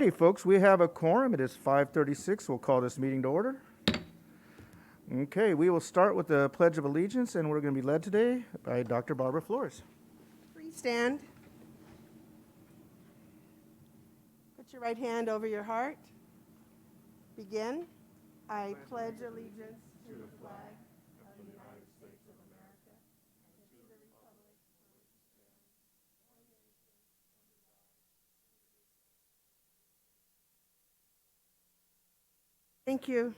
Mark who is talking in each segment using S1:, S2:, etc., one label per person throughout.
S1: righty, folks, we have a quorum. It is 5:36. We'll call this meeting to order. Okay, we will start with the Pledge of Allegiance, and we're going to be led today by Dr. Barbara Flores.
S2: Please stand. Put your right hand over your heart. Begin. I pledge allegiance to the flag of the United States of America and to the republic for which it stands, one nation, under God. Thank you.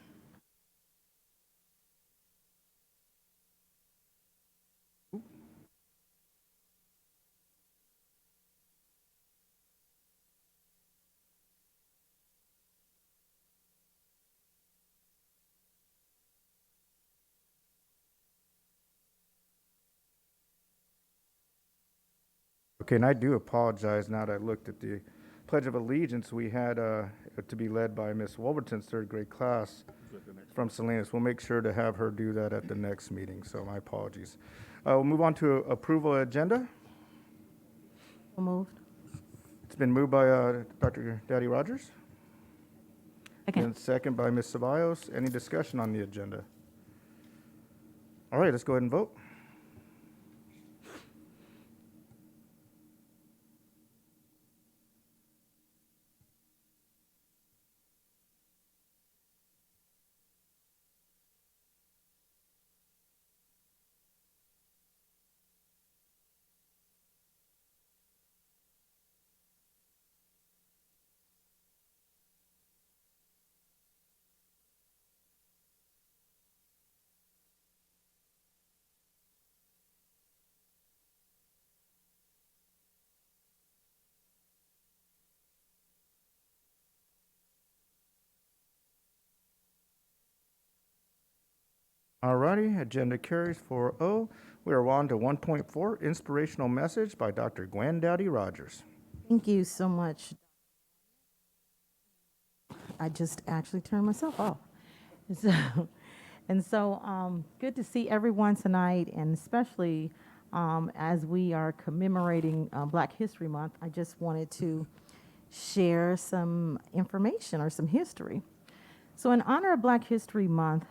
S1: Okay, and I do apologize now that I looked at the Pledge of Allegiance. We had to be led by Miss Wolverton's third grade class from Salinas. We'll make sure to have her do that at the next meeting, so my apologies. We'll move on to approval agenda.
S3: Moved.
S1: It's been moved by Dr. Daddy Rogers.
S3: Second.
S1: And second by Ms. Ceballos. Any discussion on the agenda? All right, let's go ahead and vote. Alrighty, agenda carries 4-0. We are on to 1.4, inspirational message by Dr. Gwen Dowdy Rogers.
S3: Thank you so much. I just actually turned myself off. So, good to see everyone tonight, and especially as we are commemorating Black History Month, I just wanted to share some information or some history. So in honor of Black History Month,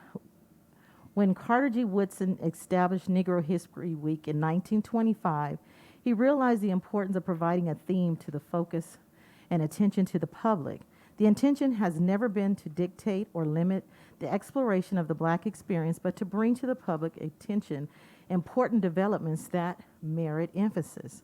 S3: when Carter G. Woodson established Negro History Week in 1925, he realized the importance of providing a theme to the focus and attention to the public. The intention has never been to dictate or limit the exploration of the Black experience, but to bring to the public attention important developments that merit emphasis.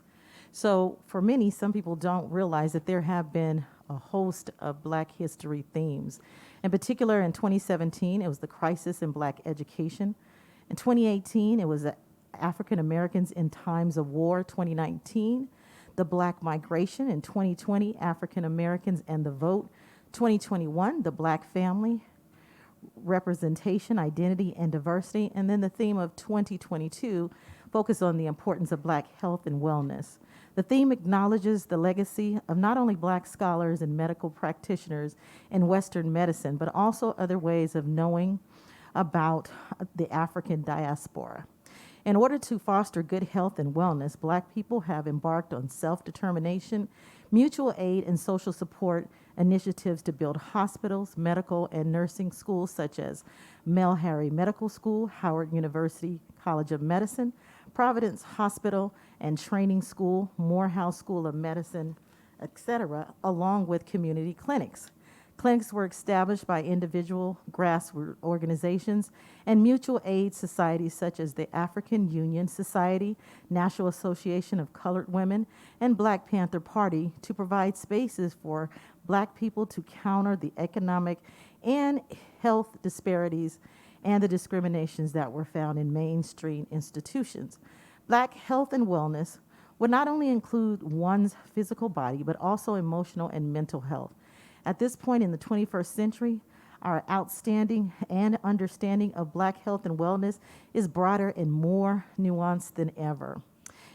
S3: So for many, some people don't realize that there have been a host of Black history themes. In particular, in 2017, it was the crisis in Black education. In 2018, it was African Americans in times of war. 2019, the Black migration. In 2020, African Americans and the vote. 2021, the Black family, representation, identity, and diversity. And then the theme of 2022 focused on the importance of Black health and wellness. The theme acknowledges the legacy of not only Black scholars and medical practitioners in Western medicine, but also other ways of knowing about the African diaspora. In order to foster good health and wellness, Black people have embarked on self-determination, mutual aid, and social support initiatives to build hospitals, medical, and nursing schools such as Mel Harry Medical School, Howard University College of Medicine, Providence Hospital and Training School, Morehouse School of Medicine, etc., along with community clinics. Clinics were established by individual grassroots organizations and mutual aid societies such as the African Union Society, National Association of Colored Women, and Black Panther Party to provide spaces for Black people to counter the economic and health disparities and the discriminations that were found in mainstream institutions. Black health and wellness would not only include one's physical body, but also emotional and mental health. At this point in the 21st century, our outstanding and understanding of Black health and wellness is broader and more nuanced than ever.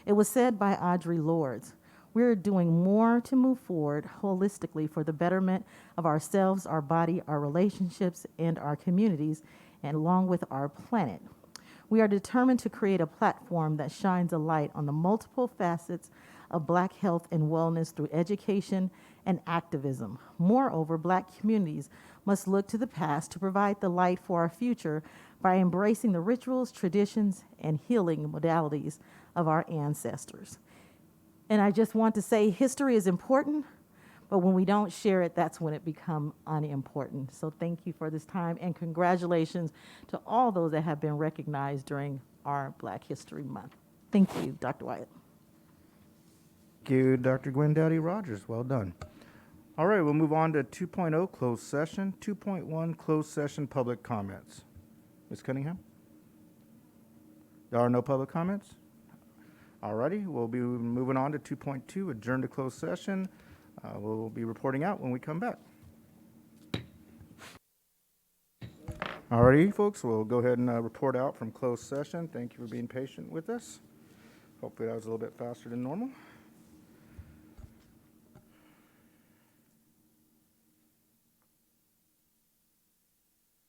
S3: It was said by Audre Lorde, we're doing more to move forward holistically for the betterment of ourselves, our body, our relationships, and our communities, and along with our planet. We are determined to create a platform that shines a light on the multiple facets of Black health and wellness through education and activism. Moreover, Black communities must look to the past to provide the light for our future by embracing the rituals, traditions, and healing modalities of our ancestors. And I just want to say history is important, but when we don't share it, that's when it becomes unimportant. So thank you for this time, and congratulations to all those that have been recognized during our Black History Month. Thank you, Dr. Wyatt.
S1: Thank you, Dr. Gwen Dowdy Rogers. Well done. All right, we'll move on to 2.0 closed session. 2.1 closed session public comments. Ms. Cunningham? There are no public comments? All righty, we'll be moving on to 2.2, adjourn to closed session. We'll be reporting out when we come back. All righty, folks, we'll go ahead and report out from closed session. Thank you for being patient with us. Hopefully that was a little bit faster than normal.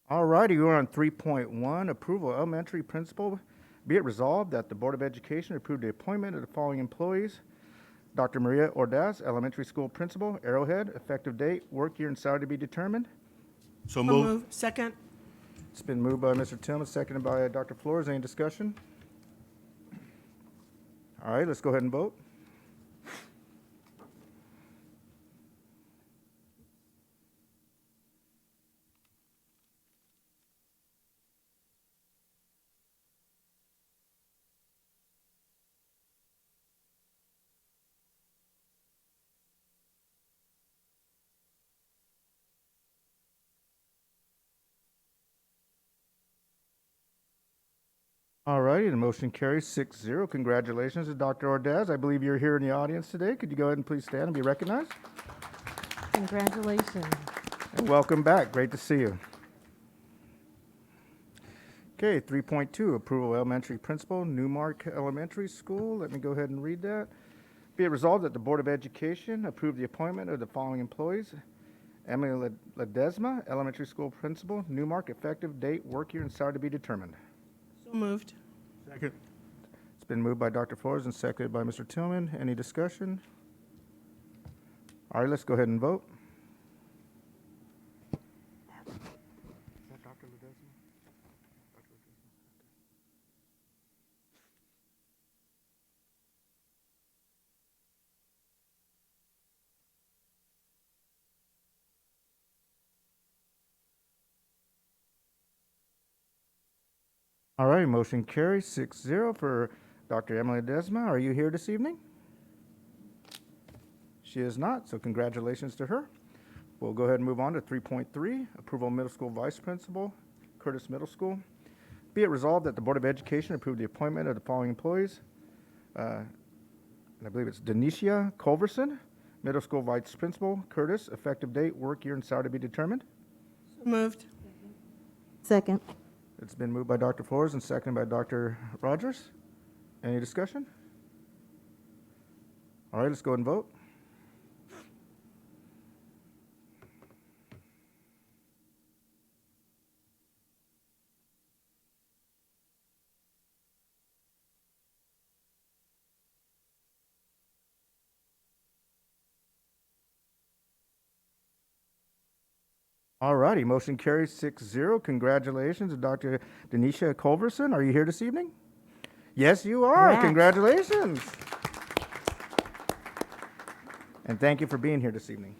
S1: All righty, we're on 3.1, approval of elementary principal. Be it resolved that the Board of Education approve the appointment of the following employees. Dr. Maria Ordaz, elementary school principal, Arrowhead, effective date, work year, and salary to be determined.
S4: So moved.
S2: Second.
S1: It's been moved by Mr. Tillman, seconded by Dr. Flores. Any discussion? All right, let's go ahead and vote. All righty, the motion carries 6-0. Congratulations to Dr. Ordaz. I believe you're here in the audience today. Could you go ahead and please stand and be recognized?
S3: Congratulations.
S1: And welcome back. Great to see you. Okay, 3.2, approval of elementary principal, Newmark Elementary School. Let me go ahead and read that. Be it resolved that the Board of Education approve the appointment of the following employees. Emily Ledesma, elementary school principal, Newmark, effective date, work year, and salary to be determined.
S2: So moved.
S4: Second.
S1: It's been moved by Dr. Flores and seconded by Mr. Tillman. Any discussion? All right, let's go ahead and vote. Is that Dr. Ledesma? All right, motion carries 6-0 for Dr. Emily Desma. Are you here this evening? She is not, so congratulations to her. We'll go ahead and move on to 3.3, approval of middle school vice principal, Curtis Middle School. Be it resolved that the Board of Education approve the appointment of the following employees. And I believe it's Denicia Culverson, middle school vice principal, Curtis, effective date, work year, and salary to be determined.
S2: So moved.
S3: Second.
S1: It's been moved by Dr. Flores and seconded by Dr. Rogers. Any discussion? All right, let's go ahead and vote. All righty, motion carries 6-0. Congratulations to Dr. Denisha Culverson. Are you here this evening? Yes, you are.
S3: Correct.
S1: Congratulations. And thank you for being here this evening.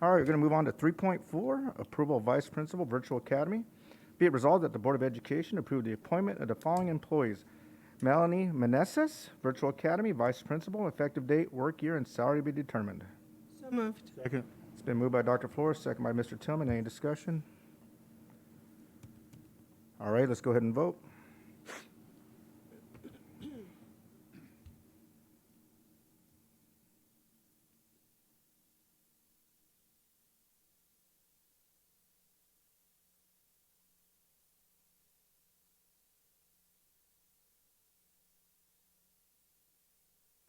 S1: All right, we're going to move on to 3.4, approval of vice principal, Virtual Academy. Be it resolved that the Board of Education approve the appointment of the following employees. Melanie Meneses, Virtual Academy, vice principal, effective date, work year, and salary to be determined.
S2: So moved.
S4: Second.
S1: It's been moved by Dr. Flores, second by Mr. Tillman. Any discussion? All right, let's go ahead and vote.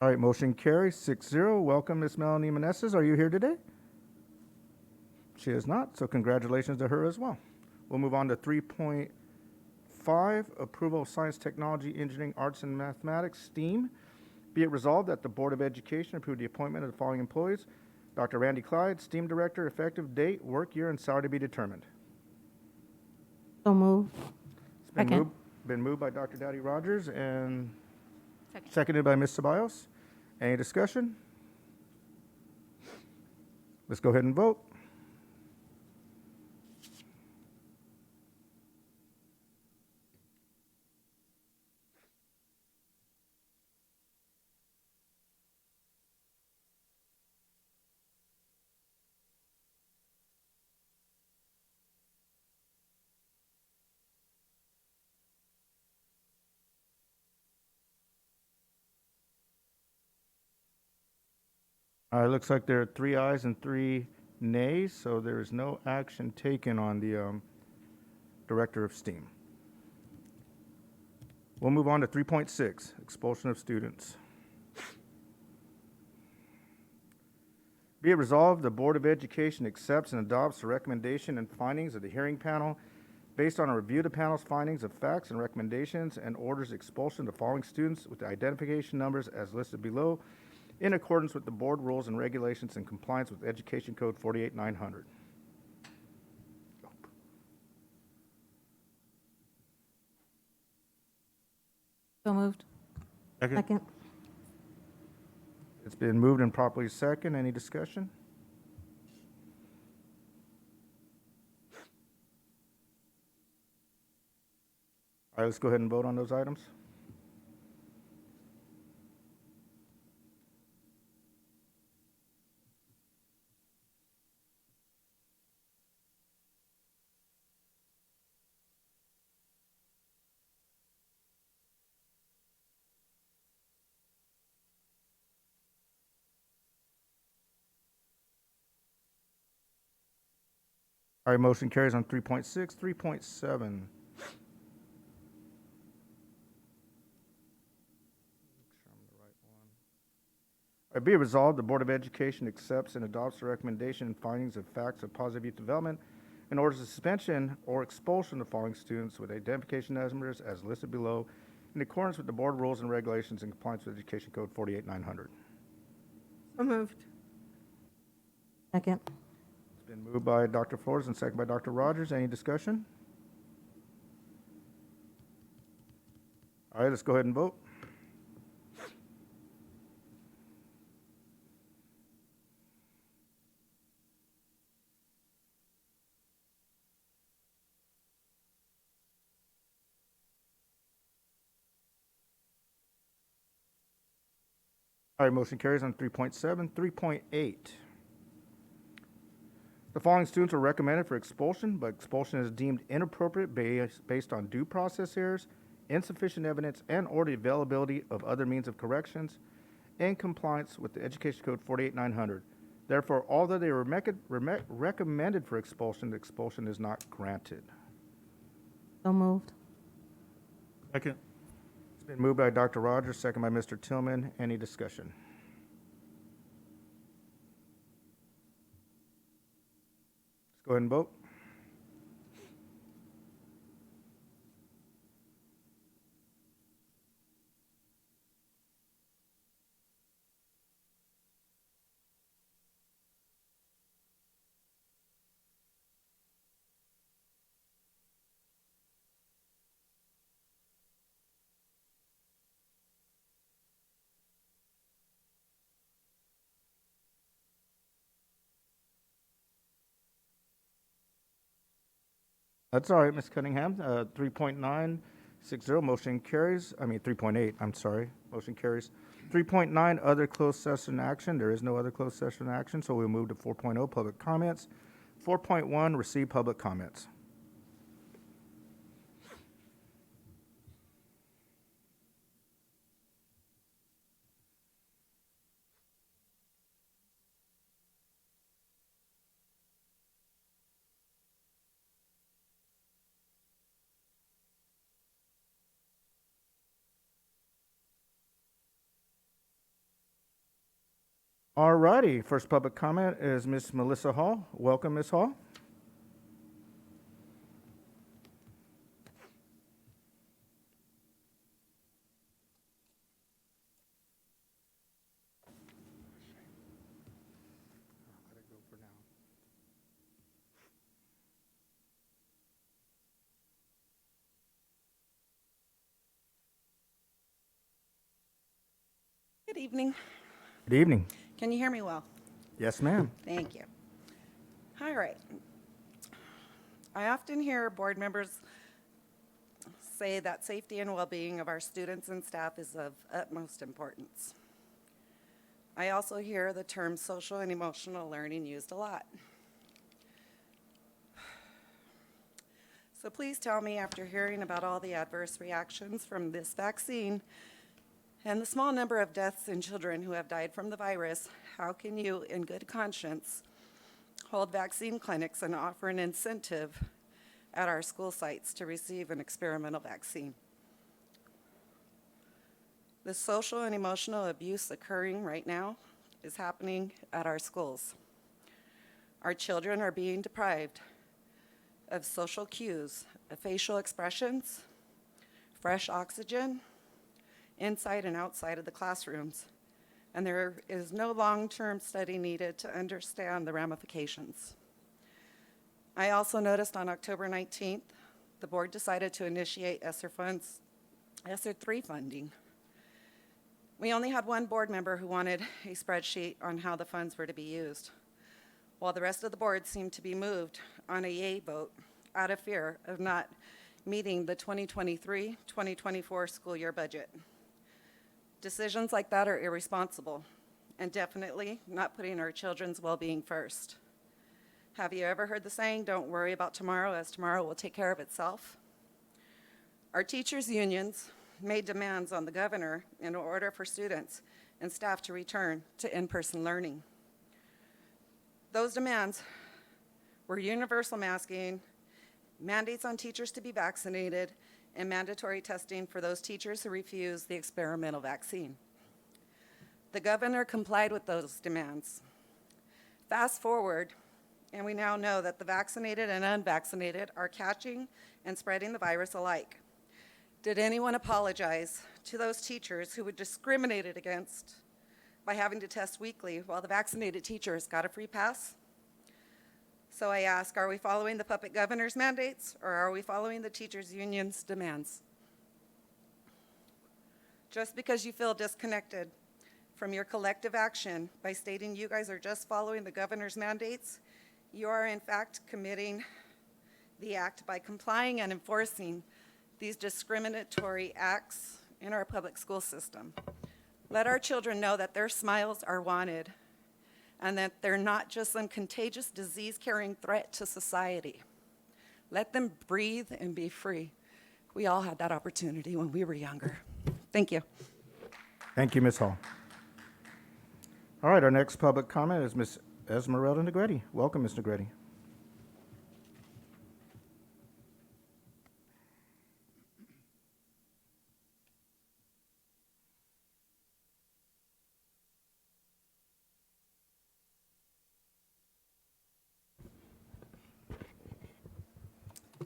S1: All right, motion carries 6-0. Welcome, Ms. Melanie Meneses. Are you here today? She is not, so congratulations to her as well. We'll move on to 3.5, approval of science, technology, engineering, arts, and mathematics, STEAM. Be it resolved that the Board of Education approve the appointment of the following employees. Dr. Randy Clyde, STEAM Director, effective date, work year, and salary to be determined.
S3: So moved.
S1: It's been
S3: Second.
S1: been moved by Dr. Dowdy Rogers and
S5: Second.
S1: seconded by Ms. Ceballos. Any discussion? Let's go ahead and vote. It looks like there are 3 ayes and 3 nays, so there is no action taken on the Director of STEAM. We'll move on to 3.6, expulsion of students. Be it resolved, the Board of Education accepts and adopts the recommendation and findings of the hearing panel based on a review of the panel's findings of facts and recommendations and orders expulsion of the following students with the identification numbers as listed below in accordance with the board rules and regulations in compliance with Education Code 48900.
S5: So moved.
S4: Second.
S3: Second.
S1: It's been moved and properly second. Any discussion? All right, let's go ahead and vote on those items. All right, motion carries on 3.6. 3.7. Be it resolved, the Board of Education accepts and adopts the recommendation and findings of facts of positive youth development and orders the suspension or expulsion of the following students with identification numbers as listed below in accordance with the board rules and regulations in compliance with Education Code 48900.
S2: So moved.
S3: Second.
S1: It's been moved by Dr. Flores and seconded by Dr. Rogers. Any discussion? All right, let's go ahead and vote. All right, motion carries on 3.7. 3.8. The following students are recommended for expulsion, but expulsion is deemed inappropriate based on due process errors, insufficient evidence, and or the availability of other means of corrections in compliance with the Education Code 48900. Therefore, although they were recommended for expulsion, the expulsion is not granted.
S3: So moved.
S4: Second.
S1: It's been moved by Dr. Rogers, second by Mr. Tillman. Any discussion? Let's go ahead and vote. That's all right, Ms. Cunningham. 3.960, motion carries. 3.8, I'm sorry. Motion carries. 3.9, other closed session action. There is no other closed session action, so we'll move to 4.0, public comments. 4.1, receive public comments. All righty, first public comment is Ms. Melissa Hall. Welcome, Ms. Hall.
S6: evening.
S1: Good evening.
S6: Can you hear me well?
S1: Yes, ma'am.
S6: Thank you. All right. I often hear board members say that safety and well-being of our students and staff is of utmost importance. I also hear the term social and emotional learning used a lot. So please tell me, after hearing about all the adverse reactions from this vaccine and the small number of deaths in children who have died from the virus, how can you, in good conscience, hold vaccine clinics and offer an incentive at our school sites to receive an experimental vaccine? The social and emotional abuse occurring right now is happening at our schools. Our children are being deprived of social cues, of facial expressions, fresh oxygen, inside and outside of the classrooms, and there is no long-term study needed to understand the ramifications. I also noticed on October 19th, the board decided to initiate ESSER 3 funding. We only had one board member who wanted a spreadsheet on how the funds were to be used, while the rest of the board seemed to be moved on a yay vote out of fear of not meeting the 2023-2024 school year budget. Decisions like that are irresponsible and definitely not putting our children's well-being first. Have you ever heard the saying, "Don't worry about tomorrow, as tomorrow will take care of itself"? Our teachers' unions made demands on the governor in order for students and staff to return to in-person learning. Those demands were universal masking, mandates on teachers to be vaccinated, and mandatory testing for those teachers who refused the experimental vaccine. The governor complied with those demands. Fast forward, and we now know that the vaccinated and unvaccinated are catching and spreading the virus alike. Did anyone apologize to those teachers who were discriminated against by having to test weekly while the vaccinated teachers got a free pass? So I ask, are we following the puppet governor's mandates, or are we following the teachers' union's demands? Just because you feel disconnected from your collective action by stating you guys are just following the governor's mandates, you are in fact committing the act by complying and enforcing these discriminatory acts in our public school system. Let our children know that their smiles are wanted and that they're not just some contagious disease-carrying threat to society. Let them breathe and be free. We all had that opportunity when we were younger. Thank you.
S1: Thank you, Ms. Hall. All right, our next public comment is Ms. Esmeralda Negretti. Welcome, Ms. Negretti.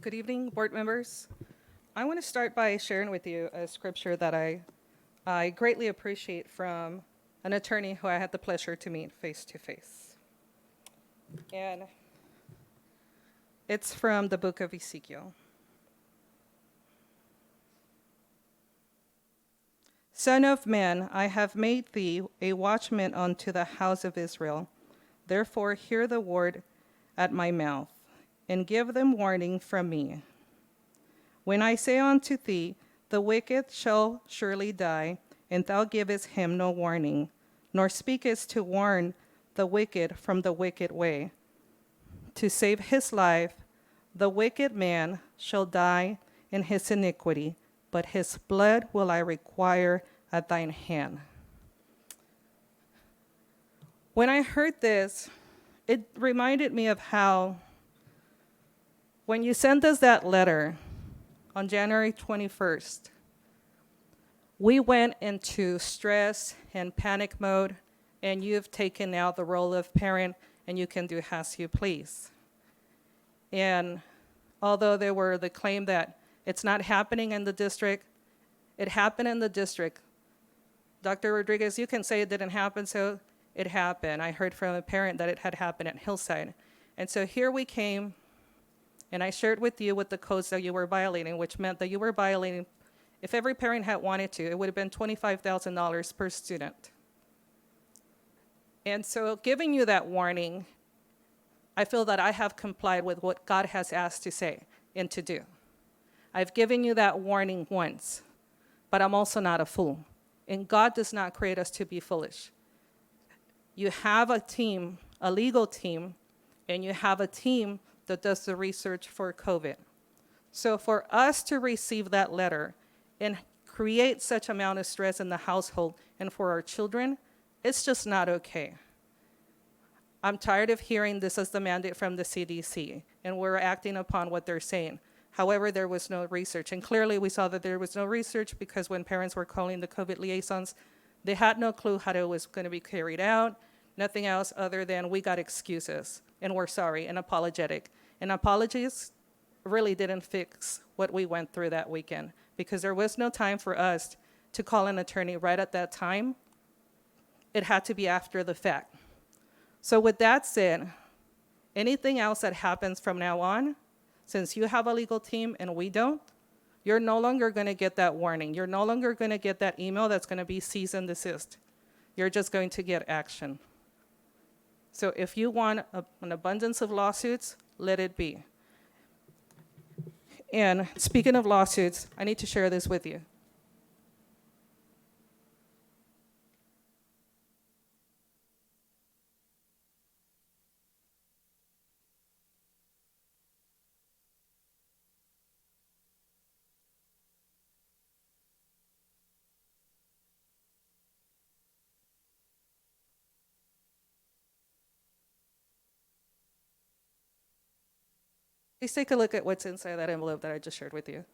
S7: Good evening, board members. I want to start by sharing with you a scripture that I greatly appreciate from an attorney who I had the pleasure to meet face to face. And it's from the book of Ezekiel. Son of man, I have made thee a watchman unto the house of Israel. Therefore hear the word at my mouth, and give them warning from me. When I say unto thee, the wicked shall surely die, and thou givest him no warning, nor speakest to warn the wicked from the wicked way, to save his life, the wicked man shall die in his iniquity, but his blood will I require at thine hand. When I heard this, it reminded me of how when you sent us that letter on January 21st, we went into stress and panic mode, and you've taken now the role of parent, and you can do as you please. And although there were the claim that it's not happening in the district, it happened in the district. Dr. Rodriguez, you can say it didn't happen, so it happened. I heard from a parent that it had happened at Hillside. And so here we came, and I shared with you what the codes that you were violating, which meant that you were violating, if every parent had wanted to, it would have been $25,000 per student. And so giving you that warning, I feel that I have complied with what God has asked to say and to do. I've given you that warning once, but I'm also not a fool. And God does not create us to be foolish. You have a team, a legal team, and you have a team that does the research for COVID. So for us to receive that letter and create such amount of stress in the household and for our children, it's just not okay. I'm tired of hearing this as the mandate from the CDC, and we're acting upon what they're saying. However, there was no research, and clearly we saw that there was no research because when parents were calling the COVID liaisons, they had no clue how it was going to be carried out, nothing else other than we got excuses, and we're sorry, and apologetic. And apologies really didn't fix what we went through that weekend because there was no time for us to call an attorney right at that time. It had to be after the fact. So with that said, anything else that happens from now on, since you have a legal team and we don't, you're no longer going to get that warning. You're no longer going to get that email that's going to be cease and desist. You're just going to get action. So if you want an abundance of lawsuits, let it be. And speaking of lawsuits, I need to share this with you. Please take a look at what's inside that envelope that I just shared with you.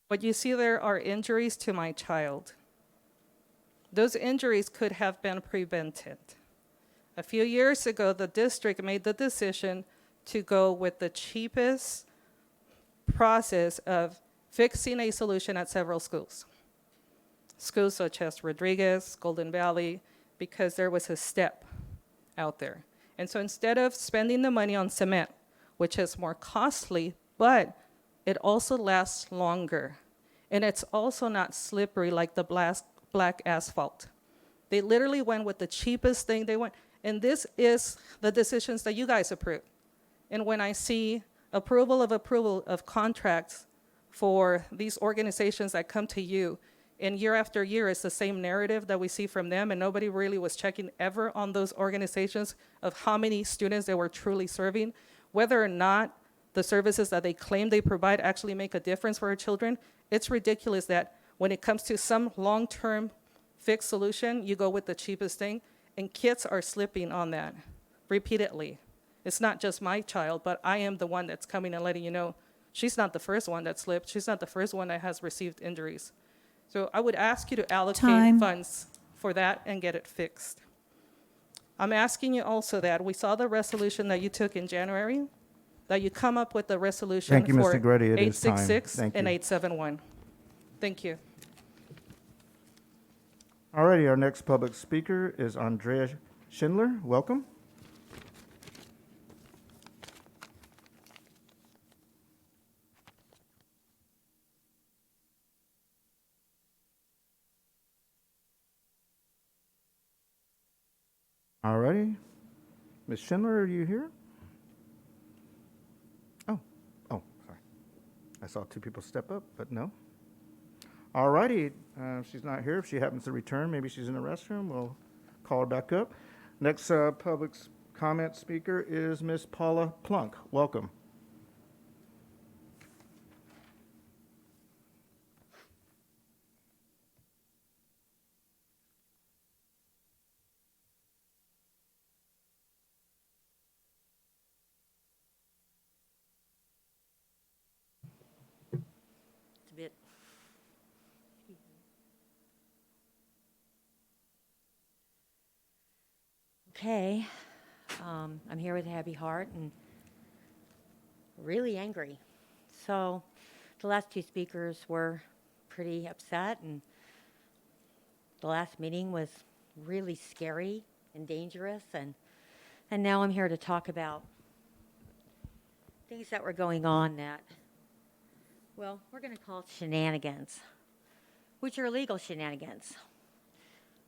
S7: What you see there are injuries to my child. Those injuries could have been prevented. A few years ago, the district made the decision to go with the cheapest process of fixing a solution at several schools. Schools such as Rodriguez, Golden Valley, because there was a step out there. And so instead of spending the money on cement, which is more costly, but it also lasts longer. And it's also not slippery like the black asphalt. They literally went with the cheapest thing they went. And this is the decisions that you guys approve. And when I see approval of contracts for these organizations that come to you, and year after year, it's the same narrative that we see from them, and nobody really was checking ever on those organizations of how many students they were truly serving, whether or not the services that they claim they provide actually make a difference for our children. It's ridiculous that when it comes to some long-term fixed solution, you go with the cheapest thing, and kids are slipping on that repeatedly. It's not just my child, but I am the one that's coming and letting you know she's not the first one that slipped. She's not the first one that has received injuries. So I would ask you to allocate funds for that and get it fixed. I'm asking you also that we saw the resolution that you took in January, that you come up with a resolution
S1: Thank you,
S7: for
S1: Mr. Grady. It is time.
S7: 866
S1: Thank
S7: and
S1: you.
S7: 871. Thank you.
S1: All righty, our next public speaker is Andrea Schindler. Welcome. All righty. Ms. Schindler, are you here? Oh, sorry. I saw two people step up, but no. All righty. She's not here. If she happens to return, maybe she's in the restroom, we'll call her back up. Next public comment speaker is Ms. Paula Plunk. Welcome.
S8: It's a bit. Okay, I'm here with a heavy heart and really angry. So the last two speakers were pretty upset, and the last meeting was really scary and dangerous. And now I'm here to talk about things that were going on that, well, we're going to call it shenanigans, which are illegal shenanigans,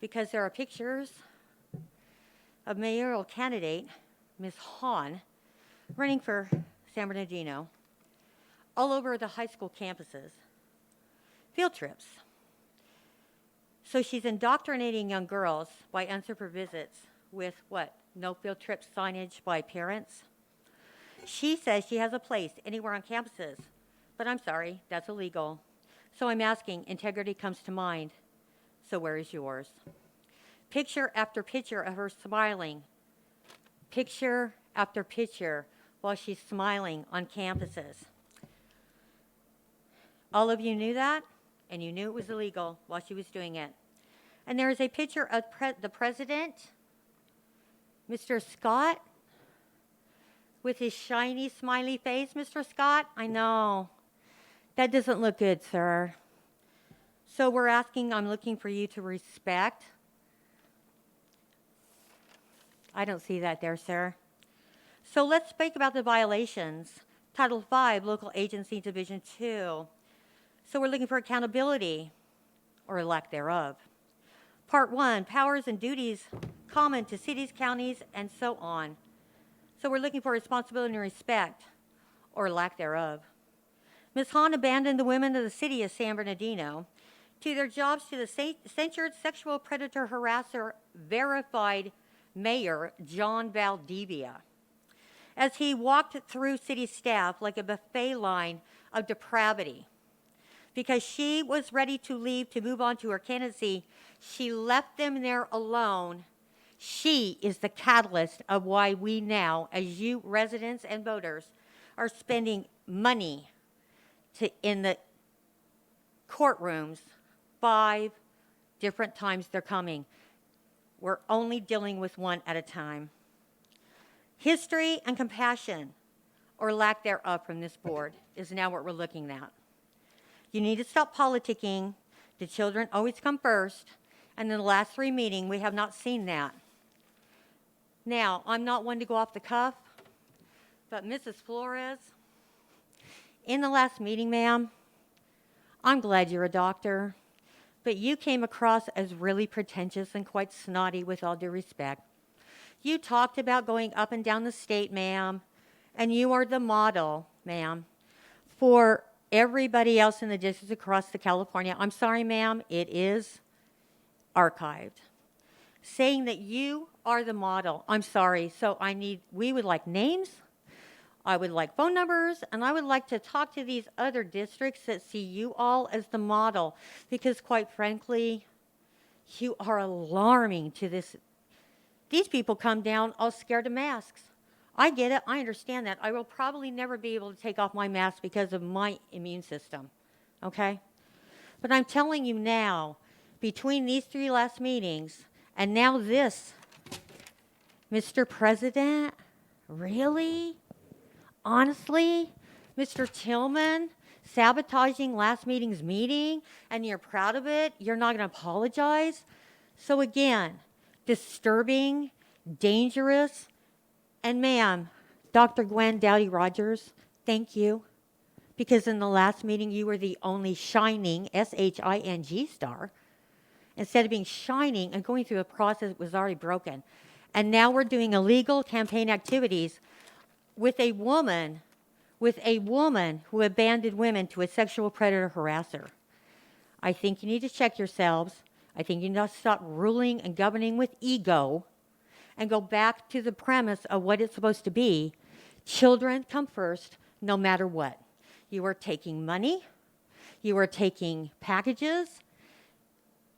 S8: because there are pictures of mayoral candidate Ms. Hahn running for San Bernardino all over the high school campuses, field trips. So she's indoctrinating young girls by unsupervised visits with what? No field trip signage by parents. She says she has a place anywhere on campuses, but I'm sorry, that's illegal. So I'm asking, integrity comes to mind. So where is yours? Picture after picture of her smiling. Picture after picture while she's smiling on campuses. All of you knew that, and you knew it was illegal while she was doing it. And there is a picture of the president, Mr. Scott, with his shiny, smiley face. Mr. Scott, I know. That doesn't look good, sir. So I'm looking for you to respect. I don't see that there, sir. So let's speak about the violations. Title V, Local Agency Division 2. So we're looking for accountability, or lack thereof. Part 1, powers and duties common to cities, counties, and so on. So we're looking for responsibility and respect, or lack thereof. Ms. Hahn abandoned the women of the city of San Bernardino to their jobs to the censured sexual predator harasser verified Mayor John Valdivia, as he walked through city staff like a buffet line of depravity. Because she was ready to leave to move on to her candidacy, she left them there alone. She is the catalyst of why we now, as you residents and voters, are spending money in the courtrooms 5 different times they're coming. We're only dealing with one at a time. History and compassion, or lack thereof, from this board is now what we're looking at. You need to stop politicking. The children always come first. And in the last 3 meetings, we have not seen that. Now, I'm not one to go off the cuff, but Mrs. Flores, in the last meeting, ma'am, I'm glad you're a doctor, but you came across as really pretentious and quite snotty, with all due respect. You talked about going up and down the state, ma'am, and you are the model, ma'am, for everybody else in the districts across the California. I'm sorry, ma'am, it is archived. Saying that you are the model. I'm sorry. So we would like names, I would like phone numbers, and I would like to talk to these other districts that see you all as the model, because quite frankly, you are alarming to this. These people come down all scared of masks. I get it. I understand that. I will probably never be able to take off my mask because of my immune system, okay? But I'm telling you now, between these 3 last meetings and now this, Mr. President, really? Honestly? Mr. Tillman, sabotaging last meeting's meeting, and you're proud of it? You're not going to apologize? So again, disturbing, dangerous. And ma'am, Dr. Gwen Dowdy Rogers, thank you. Because in the last meeting, you were the only shining, S-H-I-N-G star, instead of being shining and going through a process that was already broken. And now we're doing illegal campaign activities with a woman who abandoned women to a sexual predator harasser. I think you need to check yourselves. I think you need to stop ruling and governing with ego and go back to the premise of what it's supposed to be. Children come first, no matter what. You are taking money, you are taking packages,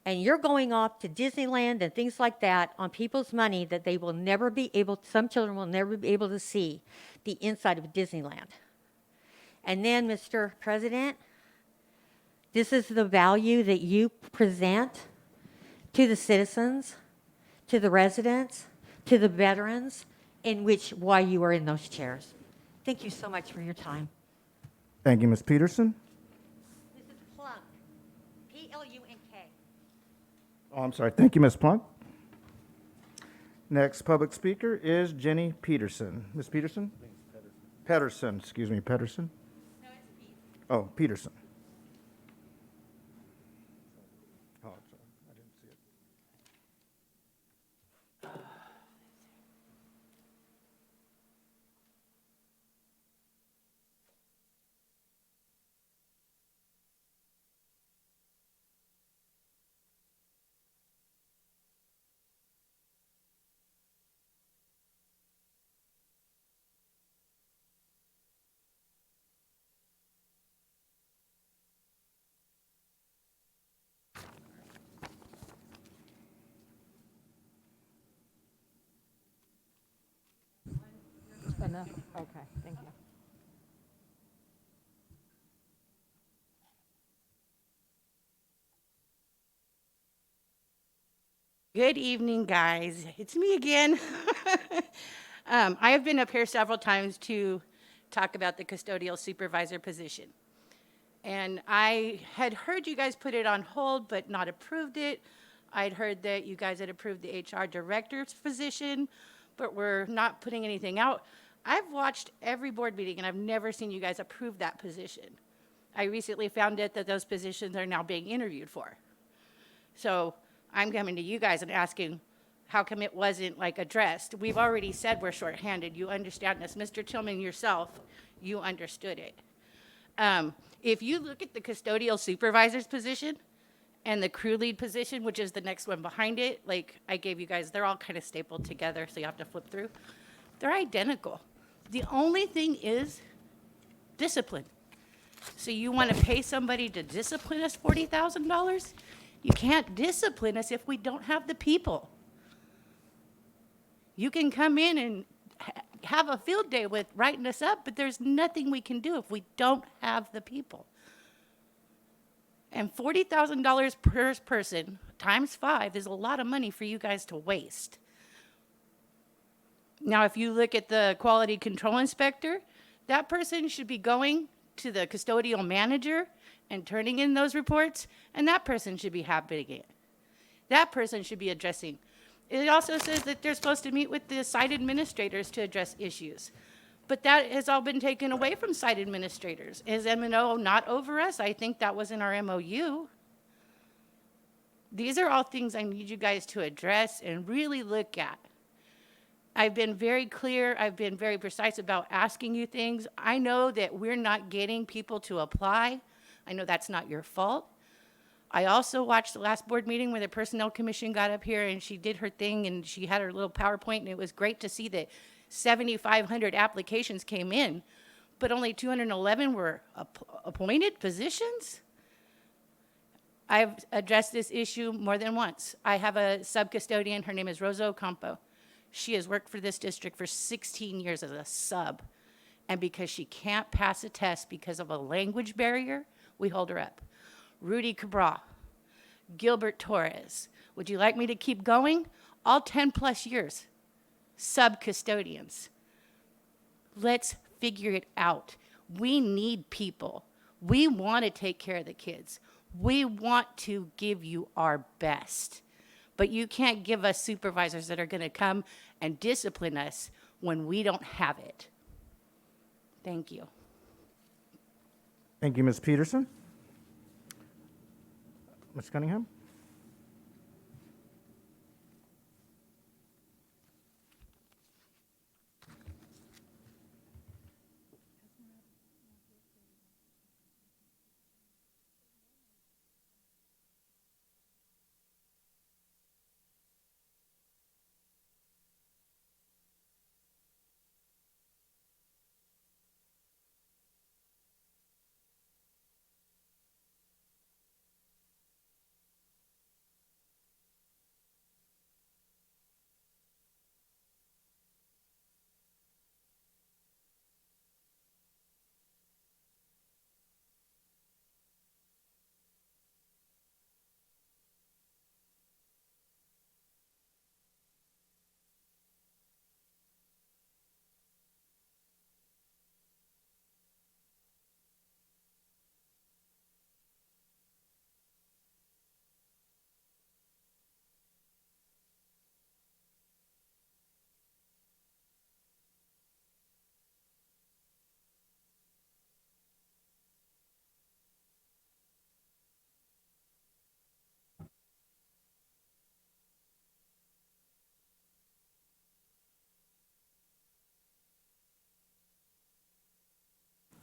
S8: and you're going off to Disneyland and things like that on people's money that they will never be able, some children will never be able to see the inside of Disneyland. And then, Mr. President, this is the value that you present to the citizens, to the residents, to the veterans, why you are in those chairs. Thank you so much for your time.
S1: Thank you, Ms. Peterson.
S8: Mrs. Plunk, P-L-U-N-K.
S1: Oh, I'm sorry. Thank you, Ms. Plunk. Next public speaker is Jenny Peterson. Ms. Peterson? Pedersen, excuse me, Pedersen? No, it's Pete. Oh, Peterson. Oh, sorry, I didn't see it.
S3: Enough, okay, thank you.
S9: Good evening, guys. It's me again. I have been up here several times to talk about the custodial supervisor position. And I had heard you guys put it on hold but not approved it. I'd heard that you guys had approved the HR director's position, but we're not putting anything out. I've watched every board meeting and I've never seen you guys approve that position. I recently found out that those positions are now being interviewed for. So I'm coming to you guys and asking, how come it wasn't like addressed? We've already said we're shorthanded. You understand this. Mr. Tillman yourself, you understood it. If you look at the custodial supervisor's position and the crew lead position, which is the next one behind it, like I gave you guys, they're all kind of stapled together, so you have to flip through. They're identical. The only thing is discipline. So you want to pay somebody to discipline us $40,000? You can't discipline us if we don't have the people. You can come in and have a field day with writing us up, but there's nothing we can do if we don't have the people. And $40,000 per person times 5 is a lot of money for you guys to waste. Now, if you look at the quality control inspector, that person should be going to the custodial manager and turning in those reports, and that person should be happening it. That person should be addressing. It also says that they're supposed to meet with the site administrators to address issues. But that has all been taken away from site administrators. Is M&O not over us? I think that was in our MOU. These are all things I need you guys to address and really look at. I've been very clear. I've been very precise about asking you things. I know that we're not getting people to apply. I know that's not your fault. I also watched the last board meeting where the Personnel Commission got up here and she did her thing and she had her little PowerPoint, and it was great to see that 7,500 applications came in, but only 211 were appointed positions. I've addressed this issue more than once. I have a sub-custodian. Her name is Rosa Ocampo. She has worked for this district for 16 years as a sub. And because she can't pass a test because of a language barrier, we hold her up. Rudy Cabral, Gilbert Torres. Would you like me to keep going? All 10 plus years, sub-custodians. Let's figure it out. We need people. We want to take care of the kids. We want to give you our best. But you can't give us supervisors that are going to come and discipline us when we don't have it. Thank you.
S1: Thank you, Ms. Peterson. Ms. Cunningham?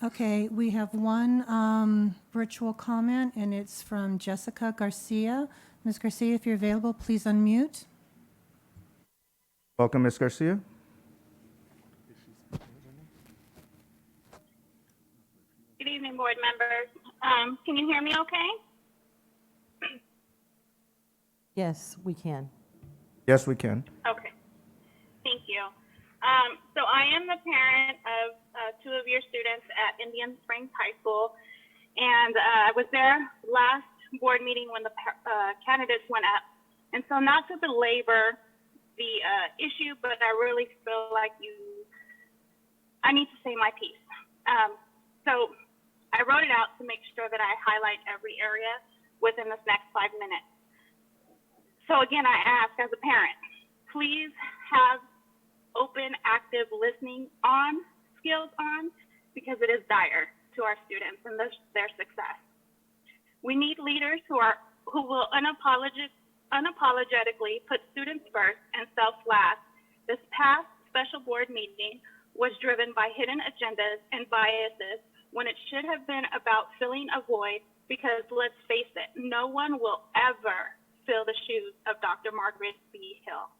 S10: Okay, we have one virtual comment, and it's from Jessica Garcia. Ms. Garcia, if you're available, please unmute.
S1: Welcome, Ms. Garcia.
S11: Good evening, board members. Can you hear me okay?
S3: Yes, we can.
S1: Yes, we can.
S11: Okay, thank you. So I am the parent of two of your students at Indian Springs High School, and I was there last board meeting when the candidates went up. And so not to belabor the issue, but I really feel like I need to say my piece. So I wrote it out to make sure that I highlight every area within this next 5 minutes. So again, I ask as a parent, please have open, active listening on, skills on, because it is dire to our students and their success. We need leaders who will unapologetically put students first and self last. This past special board meeting was driven by hidden agendas and biases when it should have been about filling a void, because let's face it, no one will ever fill the shoes of Dr. Margaret B. Hill.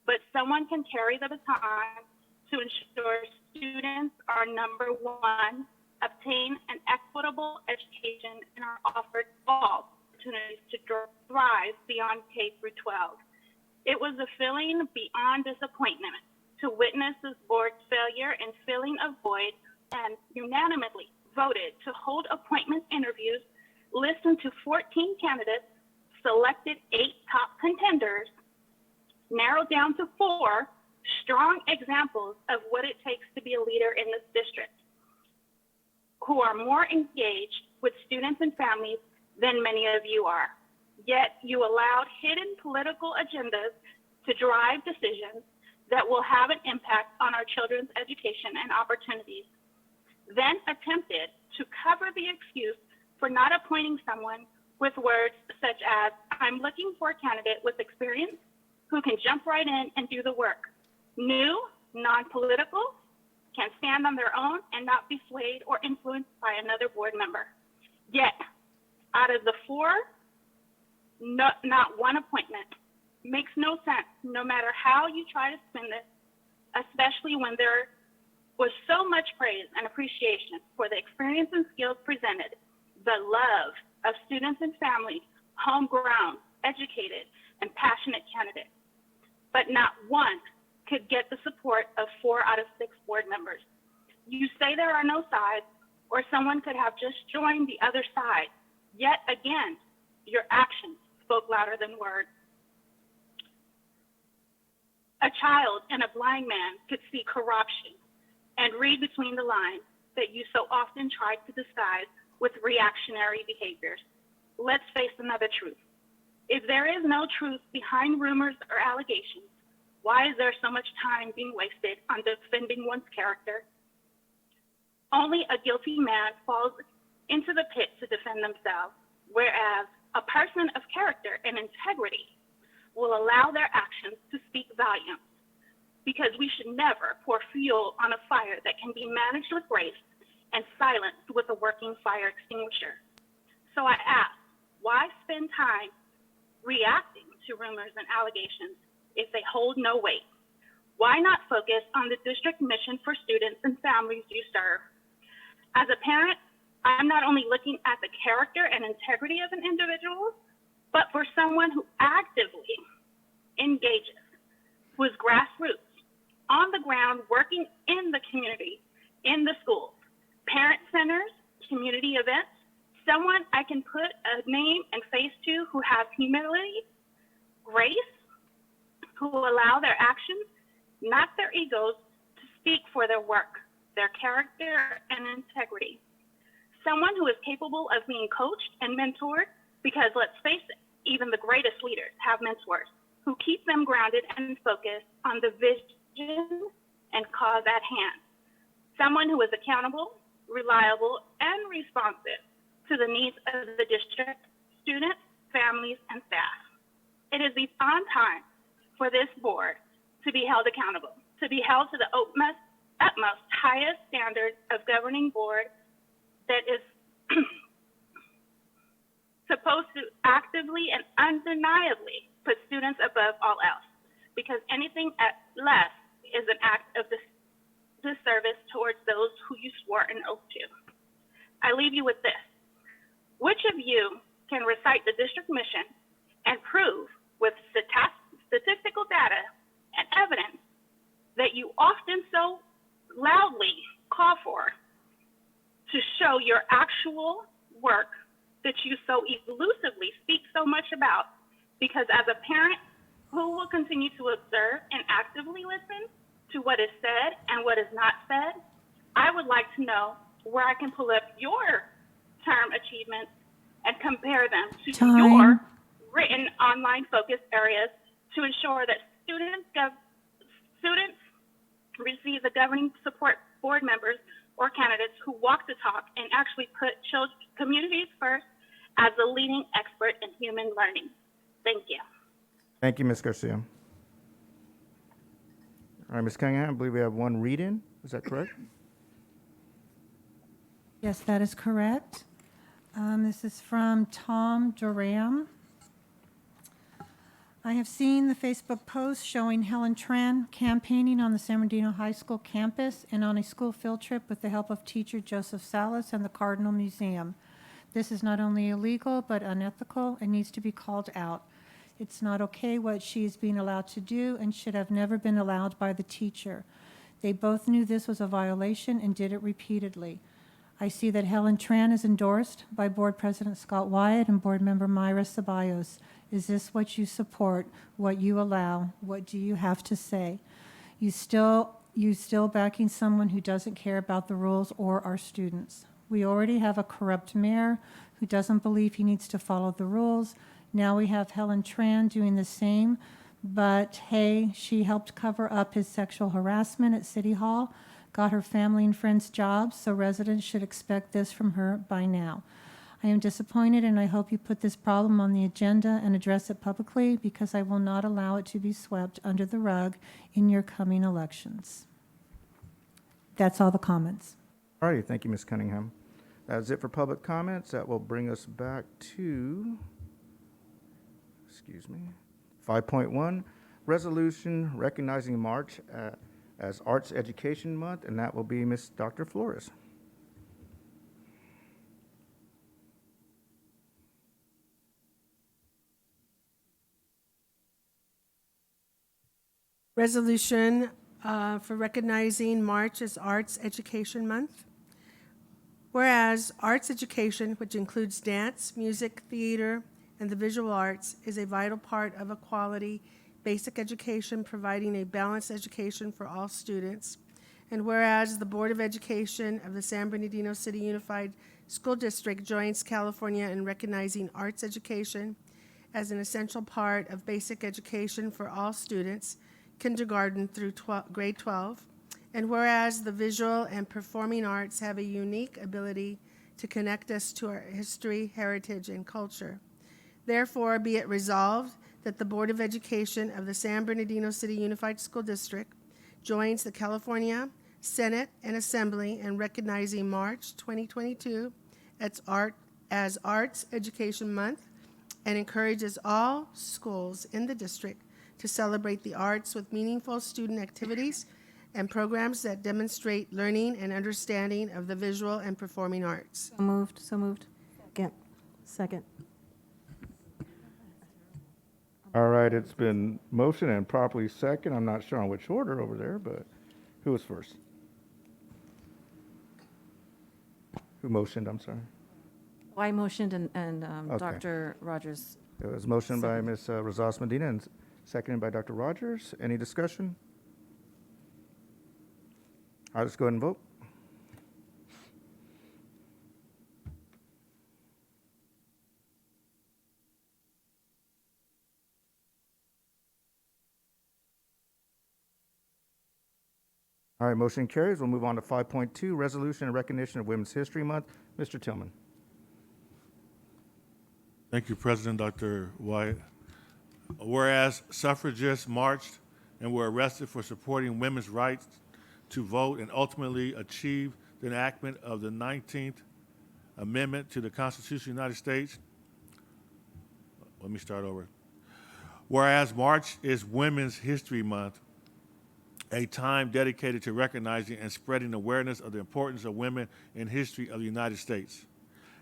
S11: But someone can carry the baton to ensure students are, number one, obtain an equitable education and are offered all opportunities to thrive beyond K through 12. It was a feeling beyond disappointment to witness this board's failure in filling a void, and unanimously voted to hold appointment interviews, listen to 14 candidates, selected 8 top contenders, narrowed down to 4 strong examples of what it takes to be a leader in this district, who are more engaged with students and families than many of you are. Yet you allowed hidden political agendas to drive decisions that will have an impact on our children's education and opportunities, then attempted to cover the excuse for not appointing someone with words such as, I'm looking for a candidate with experience who can jump right in and do the work. New, non-political, can stand on their own and not be swayed or influenced by another board member. Yet, out of the 4, not one appointment. Makes no sense, no matter how you try to spin this, especially when there was so much praise and appreciation for the experience and skills presented, the love of students and families, homegrown, educated, and passionate candidates. But not one could get the support of 4 out of 6 board members. You say there are no sides, or someone could have just joined the other side. Yet again, your actions spoke louder than words. A child and a blind man could see corruption and read between the lines that you so often tried to disguise with reactionary behaviors. Let's face another truth. If there is no truth behind rumors or allegations, why is there so much time being wasted on defending one's character? Only a guilty man falls into the pit to defend themselves, whereas a person of character and integrity will allow their actions to speak volumes, because we should never pour fuel on a fire that can be managed with grace and silenced with a working fire extinguisher. So I ask, why spend time reacting to rumors and allegations if they hold no weight? Why not focus on the district mission for students and families you serve? As a parent, I'm not only looking at the character and integrity of an individual, but for someone who actively engages, who is grassroots, on the ground, working in the community, in the schools, parent centers, community events, someone I can put a name and face to who has humility, grace, who will allow their actions, not their egos, to speak for their work, their character and integrity. Someone who is capable of being coached and mentored, because let's face it, even the greatest leaders have mentors who keep them grounded and focused on the vision and cause at hand. Someone who is accountable, reliable, and responsive to the needs of the district, students, families, and staff. It is on time for this board to be held accountable, to be held to the utmost highest standards of governing board that is supposed to actively and undeniably put students above all else, because anything less is an act of disservice towards those who you swore an oath to. I leave you with this. Which of you can recite the district mission and prove with statistical data and evidence that you often so loudly call for to show your actual work that you so elusively speak so much about? Because as a parent who will continue to observe and actively listen to what is said and what is not said, I would like to know where I can pull up your term achievements and compare them to your written online focus areas to ensure that students receive the governing support board members or candidates who walk the talk and actually put communities first as the leading expert in human learning. Thank you.
S1: Thank you, Ms. Garcia. All right, Ms. Cunningham, I believe we have one read-in. Is that correct?
S10: Yes, that is correct. This is from Tom Duram. I have seen the Facebook post showing Helen Tran campaigning on the San Bernardino High School campus and on a school field trip with the help of teacher Joseph Salas and the Cardinal Museum. This is not only illegal, but unethical and needs to be called out. It's not okay what she is being allowed to do and should have never been allowed by the teacher. They both knew this was a violation and did it repeatedly. I see that Helen Tran is endorsed by Board President Scott Wyatt and Board Member Myra Ceballos. Is this what you support, what you allow? What do you have to say? You still backing someone who doesn't care about the rules or our students. We already have a corrupt mayor who doesn't believe he needs to follow the rules. Now we have Helen Tran doing the same, but hey, she helped cover up his sexual harassment at City Hall, got her family and friends jobs, so residents should expect this from her by now. I am disappointed, and I hope you put this problem on the agenda and address it publicly, because I will not allow it to be swept under the rug in your coming elections. That's all the comments.
S1: All righty, thank you, Ms. Cunningham. That's it for public comments. That will bring us back to, 5.1, resolution recognizing March as Arts Education Month, and that will be Ms. Dr. Flores.
S2: Resolution for recognizing March as Arts Education Month. Whereas arts education, which includes dance, music, theater, and the visual arts, is a vital part of a quality basic education providing a balanced education for all students. And whereas the Board of Education of the San Bernardino City Unified School District joins California in recognizing arts education as an essential part of basic education for all students, kindergarten through grade 12, and whereas the visual and performing arts have a unique ability to connect us to our history, heritage, and culture. Therefore, be it resolved that the Board of Education of the San Bernardino City Unified School District joins the California Senate and Assembly in recognizing March 2022 as Arts Education Month, and encourages all schools in the district to celebrate the arts with meaningful student activities and programs that demonstrate learning and understanding of the visual and performing arts.
S3: So moved, so moved. Second.
S1: All right, it's been motioned and properly second. I'm not sure on which order over there, but who was first? Who motioned, I'm sorry?
S5: I motioned and
S1: Okay.
S5: Dr. Rogers.
S1: It was motioned by Ms. Rosas Medina and seconded by Dr. Rogers. Any discussion? All right, let's go ahead and vote. All right, motion carries. We'll move on to 5.2, resolution and recognition of Women's History Month. Mr. Tillman.
S4: Thank you, President Dr. Wyatt. Whereas suffragists marched and were arrested for supporting women's rights to vote and ultimately achieved the enactment of the 19th Amendment to the Constitution of the United States. Let me start over. Whereas March is Women's History Month, a time dedicated to recognizing and spreading awareness of the importance of women in history of the United States.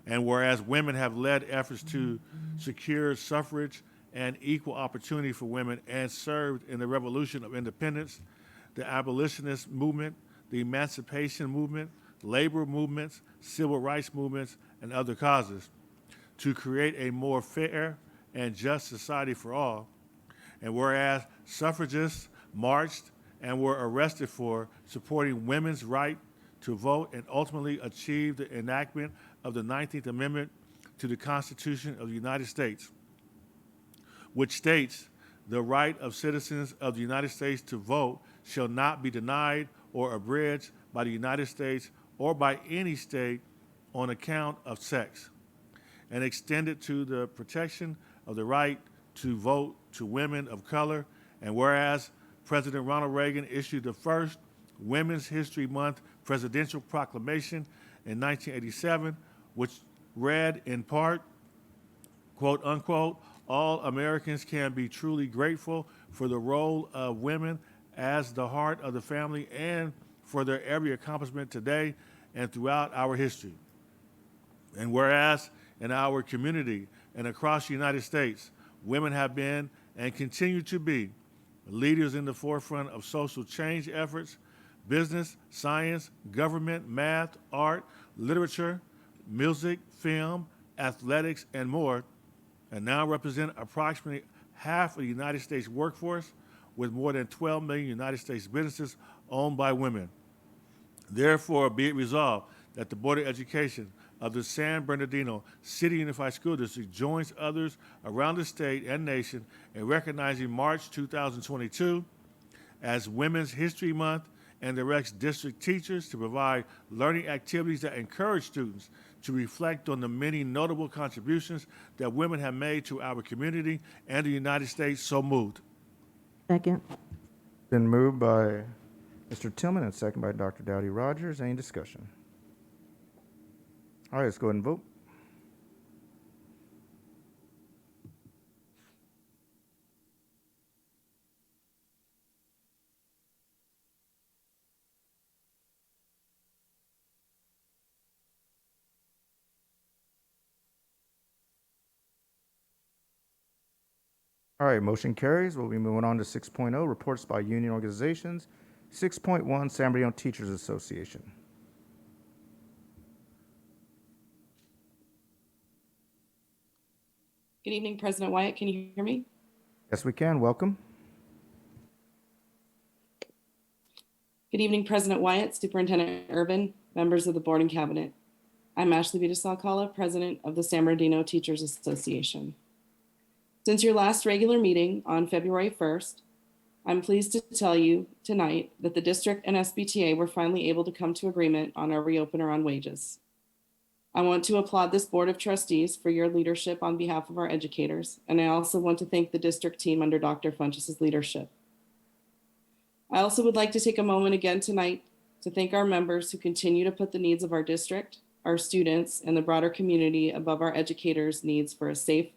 S4: And whereas women have led efforts to secure suffrage and equal opportunity for women and served in the Revolution of Independence, the abolitionist movement, the emancipation movement, labor movements, civil rights movements, and other causes, to create a more fair and just society for all. And whereas suffragists marched and were arrested for supporting women's right to vote and ultimately achieved the enactment of the 19th Amendment to the Constitution of the United States, which states the right of citizens of the United States to vote shall not be denied or abridged by the United States or by any state on account of sex, and extended to the protection of the right to vote to women of color. And whereas President Ronald Reagan issued the first Women's History Month presidential proclamation in 1987, which read in part, quote unquote, all Americans can be truly grateful for the role of women as the heart of the family and for their every accomplishment today and throughout our history. And whereas in our community and across the United States, women have been and continue to be leaders in the forefront of social change efforts, business, science, government, math, art, literature, music, film, athletics, and more, and now represent approximately half of the United States workforce, with more than 12 million United States businesses owned by women. Therefore, be it resolved that the Board of Education of the San Bernardino City Unified School District joins others around the state and nation in recognizing March 2022 as Women's History Month and directs district teachers to provide learning activities that encourage students to reflect on the many notable contributions that women have made to our community and the United States. So moved.
S3: Second.
S1: Been moved by Mr. Tillman and second by Dr. Dowdy Rogers. Any discussion? All right, let's go ahead and vote. All right, motion carries. We'll be moving on to 6.0, reports by union organizations. 6.1, San Bernardino Teachers Association.
S12: Good evening, President Wyatt. Can you hear me?
S1: Yes, we can. Welcome.
S12: Good evening, President Wyatt, Superintendent Urban, members of the board and cabinet. I'm Ashley Vitas-Alcala, President of the San Bernardino Teachers Association. Since your last regular meeting on February 1st, I'm pleased to tell you tonight that the district and SBTA were finally able to come to agreement on our reopener on wages. I want to applaud this Board of Trustees for your leadership on behalf of our educators, and I also want to thank the district team under Dr. Funchess' leadership. I also would like to take a moment again tonight to thank our members who continue to put the needs of our district, our students, and the broader community above our educators' needs for a safe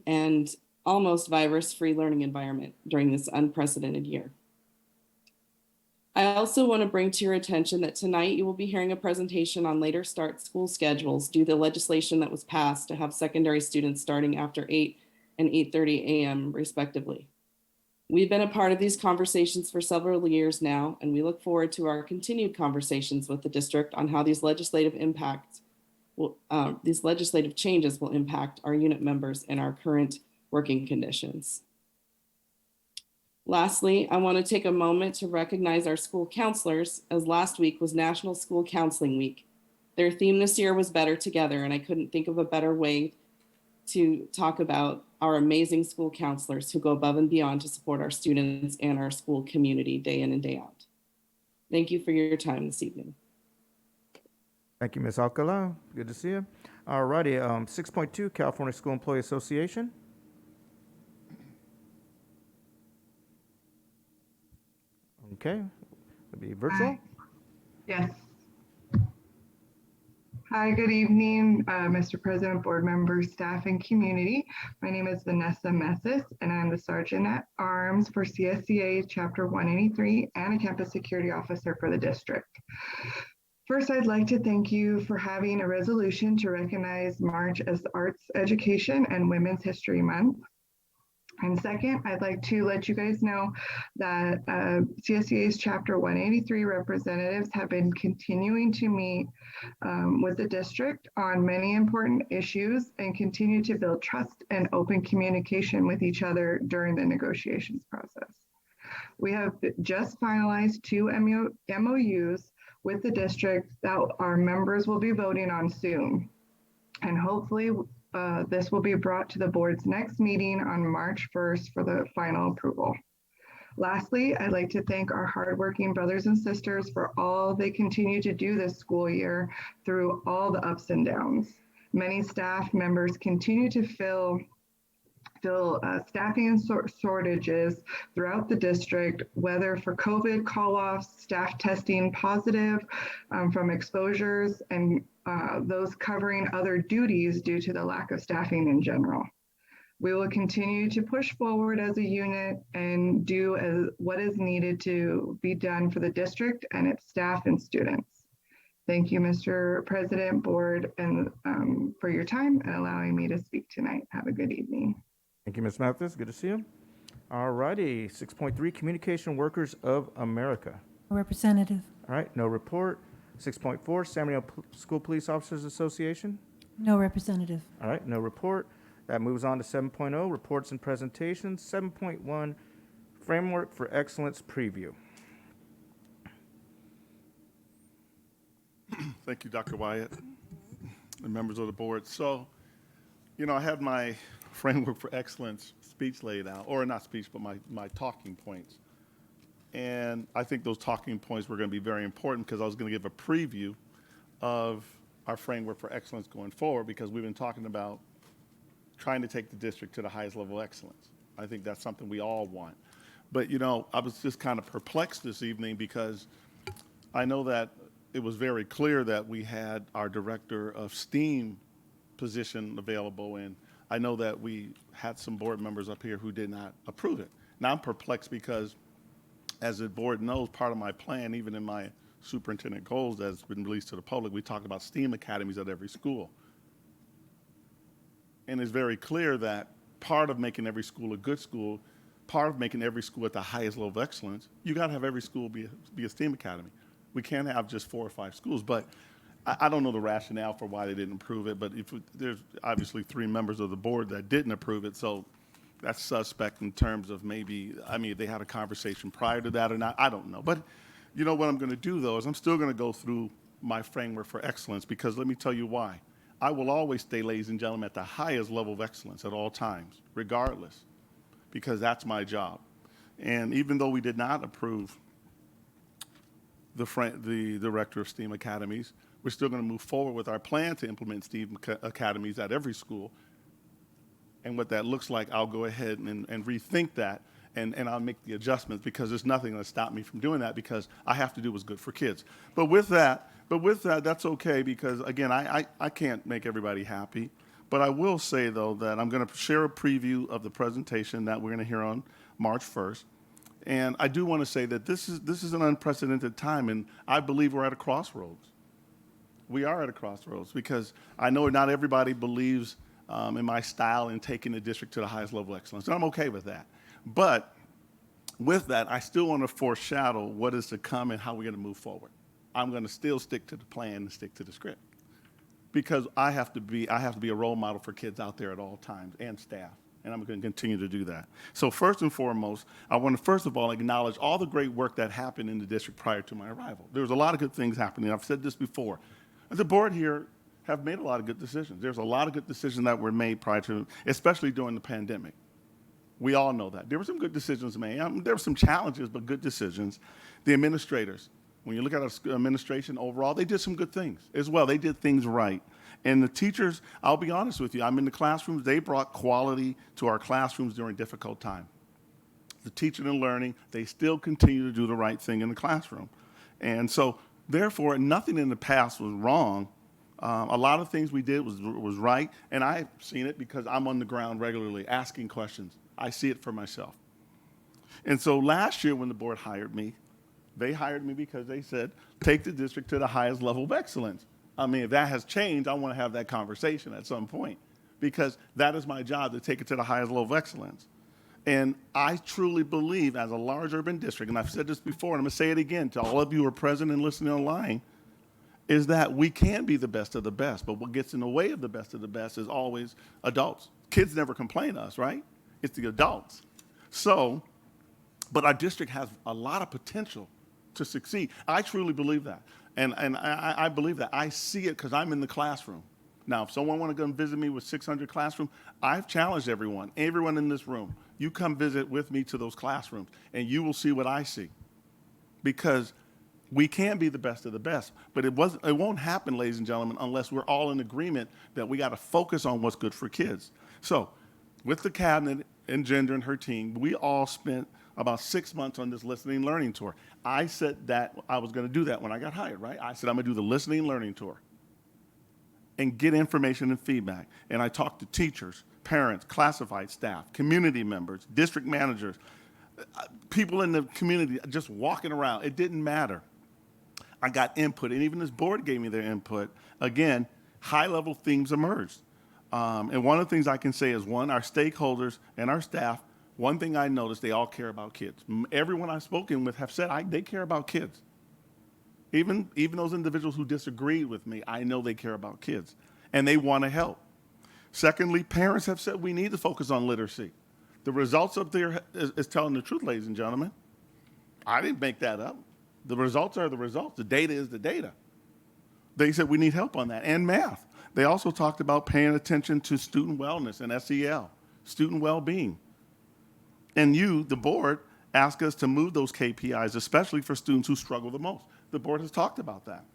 S12: and almost virus-free learning environment during this unprecedented year. I also want to bring to your attention that tonight you will be hearing a presentation on later start school schedules due to the legislation that was passed to have secondary students starting after 8 and 8:30 a.m. respectively. We've been a part of these conversations for several years now, and we look forward to our continued conversations with the district on how these legislative changes will impact our unit members and our current working conditions. Lastly, I want to take a moment to recognize our school counselors, as last week was National School Counseling Week. Their theme this year was Better Together, and I couldn't think of a better way to talk about our amazing school counselors who go above and beyond to support our students and our school community day in and day out. Thank you for your time this evening.
S1: Thank you, Ms. Alcala. Good to see you. All righty, 6.2, California School Employee Association. Okay, it'll be virtual.
S13: Yes. Hi, good evening, Mr. President, board members, staff, and community. My name is Vanessa Messis, and I'm the Sergeant at Arms for CSCA Chapter 183 and a Campus Security Officer for the district. First, I'd like to thank you for having a resolution to recognize March as Arts Education and Women's History Month. And second, I'd like to let you guys know that CSCA's Chapter 183 representatives have been continuing to meet with the district on many important issues and continue to build trust and open communication with each other during the negotiations process. We have just finalized 2 MOUs with the district that our members will be voting on soon. And hopefully this will be brought to the board's next meeting on March 1st for the final approval. Lastly, I'd like to thank our hardworking brothers and sisters for all they continue to do this school year through all the ups and downs. Many staff members continue to fill staffing shortages throughout the district, whether for COVID call-offs, staff testing positive from exposures, and those covering other duties due to the lack of staffing in general. We will continue to push forward as a unit and do what is needed to be done for the district and its staff and students. Thank you, Mr. President, board, and for your time and allowing me to speak tonight. Have a good evening.
S1: Thank you, Ms. Mathis. Good to see you. All righty, 6.3, Communication Workers of America.
S10: Representative.
S1: All right, no report. 6.4, San Bernardino School Police Officers Association.
S10: No representative.
S1: All right, no report. That moves on to 7.0, reports and presentations. 7.1, Framework for Excellence Preview.
S14: Thank you, Dr. Wyatt, and members of the board. So, you know, I had my Framework for Excellence speech laid out, or not speech, but my talking points. And I think those talking points were going to be very important because I was going to give a preview of our Framework for Excellence going forward, because we've been talking about trying to take the district to the highest level of excellence. I think that's something we all want. But, you know, I was just kind of perplexed this evening because I know that it was very clear that we had our director of STEAM position available, and I know that we had some board members up here who did not approve it. Now I'm perplexed because, as the board knows, part of my plan, even in my superintendent goals that's been released to the public, we talk about STEAM academies at every school. And it's very clear that part of making every school a good school, part of making every school at the highest level of excellence, you got to have every school be a STEAM academy. We can't have just 4 or 5 schools. But I don't know the rationale for why they didn't approve it, but there's obviously 3 members of the board that didn't approve it, so that's suspect in terms of maybe, I mean, they had a conversation prior to that or not, I don't know. But you know what I'm going to do, though, is I'm still going to go through my Framework for Excellence, because let me tell you why. I will always stay, ladies and gentlemen, at the highest level of excellence at all times, regardless, because that's my job. And even though we did not approve the director of STEAM academies, we're still going to move forward with our plan to implement STEAM academies at every school. And what that looks like, I'll go ahead and rethink that, and I'll make the adjustments, because there's nothing going to stop me from doing that, because I have to do what's good for kids. But with that, that's okay, because again, I can't make everybody happy. But I will say, though, that I'm going to share a preview of the presentation that we're going to hear on March 1st. And I do want to say that this is an unprecedented time, and I believe we're at a crossroads. We are at a crossroads, because I know not everybody believes in my style in taking the district to the highest level of excellence, and I'm okay with that. But with that, I still want to foreshadow what is to come and how we're going to move forward. I'm going to still stick to the plan and stick to the script, because I have to be a role model for kids out there at all times, and staff, and I'm going to continue to do that. So first and foremost, I want to first of all acknowledge all the great work that happened in the district prior to my arrival. There was a lot of good things happening. I've said this before. The board here have made a lot of good decisions. There's a lot of good decisions that were made prior to, especially during the pandemic. We all know that. There were some good decisions made. There were some challenges, but good decisions. The administrators, when you look at our administration overall, they did some good things as well. They did things right. And the teachers, I'll be honest with you, I'm in the classrooms. They brought quality to our classrooms during difficult time. The teaching and learning, they still continue to do the right thing in the classroom. And so, therefore, nothing in the past was wrong. A lot of things we did was right, and I've seen it because I'm on the ground regularly asking questions. I see it for myself. And so last year when the board hired me, they hired me because they said, take the district to the highest level of excellence. I mean, if that has changed, I want to have that conversation at some point because that is my job, to take it to the highest level of excellence. And I truly believe as a large urban district, and I've said this before, and I'm going to say it again to all of you who are present and listening online, is that we can be the best of the best, but what gets in the way of the best of the best is always adults. Kids never complain to us, right? It's the adults. So, but our district has a lot of potential to succeed. I truly believe that. And I believe that. I see it because I'm in the classroom. Now, if someone want to come visit me with 600 classrooms, I've challenged everyone in this room. You come visit with me to those classrooms, and you will see what I see. Because we can be the best of the best, but it won't happen, ladies and gentlemen, unless we're all in agreement that we got to focus on what's good for kids. So, with the cabinet and Gender and her team, we all spent about 6 months on this listening and learning tour. I said that I was going to do that when I got hired, right? I said I'm going to do the listening and learning tour and get information and feedback. And I talked to teachers, parents, classified staff, community members, district managers, people in the community just walking around. It didn't matter. I got input, and even this board gave me their input. Again, high-level themes emerged. And one of the things I can say is, one, our stakeholders and our staff, one thing I noticed, they all care about kids. Everyone I've spoken with have said they care about kids. Even those individuals who disagree with me, I know they care about kids, and they want to help. Secondly, parents have said we need to focus on literacy. The results up there is telling the truth, ladies and gentlemen. I didn't make that up. The results are the results. The data is the data. They said we need help on that, and math. They also talked about paying attention to student wellness and SEL, student well-being. And you, the board, asked us to move those KPIs, especially for students who struggle the most. The board has talked about that.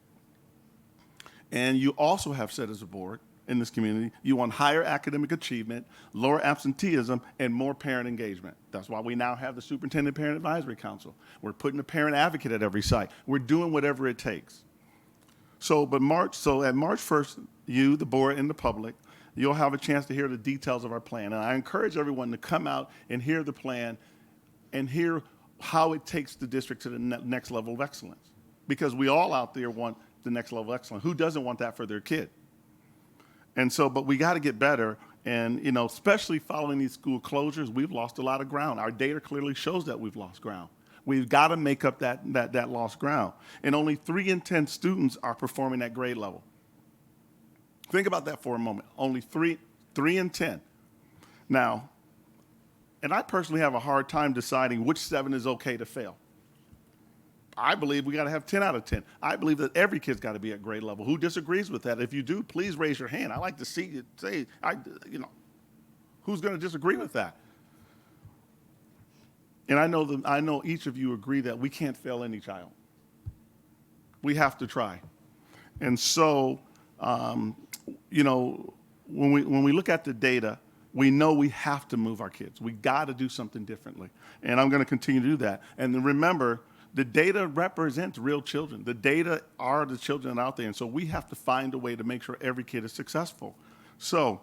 S14: And you also have said as a board in this community, you want higher academic achievement, lower absenteeism, and more parent engagement. That's why we now have the Superintendent Parent Advisory Council. We're putting a parent advocate at every site. We're doing whatever it takes. So at March 1st, you, the board, and the public, you'll have a chance to hear the details of our plan. And I encourage everyone to come out and hear the plan and hear how it takes the district to the next level of excellence. Because we all out there want the next level of excellence. Who doesn't want that for their kid? And so, but we got to get better. And, you know, especially following these school closures, we've lost a lot of ground. Our data clearly shows that we've lost ground. We've got to make up that lost ground. And only 3 in 10 students are performing at grade level. Think about that for a moment. Only 3 in 10. Now, and I personally have a hard time deciding which 7 is okay to fail. I believe we got to have 10 out of 10. I believe that every kid's got to be at grade level. Who disagrees with that? If you do, please raise your hand. I like to see you say, who's going to disagree with that? And I know each of you agree that we can't fail any child. We have to try. And so, when we look at the data, we know we have to move our kids. We got to do something differently. And I'm going to continue to do that. And then remember, the data represents real children. The data are the children out there. And so we have to find a way to make sure every kid is successful. So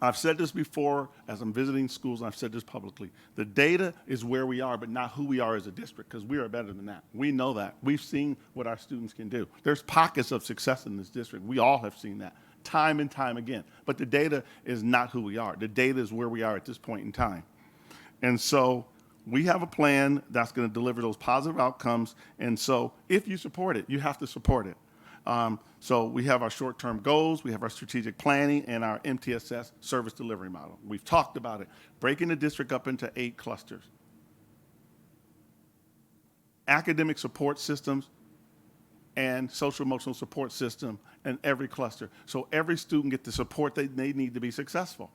S14: I've said this before as I'm visiting schools, and I've said this publicly. The data is where we are, but not who we are as a district, because we are better than that. We know that. We've seen what our students can do. There's pockets of success in this district. We all have seen that time and time again. But the data is not who we are. The data is where we are at this point in time. And so we have a plan that's going to deliver those positive outcomes. And so if you support it, you have to support it. So we have our short-term goals, we have our strategic planning, and our MTSS service delivery model. We've talked about it, breaking the district up into 8 clusters. Academic support systems and social emotional support system in every cluster. So every student gets the support they need to be successful.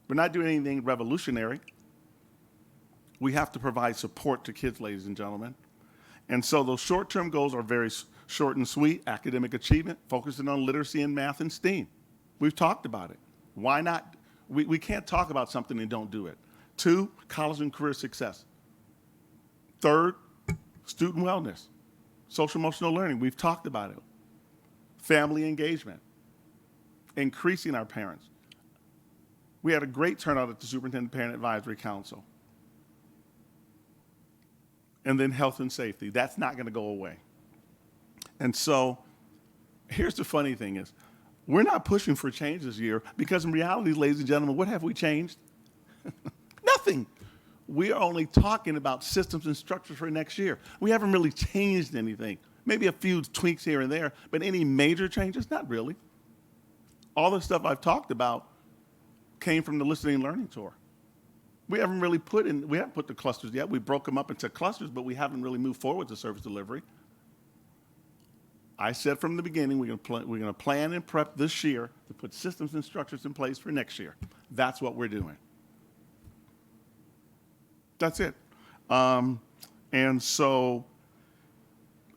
S14: We're not doing anything revolutionary. We have to provide support to kids, ladies and gentlemen. And so those short-term goals are very short and sweet: academic achievement, focusing on literacy and math and STEAM. We've talked about it. Why not? We can't talk about something and don't do it. 2, college and career success. 3rd, student wellness, social emotional learning. We've talked about it. family engagement, increasing our parents. We had a great turnout at the Superintendent Parent Advisory Council. And then health and safety. That's not going to go away. And so here's the funny thing is, we're not pushing for change this year because in reality, ladies and gentlemen, what have we changed? Nothing. We are only talking about systems and structures for next year. We haven't really changed anything. Maybe a few tweaks here and there, but any major changes? Not really. All the stuff I've talked about came from the Listening and Learning Tour. We haven't put the clusters yet. We broke them up into clusters, but we haven't really moved forward with the service delivery. I said from the beginning, we're going to plan and prep this year to put systems and structures in place for next year. That's what we're doing. That's it. And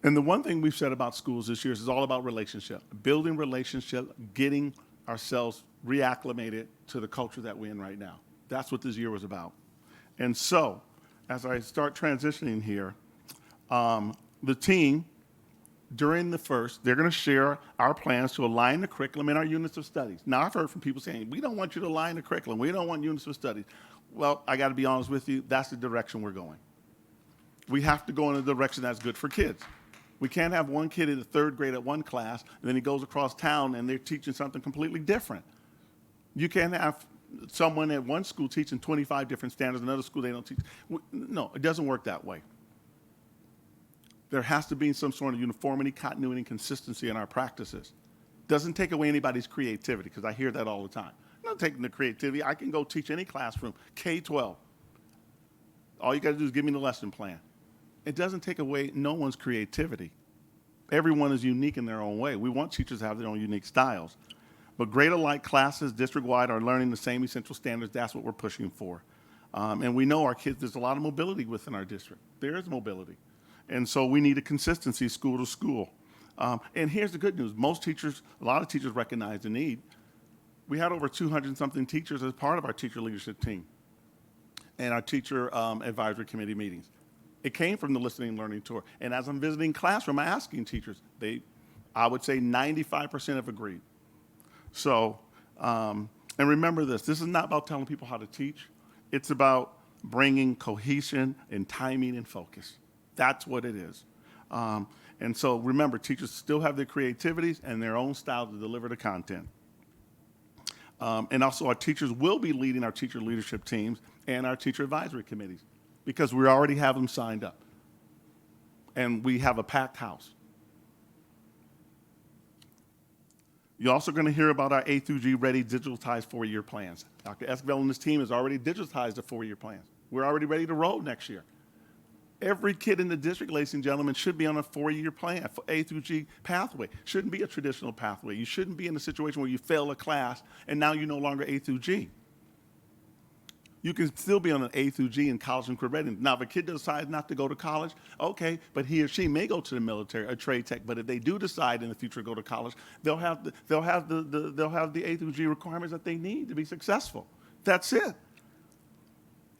S14: the one thing we've said about schools this year is all about relationship, building relationship, getting ourselves reacclimated to the culture that we're in right now. That's what this year was about. And so, as I start transitioning here, the team, during the first, they're going to share our plans to align the curriculum in our units of studies. Now, I've heard from people saying, we don't want you to align the curriculum. We don't want units of studies. Well, I got to be honest with you, that's the direction we're going. We have to go in a direction that's good for kids. We can't have one kid in the third grade at one class, and then he goes across town and they're teaching something completely different. You can't have someone at one school teaching 25 different standards, another school they don't teach. No, it doesn't work that way. There has to be some sort of uniformity, continuity, and consistency in our practices. Doesn't take away anybody's creativity, because I hear that all the time. I'm not taking the creativity. I can go teach any classroom, K-12. All you got to do is give me the lesson plan. It doesn't take away no one's creativity. Everyone is unique in their own way. We want teachers to have their own unique styles. But grade alike classes, district-wide, are learning the same essential standards. That's what we're pushing for. And we know our kids, there's a lot of mobility within our district. There is mobility. And so we need a consistency school to school. And here's the good news. Most teachers, a lot of teachers recognize the need. We had over 200-something teachers as part of our teacher leadership team and our teacher advisory committee meetings. It came from the Listening and Learning Tour. And as I'm visiting classroom, I'm asking teachers, I would say 95% have agreed. So, and remember this is not about telling people how to teach. It's about bringing cohesion and timing and focus. That's what it is. And so remember, teachers still have their creativities and their own style to deliver the content. And also our teachers will be leading our teacher leadership teams and our teacher advisory committees because we already have them signed up. And we have a packed house. You're also going to hear about our A through G ready digitalized 4-year plans. Dr. Esquivel and his team has already digitized the 4-year plans. We're already ready to roll next year. Every kid in the district, ladies and gentlemen, should be on a 4-year plan, A through G pathway. Shouldn't be a traditional pathway. You shouldn't be in a situation where you fail a class and now you're no longer A through G. You can still be on an A through G in college and career readiness. Now, if a kid decides not to go to college, okay, but he or she may go to the military or trade tech. But if they do decide in the future to go to college, they'll have the A through G requirements that they need to be successful. That's it.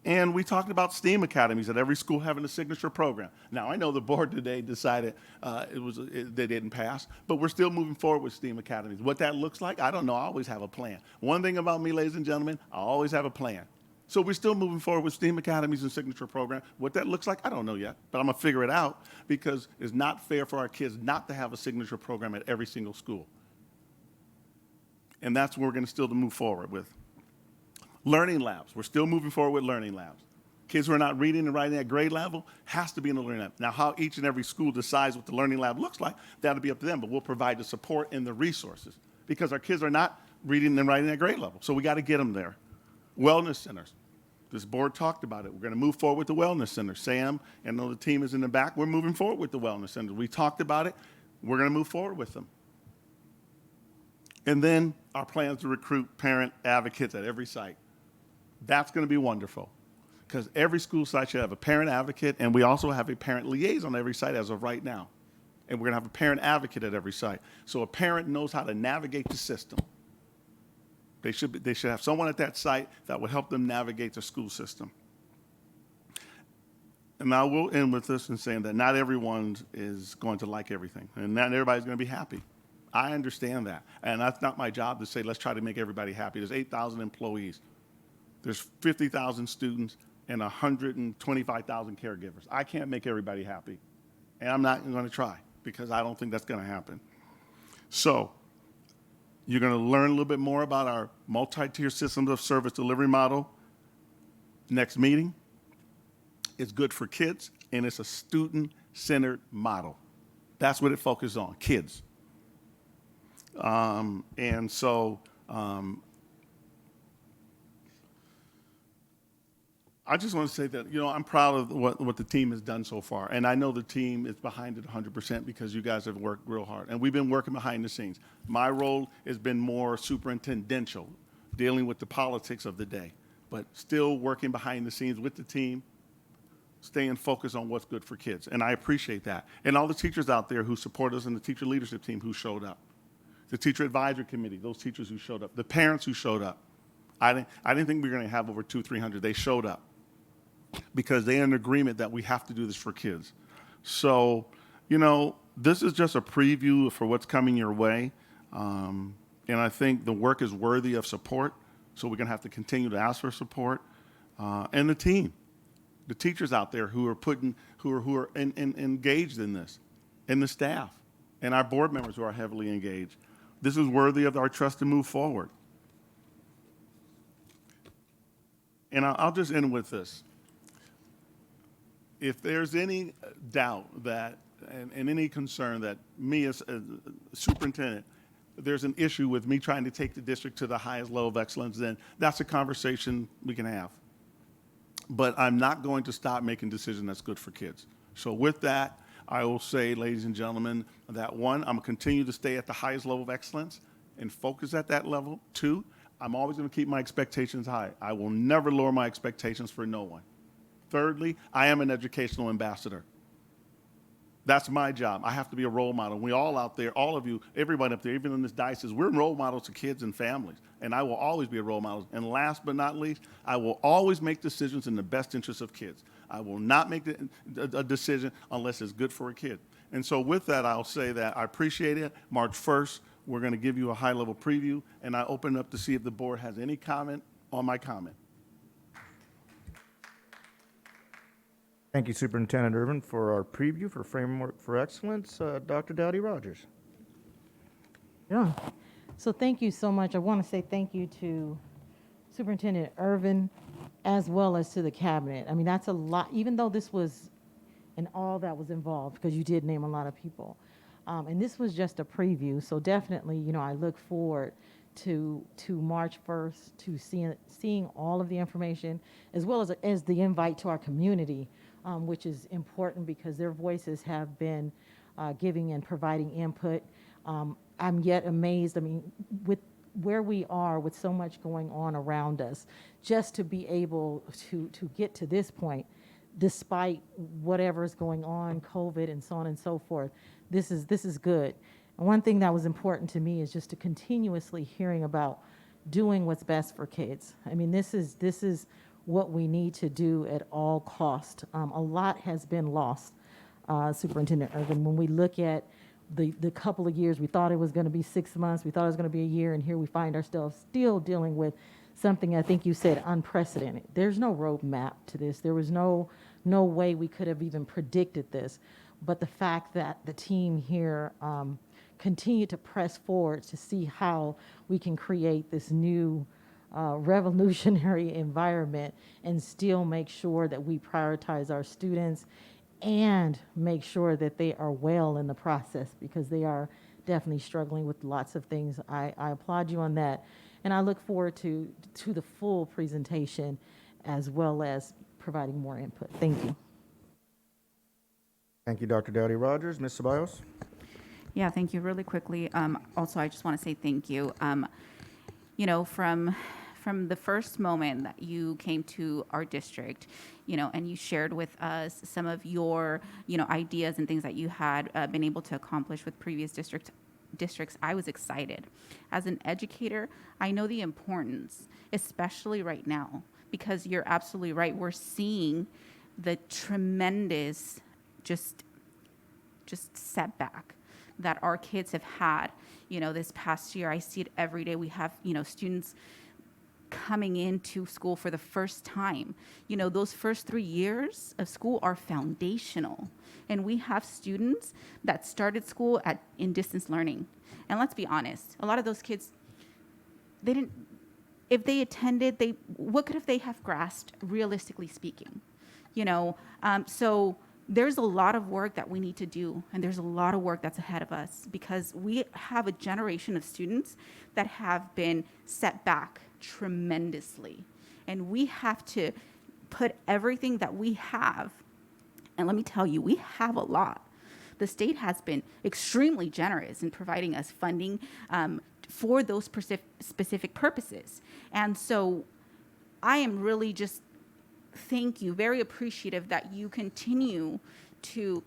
S14: And we talked about STEAM academies at every school having a signature program. Now, I know the board today decided they didn't pass, but we're still moving forward with STEAM academies. What that looks like, I don't know. I always have a plan. One thing about me, ladies and gentlemen, I always have a plan. So we're still moving forward with STEAM academies and signature program. What that looks like, I don't know yet, but I'm going to figure it out because it's not fair for our kids not to have a signature program at every single school. And that's what we're going to still move forward with. Learning labs. We're still moving forward with learning labs. Kids who are not reading and writing at grade level has to be in the learning lab. Now, how each and every school decides what the learning lab looks like, that'll be up to them, but we'll provide the support and the resources because our kids are not reading and writing at grade level. So we got to get them there. Wellness centers. This board talked about it. We're going to move forward with the wellness center. Sam and the team is in the back. We're moving forward with the wellness center. We talked about it. We're going to move forward with them. And then our plans to recruit parent advocates at every site. That's going to be wonderful because every school site should have a parent advocate, and we also have a parent liaison on every site as of right now. And we're going to have a parent advocate at every site. So a parent knows how to navigate the system. They should have someone at that site that will help them navigate the school system. And I will end with this in saying that not everyone is going to like everything, and not everybody's going to be happy. I understand that. And that's not my job to say, let's try to make everybody happy. There's 8,000 employees. There's 50,000 students and 125,000 caregivers. I can't make everybody happy. And I'm not going to try because I don't think that's going to happen. So you're going to learn a little bit more about our multi-tier systems of service delivery model next meeting. It's good for kids, and it's a student-centered model. That's what it focuses on, kids. And so I just want to say that, I'm proud of what the team has done so far. And I know the team is behind it 100% because you guys have worked real hard. And we've been working behind the scenes. My role has been more superintendential, dealing with the politics of the day, but still working behind the scenes with the team, staying focused on what's good for kids. And I appreciate that. And all the teachers out there who support us and the teacher leadership team who showed up. The teacher advisory committee, those teachers who showed up. The parents who showed up. I didn't think we were going to have over 200-300. They showed up because they're in agreement that we have to do this for kids. So, this is just a preview for what's coming your way. And I think the work is worthy of support. So we're going to have to continue to ask for support. And the team, the teachers out there who are engaged in this, and the staff, and our board members who are heavily engaged. This is worthy of our trust to move forward. And I'll just end with this. If there's any doubt that, and any concern that me as a superintendent, there's an issue with me trying to take the district to the highest level of excellence, then that's a conversation we can have. But I'm not going to stop making decisions that's good for kids. So with that, I will say, ladies and gentlemen, that one, I'm going to continue to stay at the highest level of excellence and focus at that level. Two, I'm always going to keep my expectations high. I will never lower my expectations for no one. Thirdly, I am an educational ambassador. That's my job. I have to be a role model. We all out there, all of you, everybody up there, even in this diocese, we're role models to kids and families. And I will always be a role model. And last but not least, I will always make decisions in the best interest of kids. I will not make a decision unless it's good for a kid. And so with that, I'll say that I appreciate it. March 1st, we're going to give you a high-level preview. And I open up to see if the board has any comment on my comment.
S1: Thank you, Superintendent Irvin, for our preview for Framework for Excellence. Dr. Dowdy Rogers.
S3: Yeah. So thank you so much. I want to say thank you to Superintendent Irvin as well as to the cabinet. I mean, that's a lot, even though this was and all that was involved, because you did name a lot of people. And this was just a preview. So definitely, I look forward to March 1st, to seeing all of the information, as well as the invite to our community, which is important because their voices have been giving and providing input. I'm yet amazed, with where we are with so much going on around us, just to be able to get to this point, despite whatever's going on, COVID and so on and so forth, this is good. And one thing that was important to me is just to continuously hearing about doing what's best for kids. This is what we need to do at all cost. A lot has been lost, Superintendent Irvin. When we look at the couple of years, we thought it was going to be 6 months, we thought it was going to be a year, and here we find ourselves still dealing with something, I think you said, unprecedented. There's no roadmap to this. There was no way we could have even predicted this. But the fact that the team here continue to press forward to see how we can create this new revolutionary environment and still make sure that we prioritize our students and make sure that they are well in the process, because they are definitely struggling with lots of things. I applaud you on that. And I look forward to the full presentation as well as providing more input. Thank you.
S1: Thank you, Dr. Dowdy Rogers. Ms. Ceballos?
S15: Yeah, thank you. Really quickly, also, I just want to say thank you. From the first moment that you came to our district, and you shared with us some of your, ideas and things that you had been able to accomplish with previous districts, I was excited. As an educator, I know the importance, especially right now, because you're absolutely right. We're seeing the tremendous just setback that our kids have had, this past year. I see it every day. We have, students coming into school for the first time. Those first 3 years of school are foundational. And we have students that started school in distance learning. And let's be honest, a lot of those kids, if they attended, what could they have grasped, realistically speaking? So there's a lot of work that we need to do, and there's a lot of work that's ahead of us, because we have a generation of students that have been set back tremendously. And we have to put everything that we have, and let me tell you, we have a lot. The state has been extremely generous in providing us funding for those specific purposes. And so I am really just, thank you, very appreciative that you continue to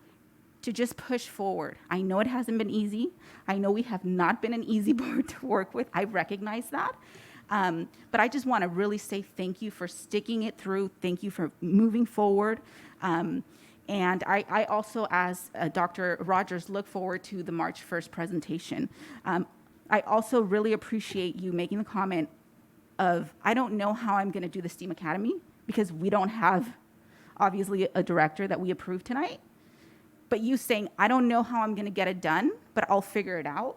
S15: just push forward. I know it hasn't been easy. I know we have not been an easy board to work with. I recognize that. But I just want to really say thank you for sticking it through. Thank you for moving forward. And I also, as Dr. Rogers, look forward to the March 1st presentation. I also really appreciate you making the comment of, I don't know how I'm going to do the STEAM Academy, because we don't have, obviously, a director that we approved tonight. But you saying, I don't know how I'm going to get it done, but I'll figure it out,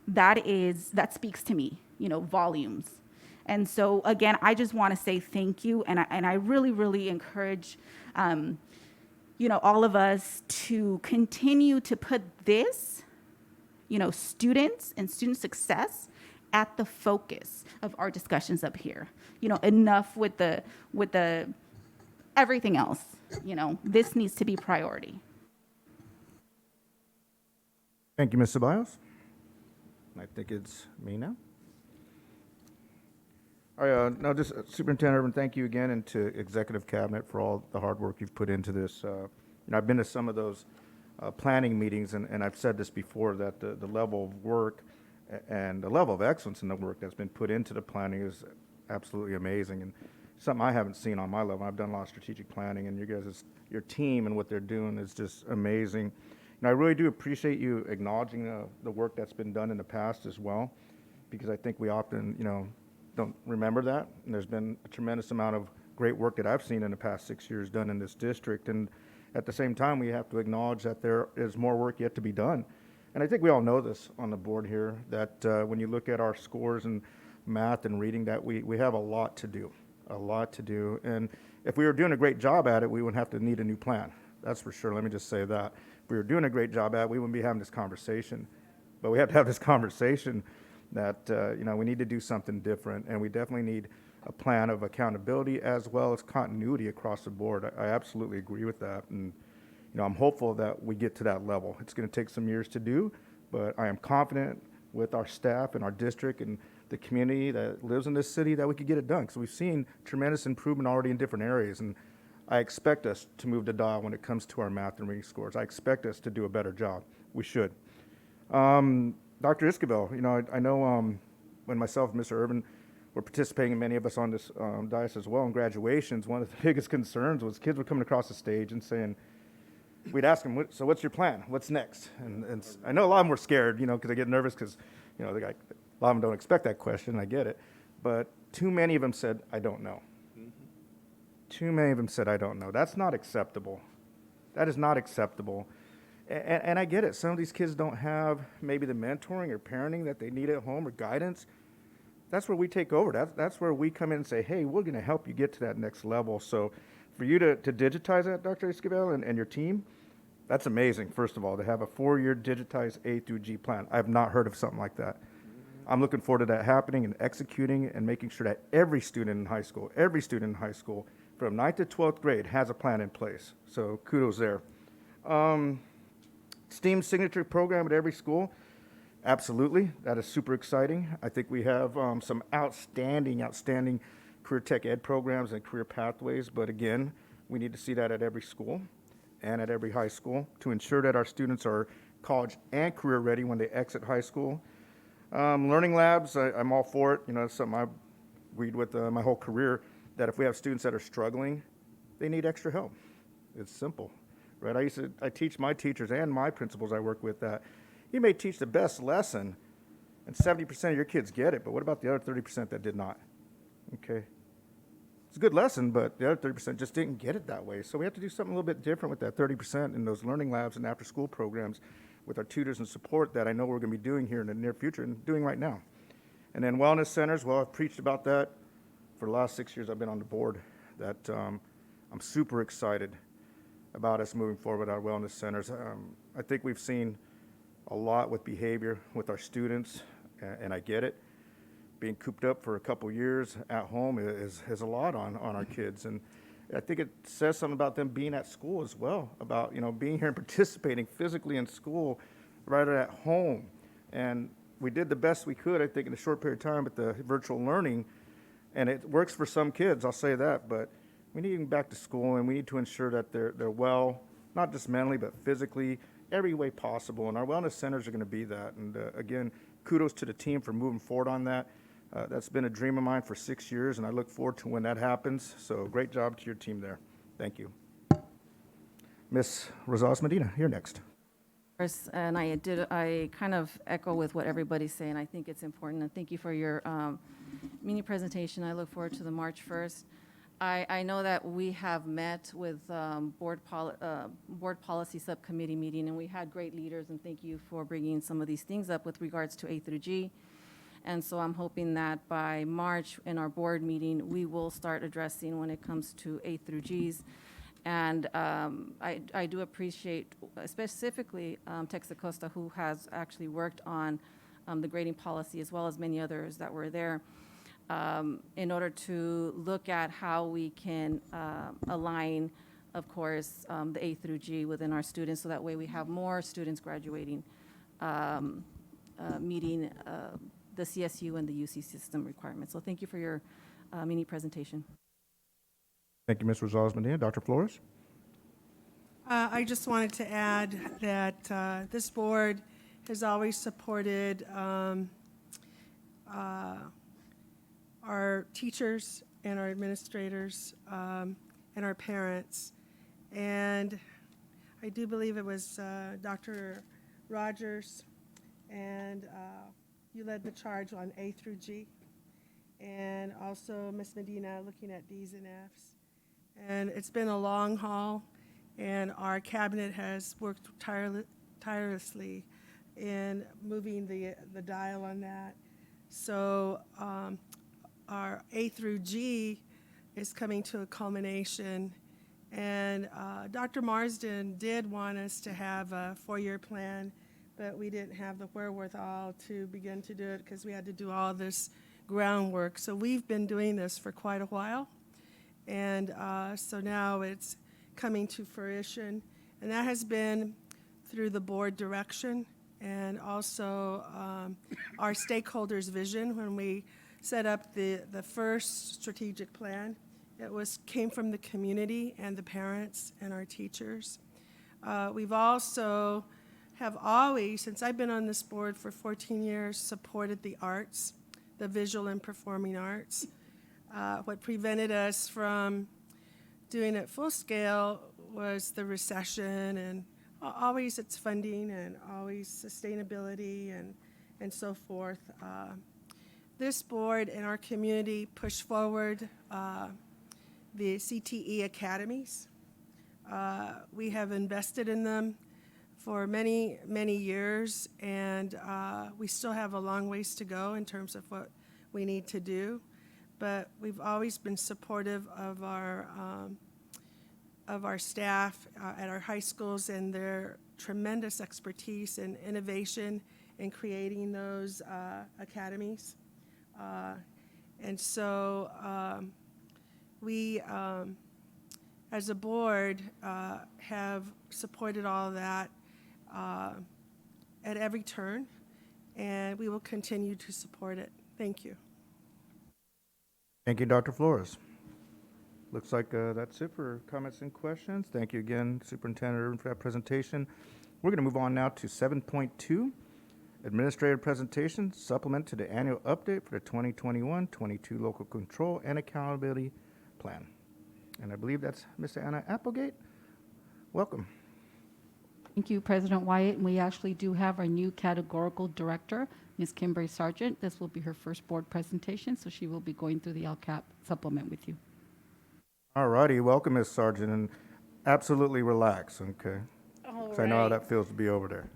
S15: that speaks to me, volumes. And so, again, I just want to say thank you, and I really, really encourage all of us to continue to put this, students and student success at the focus of our discussions up here. Enough with the everything else. This needs to be priority.
S1: Thank you, Ms. Ceballos. I think it's me now. All right, no, just Superintendent Urban, thank you again, and to Executive Cabinet for all the hard work you've put into this. I've been to some of those planning meetings, and I've said this before, that the level of work and the level of excellence in the work that's been put into the planning is absolutely amazing, and something I haven't seen on my level. I've done a lot of strategic planning, and your team and what they're doing is just amazing. And I really do appreciate you acknowledging the work that's been done in the past as well, because I think we often, don't remember that. And there's been a tremendous amount of great work that I've seen in the past 6 years done in this district. And at the same time, we have to acknowledge that there is more work yet to be done. And I think we all know this on the board here, that when you look at our scores in math and reading, that we have a lot to do. And if we were doing a great job at it, we wouldn't have to need a new plan. That's for sure. Let me just say that. If we were doing a great job at it, we wouldn't be having this conversation. But we have to have this conversation that we need to do something different, and we definitely need a plan of accountability as well as continuity across the board. I absolutely agree with that, and I'm hopeful that we get to that level. It's going to take some years to do, but I am confident with our staff and our district and the community that lives in this city that we could get it done, because we've seen tremendous improvement already in different areas, and I expect us to move the dial when it comes to our math and reading scores. I expect us to do a better job. We should. Dr. Esquivel, I know when myself and Mr. Urban were participating, many of us on this dais as well, in graduations, one of the biggest concerns was kids were coming across the stage and saying, we'd ask them, so what's your plan? What's next? And I know a lot of them were scared, because they get nervous because, a lot of them don't expect that question. I get it. But too many of them said, I don't know. Mm-hmm. Too many of them said, I don't know. That's not acceptable. That is not acceptable. And I get it. Some of these kids don't have maybe the mentoring or parenting that they need at home or guidance. That's where we take over. That's where we come in and say, hey, we're going to help you get to that next level. So for you to digitize that, Dr. Esquivel, and your team, that's amazing, first of all, to have a 4-year digitized A through G plan. I've not heard of something like that. I'm looking forward to that happening and executing and making sure that every student in high school, from 9th to 12th grade has a plan in place. So kudos there. STEAM signature program at every school. Absolutely. That is super exciting. I think we have some outstanding career tech ed programs and career pathways. But again, we need to see that at every school and at every high school to ensure that our students are college and career ready when they exit high school. Learning labs, I'm all for it. It's something I've read with my whole career, that if we have students that are struggling, they need extra help. It's simple. Right? I teach my teachers and my principals I work with that You may teach the best lesson, and 70% of your kids get it, but what about the other 30% that did not? Okay. It's a good lesson, but the other 30% just didn't get it that way. So we have to do something a little bit different with that 30% in those learning labs and after-school programs with our tutors and support that I know we're going to be doing here in the near future and doing right now. And then wellness centers, well, I've preached about that for the last 6 years I've been on the board. That I'm super excited about us moving forward with our wellness centers. I think we've seen a lot with behavior with our students, and I get it. Being cooped up for a couple years at home is a lot on our kids. And I think it says something about them being at school as well, about, being here and participating physically in school rather at home. And we did the best we could, I think, in a short period of time with the virtual learning. And it works for some kids, I'll say that, but we need them back to school, and we need to ensure that they're well, not just mentally, but physically, every way possible. And our wellness centers are going to be that. And again, kudos to the team for moving forward on that. That's been a dream of mine for 6 years, and I look forward to when that happens. So great job to your team there. Thank you. Ms. Rosales Medina, you're next.
S5: And I kind of echo with what everybody's saying. I think it's important, and thank you for your mini presentation. I look forward to the March 1st. I know that we have met with board policy subcommittee meeting, and we had great leaders, and thank you for bringing some of these things up with regards to A through G. And so I'm hoping that by March in our board meeting, we will start addressing when it comes to A through Gs. And I do appreciate specifically Texacosta, who has actually worked on the grading policy, as well as many others that were there, in order to look at how we can align, of course, the A through G within our students, so that way we have more students graduating, meeting the CSU and the UC system requirements. So thank you for your mini presentation.
S1: Thank you, Ms. Rosales Medina. Dr. Flores?
S2: I just wanted to add that this board has always supported our teachers and our administrators and our parents. And I do believe it was Dr. Rogers, and you led the charge on A through G, and also Ms. Medina looking at Ds and Fs. And it's been a long haul, and our cabinet has worked tirelessly in moving the dial on that. So our A through G is coming to a culmination, and Dr. Marsden did want us to have a 4-year plan, but we didn't have the wherewithal to begin to do it because we had to do all this groundwork. So we've been doing this for quite a while, and so now it's coming to fruition, and that has been through the board direction and also our stakeholders' vision. When we set up the first strategic plan, it came from the community and the parents and our teachers. We've also have always, since I've been on this board for 14 years, supported the arts, the visual and performing arts. What prevented us from doing it full scale was the recession, and always it's funding and always sustainability and so forth. This board and our community pushed forward the CTE academies. We have invested in them for many, many years, and we still have a long ways to go in terms of what we need to do. But we've always been supportive of our staff at our high schools and their tremendous expertise and innovation in creating those academies. And so we, as a board, have supported all of that at every turn, and we will continue to support it. Thank you.
S1: Thank you, Dr. Flores. Looks like that's it for comments and questions. Thank you again, Superintendent Irvin, for that presentation. We're going to move on now to 7.2, Administrative Presentation, Supplement to the Annual Update for the 2021-22 Local Control and Accountability Plan. And I believe that's Ms. Anna Applegate. Welcome.
S16: Thank you, President Wyatt. And we actually do have our new categorical director, Ms. Kimberly Sargent. This will be her first board presentation, so she will be going through the LCAP supplement with you.
S1: All righty, welcome, Ms. Sargent, and absolutely relax, okay?
S17: All
S1: 'Cause I know how
S17: right.
S1: that feels to be over there.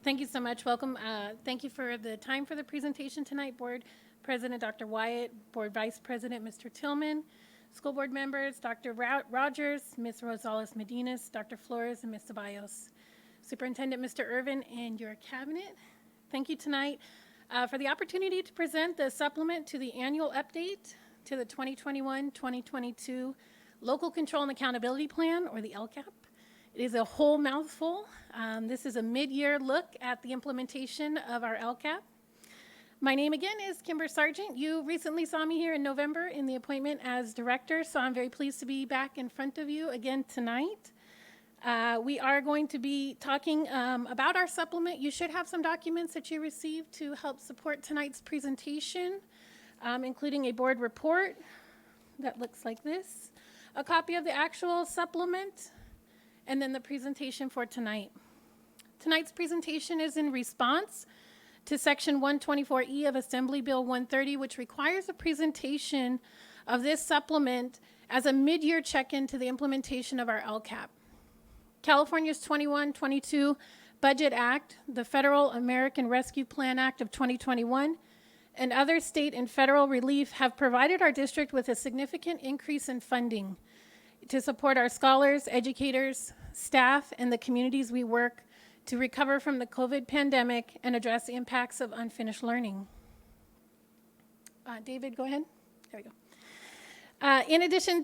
S17: Thank you so much. Welcome. Thank you for the time for the presentation tonight, Board President Dr. Wyatt, Board Vice President Mr. Tillman, School Board members Dr. Rogers, Ms. Rosales Medinas, Dr. Flores, and Ms. Ceballos, Superintendent Mr. Irvin, and your cabinet. Thank you tonight for the opportunity to present the supplement to the annual update to the 2021-2022 Local Control and Accountability Plan, or the LCAP. It is a whole mouthful. This is a mid-year look at the implementation of our LCAP. My name again is Kimber Sargent. You recently saw me here in November in the appointment as director, so I'm very pleased to be back in front of you again tonight. We are going to be talking about our supplement. You should have some documents that you received to help support tonight's presentation, including a board report that looks like this, a copy of the actual supplement, and then the presentation for tonight. Tonight's presentation is in response to Section 124E of Assembly Bill 130, which requires a presentation of this supplement as a mid-year check-in to the implementation of our LCAP. California's 21-22 Budget Act, the Federal American Rescue Plan Act of 2021, and other state and federal relief have provided our district with a significant increase in funding to support our scholars, educators, staff, and the communities we work to recover from the COVID pandemic and address the impacts of unfinished learning. David, go ahead. There we go. In addition,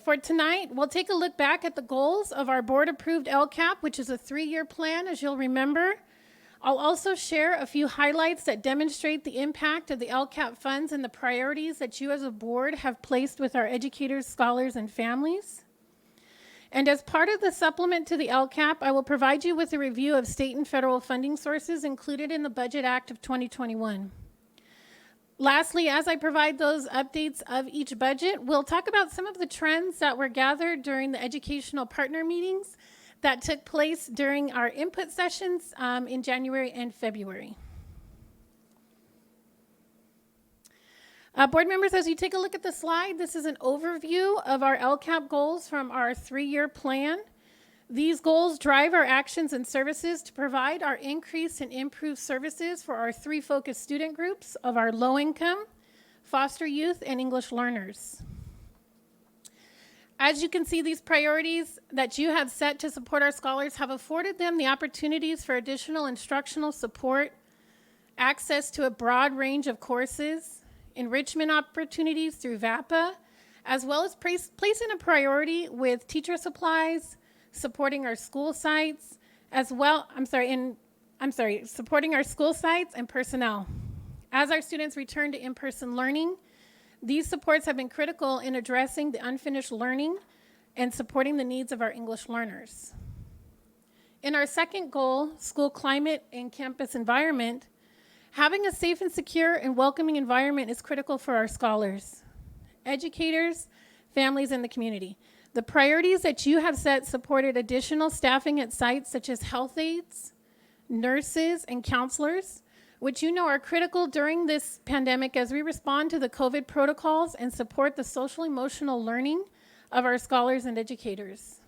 S17: for tonight, we'll take a look back at the goals of our board-approved LCAP, which is a 3-year plan, as you'll remember. I'll also share a few highlights that demonstrate the impact of the LCAP funds and the priorities that you as a board have placed with our educators, scholars, and families. And as part of the supplement to the LCAP, I will provide you with a review of state and federal funding sources included in the Budget Act of 2021. Lastly, as I provide those updates of each budget, we'll talk about some of the trends that were gathered during the educational partner meetings that took place during our input sessions in January and February. Board members, as you take a look at the slide, this is an overview of our LCAP goals from our 3-year plan. These goals drive our actions and services to provide our increased and improved services for our 3 focused student groups of our low income, foster youth, and English learners. As you can see, these priorities that you have set to support our scholars have afforded them the opportunities for additional instructional support, access to a broad range of courses, enrichment opportunities through VAPA, as well as placing a priority with teacher supplies, supporting our school sites, supporting our school sites and personnel. As our students return to in-person learning, these supports have been critical in addressing the unfinished learning and supporting the needs of our English learners. In our second goal, school climate and campus environment, having a safe and secure and welcoming environment is critical for our scholars, educators, families, and the community. The priorities that you have set supported additional staffing at sites such as health aides, nurses, and counselors, which you know are critical during this pandemic as we respond to the COVID protocols and support the social emotional learning of our scholars and educators.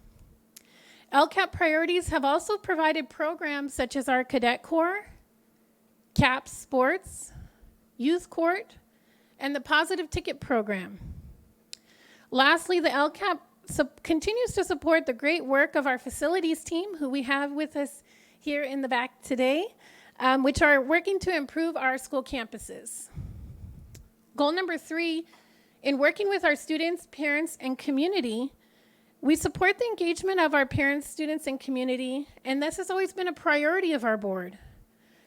S17: LCAP priorities have also provided programs such as our Cadet Corps, CAP Sports, Youth Court, and the Positive Ticket Program. Lastly, the LCAP continues to support the great work of our facilities team, who we have with us here in the back today, which are working to improve our school campuses. Goal number 3, in working with our students, parents, and community, we support the engagement of our parents, students, and community, and this has always been a priority of our board.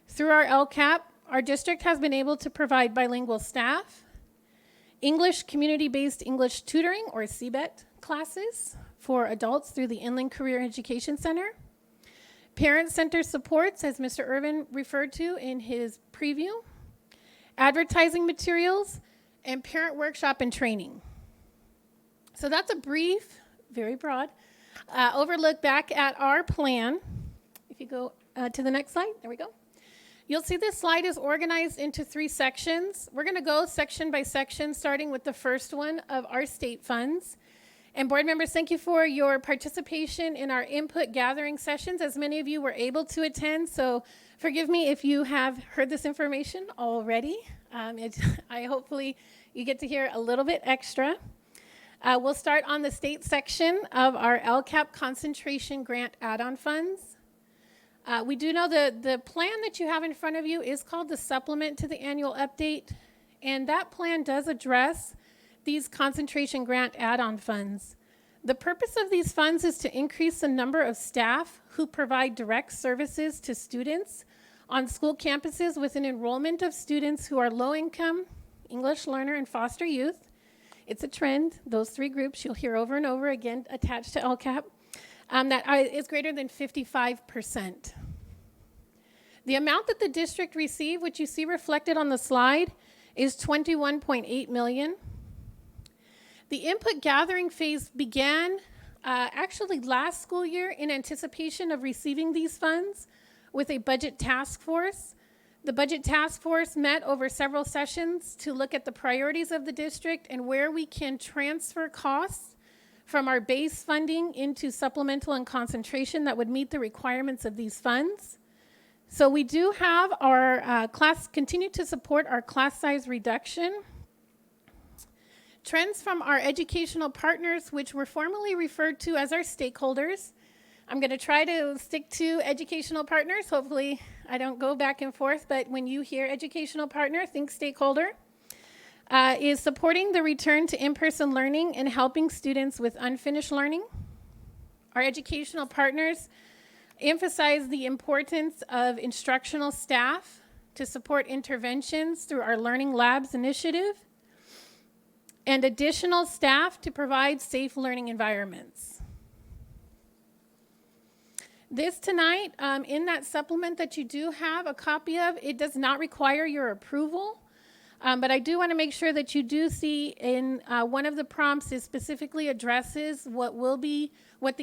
S17: Through our LCAP, our district has been able to provide bilingual staff, English community-based English tutoring, or CBET, classes for adults through the Inland Career Education Center, parent center supports, as Mr. Irvin referred to in his preview, advertising materials, and parent workshop and training. So that's a brief, very broad, overlook back at our plan. If you go to the next slide, there we go. You'll see this slide is organized into 3 sections. We're going to go section by section, starting with the first one of our state funds. And board members, thank you for your participation in our input gathering sessions, as many of you were able to attend. So forgive me if you have heard this information already. Hopefully you get to hear a little bit extra. We'll start on the state section of our Lcap concentration grant add-on funds. We do know the plan that you have in front of you is called the supplement to the annual update, and that plan does address these concentration grant add-on funds. The purpose of these funds is to increase the number of staff who provide direct services to students on school campuses with an enrollment of students who are low-income, English learner, and foster youth. It's a trend. Those 3 groups you'll hear over and over again attached to Lcap. That is greater than 55%. The amount that the district received, which you see reflected on the slide, is $21.8 million. The input gathering phase began actually last school year in anticipation of receiving these funds with a budget task force. The budget task force met over several sessions to look at the priorities of the district and where we can transfer costs from our base funding into supplemental and concentration that would meet the requirements of these funds. So we do have our continue to support our class size reduction. Trends from our educational partners, which were formerly referred to as our stakeholders. I'm going to try to stick to educational partners. Hopefully I don't go back and forth, but when you hear educational partner, think stakeholder. Is supporting the return to in-person learning and helping students with unfinished learning. Our educational partners emphasize the importance of instructional staff to support interventions through our Learning Labs initiative and additional staff to provide safe learning environments. This tonight, in that supplement that you do have a copy of, it does not require your approval. But I do want to make sure that you do see in one of the prompts is specifically addresses what the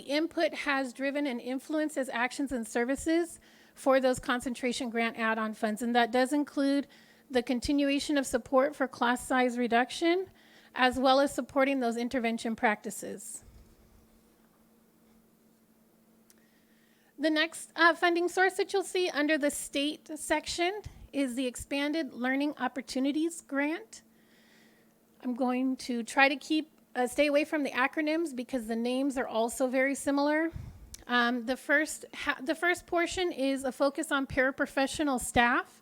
S17: input has driven and influenced as actions and services for those concentration grant add-on funds. And that does include the continuation of support for class size reduction, as well as supporting those intervention practices. The next funding source that you'll see under the state section is the Expanded Learning Opportunities Grant. I'm going to try to stay away from the acronyms because the names are also very similar. The first portion is a focus on paraprofessional staff.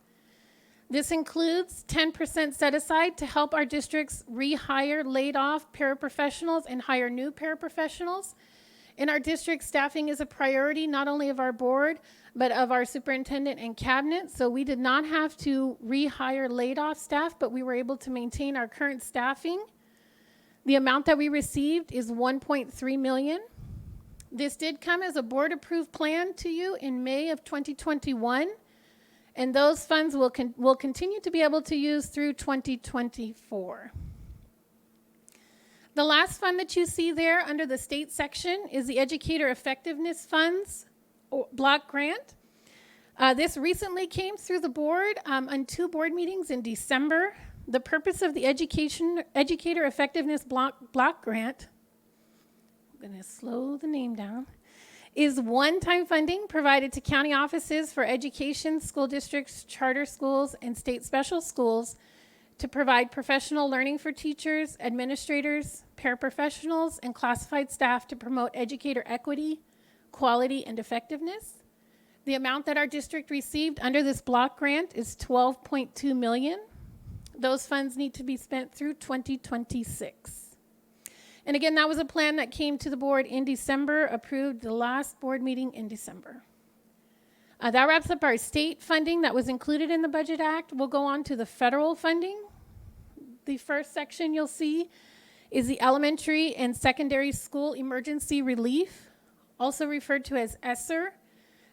S17: This includes 10% set aside to help our districts rehire laid off paraprofessionals and hire new paraprofessionals. In our district, staffing is a priority not only of our board, but of our superintendent and cabinet. So we did not have to rehire laid off staff, but we were able to maintain our current staffing. The amount that we received is $1.3 million. This did come as a board approved plan to you in May of 2021. And those funds will continue to be able to use through 2024. The last fund that you see there under the state section is the Educator Effectiveness Funds block grant. This recently came through the board on 2 board meetings in December. The purpose of the Educator Effectiveness block grant, I'm going to slow the name down, is one-time funding provided to county offices for education, school districts, charter schools, and state special schools to provide professional learning for teachers, administrators, paraprofessionals, and classified staff to promote educator equity, quality, and effectiveness. The amount that our district received under this block grant is $12.2 million. Those funds need to be spent through 2026. And again, that was a plan that came to the board in December, approved the last board meeting in December. That wraps up our state funding that was included in the Budget Act. We'll go on to the federal funding. The first section you'll see is the Elementary and Secondary School Emergency Relief, also referred to as ESSER.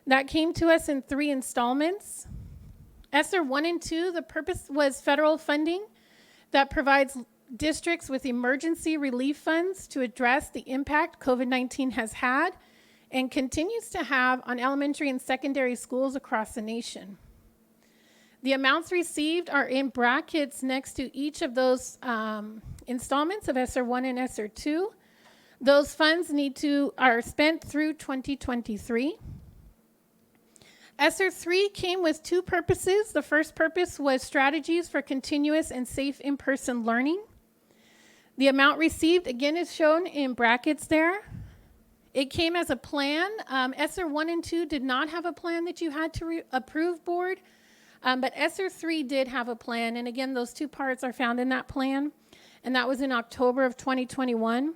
S17: That came to us in 3 installments. ESSER 1 and 2, the purpose was federal funding that provides districts with emergency relief funds to address the impact COVID-19 has had and continues to have on elementary and secondary schools across the nation. The amounts received are in brackets next to each of those installments of ESSER 1 and ESSER 2. Those funds are spent through 2023. ESSER 3 came with two purposes. The first purpose was strategies for continuous and safe in-person learning. The amount received, again, is shown in brackets there. It came as a plan. ESSER 1 and 2 did not have a plan that you had to approve, board, but ESSER 3 did have a plan. And again, those two parts are found in that plan, and that was in October of 2021.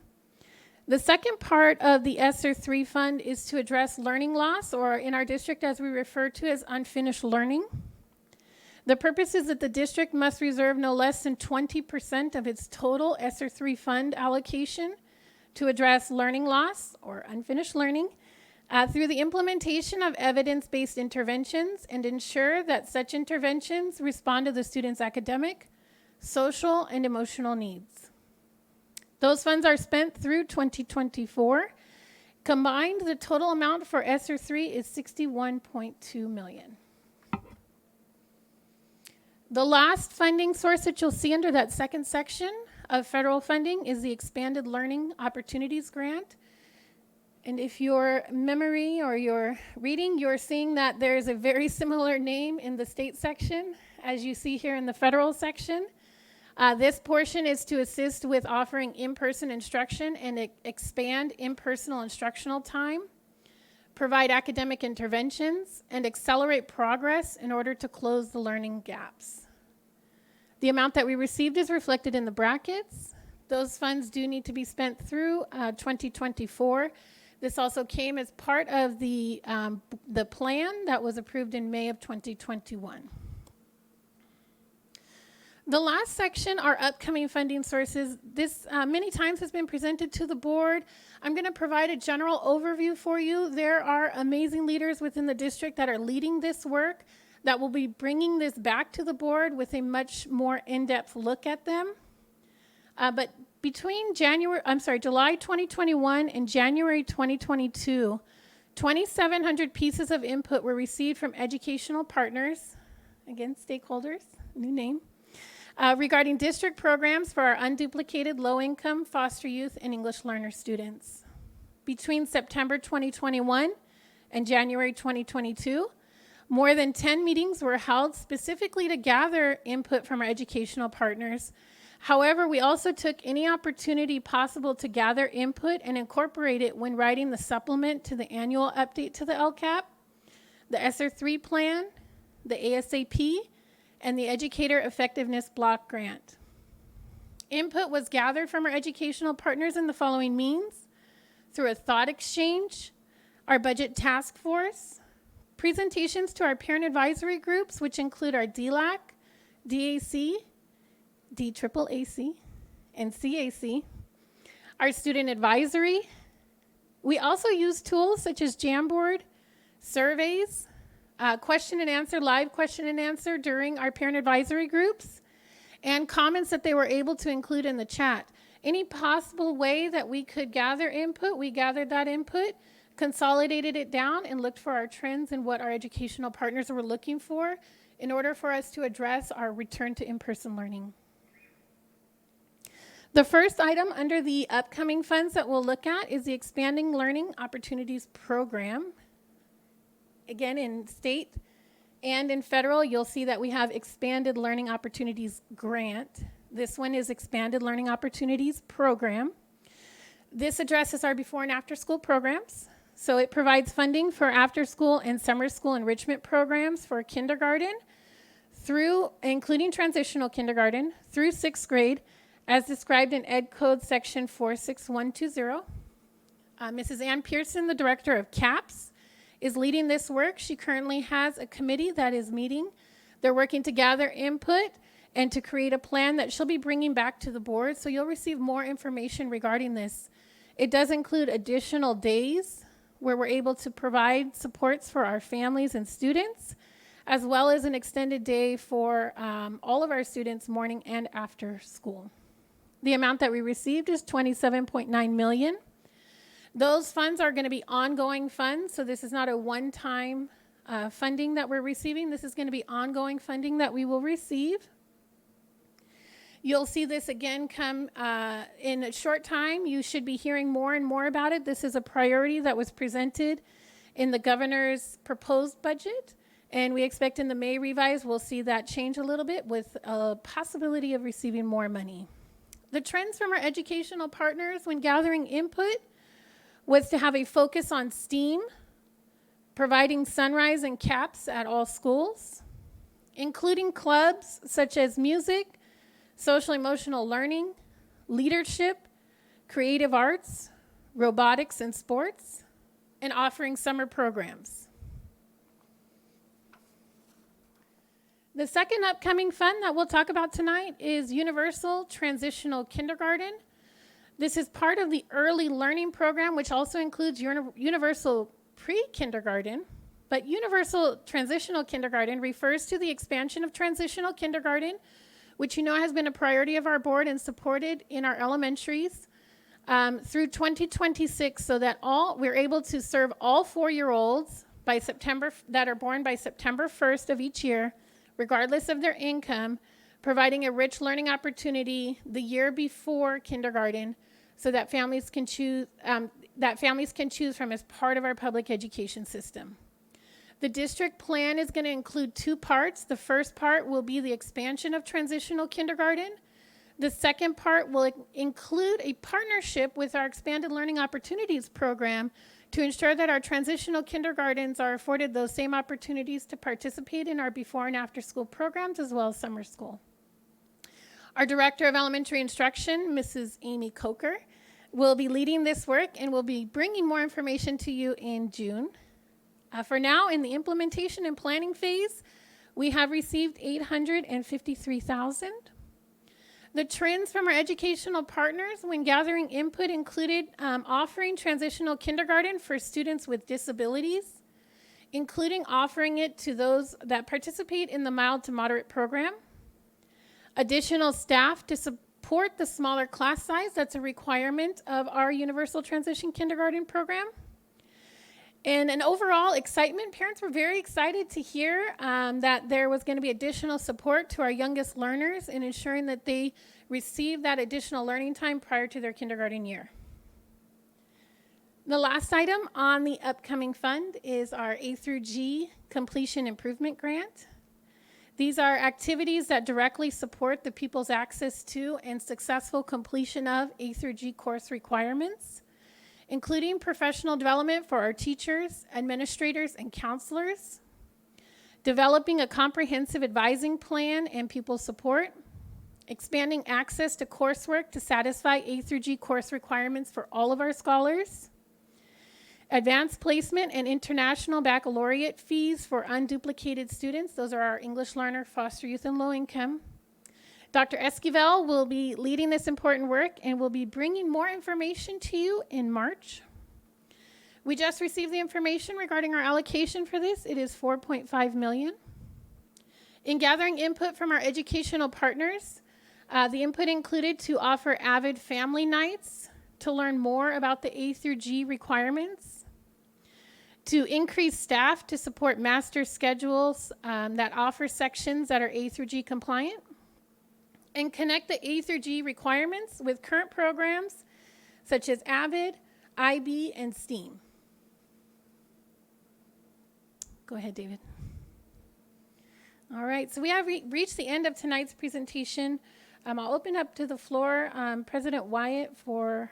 S17: The second part of the ESSER 3 fund is to address learning loss, or in our district as we refer to as unfinished learning. The purpose is that the district must reserve no less than 20% of its total ESSER 3 fund allocation to address learning loss or unfinished learning through the implementation of evidence-based interventions and ensure that such interventions respond to the student's academic, social, and emotional needs. Those funds are spent through 2024. Combined, the total amount for ESSER 3 is $61.2 million. The last funding source that you'll see under that second section of federal funding is the Expanded Learning Opportunities Grant. And if your memory or your reading, you're seeing that there's a very similar name in the state section as you see here in the federal section. This portion is to assist with offering in-person instruction and expand impersonal instructional time, provide academic interventions, and accelerate progress in order to close the learning gaps. The amount that we received is reflected in the brackets. Those funds do need to be spent through 2024. This also came as part of the plan that was approved in May of 2021. The last section are upcoming funding sources. This many times has been presented to the board. I'm going to provide a general overview for you. There are amazing leaders within the district that are leading this work that will be bringing this back to the board with a much more in-depth look at them. But between July 2021 and January 2022, 2,700 pieces of input were received from educational partners, again, stakeholders, new name, regarding district programs for our unduplicated low-income foster youth and English learner students. Between September 2021 and January 2022, more than 10 meetings were held specifically to gather input from our educational partners. However, we also took any opportunity possible to gather input and incorporate it when writing the supplement to the annual update to the Lcap, the ESSER 3 plan, the ASAP, and the Educator Effectiveness Block Grant. Input was gathered from our educational partners in the following means: through a thought exchange, our budget task force, presentations to our parent advisory groups, which include our DLAC, DAC, DAAC, and CAC, our student advisory. We also use tools such as Jamboard, surveys, live question and answer during our parent advisory groups, and comments that they were able to include in the chat. Any possible way that we could gather input, we gathered that input, consolidated it down, and looked for our trends and what our educational partners were looking for in order for us to address our return to in-person learning. The first item under the upcoming funds that we'll look at is the Expanding Learning Opportunities Program. Again, in state and in federal, you'll see that we have Expanded Learning Opportunities Grant. This one is Expanded Learning Opportunities Program. This addresses our before and after school programs. So it provides funding for after school and summer school enrichment programs for kindergarten including transitional kindergarten through 6th grade, as described in Ed Code section 46120. Mrs. Ann Pearson, the director of CAPS, is leading this work. She currently has a committee that is meeting. They're working to gather input and to create a plan that she'll be bringing back to the board. So you'll receive more information regarding this. It does include additional days where we're able to provide supports for our families and students, as well as an extended day for all of our students morning and after school. The amount that we received is $27.9 million. Those funds are going to be ongoing funds, so this is not a one-time funding that we're receiving. This is going to be ongoing funding that we will receive. You'll see this again come in a short time. You should be hearing more and more about it. This is a priority that was presented in the governor's proposed budget, and we expect in the May revise we'll see that change a little bit with a possibility of receiving more money. The trends from our educational partners when gathering input was to have a focus on STEAM, providing sunrise and caps at all schools, including clubs such as music, social emotional learning, leadership, creative arts, robotics and sports, and offering summer programs. The second upcoming fund that we'll talk about tonight is Universal Transitional Kindergarten. This is part of the early learning program, which also includes Universal Pre-Kindergarten. But Universal Transitional Kindergarten refers to the expansion of transitional kindergarten, which you know has been a priority of our board and supported in our elementaries through 2026, so that we're able to serve all 4-year-olds by September that are born by September 1st of each year, regardless of their income, providing a rich learning opportunity the year before kindergarten, so that families can choose from as part of our public education system. The district plan is going to include 2 parts. The first part will be the expansion of transitional kindergarten. The second part will include a partnership with our Expanded Learning Opportunities program to ensure that our transitional kindergartens are afforded those same opportunities to participate in our before and after school programs as well as summer school. Our Director of Elementary Instruction, Mrs. Amy Coker, will be leading this work and will be bringing more information to you in June. For now, in the implementation and planning phase, we have received $853,000. The trends from our educational partners when gathering input included offering transitional kindergarten for students with disabilities, including offering it to those that participate in the mild to moderate program, additional staff to support the smaller class size, that's a requirement of our Universal Transition Kindergarten program. And an overall excitement, parents were very excited to hear that there was going to be additional support to our youngest learners in ensuring that they receive that additional learning time prior to their kindergarten year. The last item on the upcoming fund is our A through G Completion Improvement Grant. These are activities that directly support the pupil's access to and successful completion of A through G course requirements, including professional development for our teachers, administrators, and counselors, developing a comprehensive advising plan and pupil support, expanding access to coursework to satisfy A through G course requirements for all of our scholars, advanced placement and international baccalaureate fees for unduplicated students. Those are our English learner, foster youth, and low income. Dr. Esquivel will be leading this important work and will be bringing more information to you in March. We just received the information regarding our allocation for this. It is $4.5 million. In gathering input from our educational partners, the input included to offer AVID family nights to learn more about the A through G requirements, to increase staff to support master schedules that offer sections that are A through G compliant, and connect the A through G requirements with current programs such as AVID, IB, and STEAM. Go ahead, David. All right, so we have reached the end of tonight's presentation. I'll open up to the floor, President Wyatt, for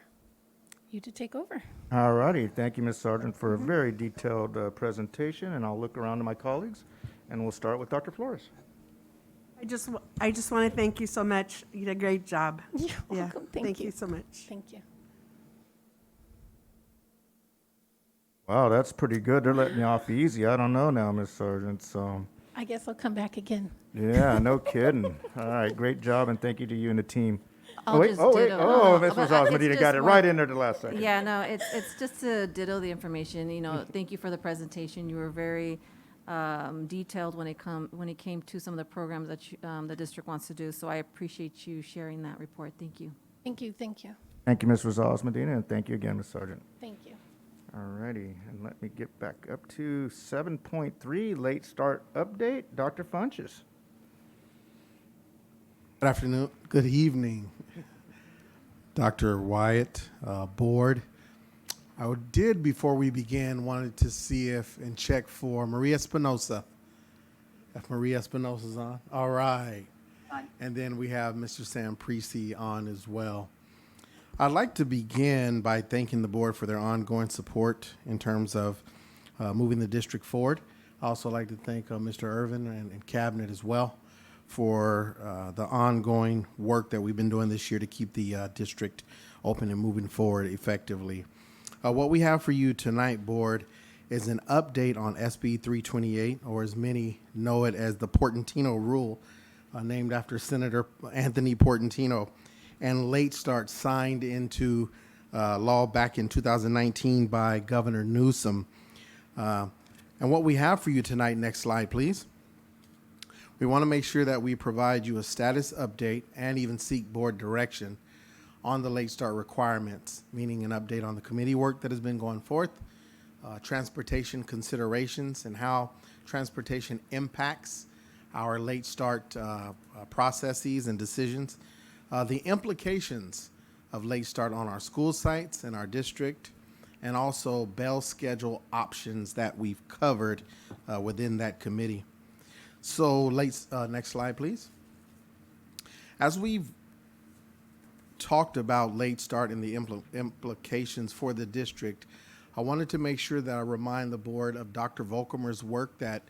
S17: you to take over.
S1: All righty. Thank you, Ms. Sargent, for a very detailed presentation, and I'll look around to my colleagues, and we'll start with Dr. Flores.
S2: I just want to thank you so much. You did a great job.
S17: You're welcome. Thank you
S2: so much.
S17: Thank you.
S1: Wow, that's pretty good. They're letting you off easy. I don't know now, Ms. Sargent, so.
S17: I guess I'll come back again.
S1: Yeah, no kidding. All right, great job, and thank you to you and the team.
S5: Ms.
S1: Ms. Medina got it right in there the last second.
S5: Yeah, no, it's just to ditto the information. You know, thank you for the presentation. You were very detailed when it came to some of the programs that the district wants to do. So I appreciate you sharing that report. Thank you.
S17: Thank you, thank you,
S1: Thank you, Ms. Rosales Medina, and thank you again, Ms. Sargent.
S17: thank you.
S1: All righty, and let me get back up to 7.3, late start update. Dr. Funches.
S18: Good afternoon, good evening, Dr. Wyatt, board. I did, before we began, wanted to see if and check for Maria Espinosa. If Maria Espinosa's on. All right. And then we have Mr. Sam Precy on as well. I'd like to begin by thanking the board for their ongoing support in terms of moving the district forward. I also like to thank Mr. Irvin and Cabinet as well for the ongoing work that we've been doing this year to keep the district open and moving forward effectively. What we have for you tonight, board, is an update on SB 328, or as many know it as the Portantino Rule, named after Senator Anthony Portantino, and late start signed into law back in 2019 by Governor Newsom. And what we have for you tonight, next slide, please. We want to make sure that we provide you a status update and even seek board direction on the late start requirements, meaning an update on the committee work that has been going forth, transportation considerations and how transportation impacts our late start processes and decisions, the implications of late start on our school sites and our district, and also bell schedule options that we've covered within that committee. So next slide, please. As we've talked about late start and the implications for the district, I wanted to make sure that I remind the board of Dr. Volkemer's work that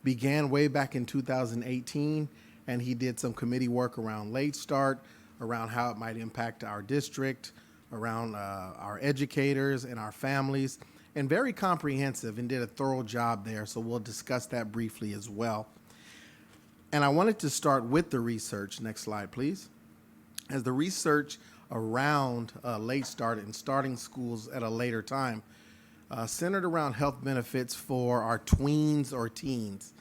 S18: began way back in 2018, and he did some committee work around late start, around how it might impact our district, around our educators and our families, and very comprehensive, and did a thorough job there, so we'll discuss that briefly as well. And I wanted to start with the research. Next slide, please. As the research around late start and starting schools at a later time centered around health benefits for our tweens or teens.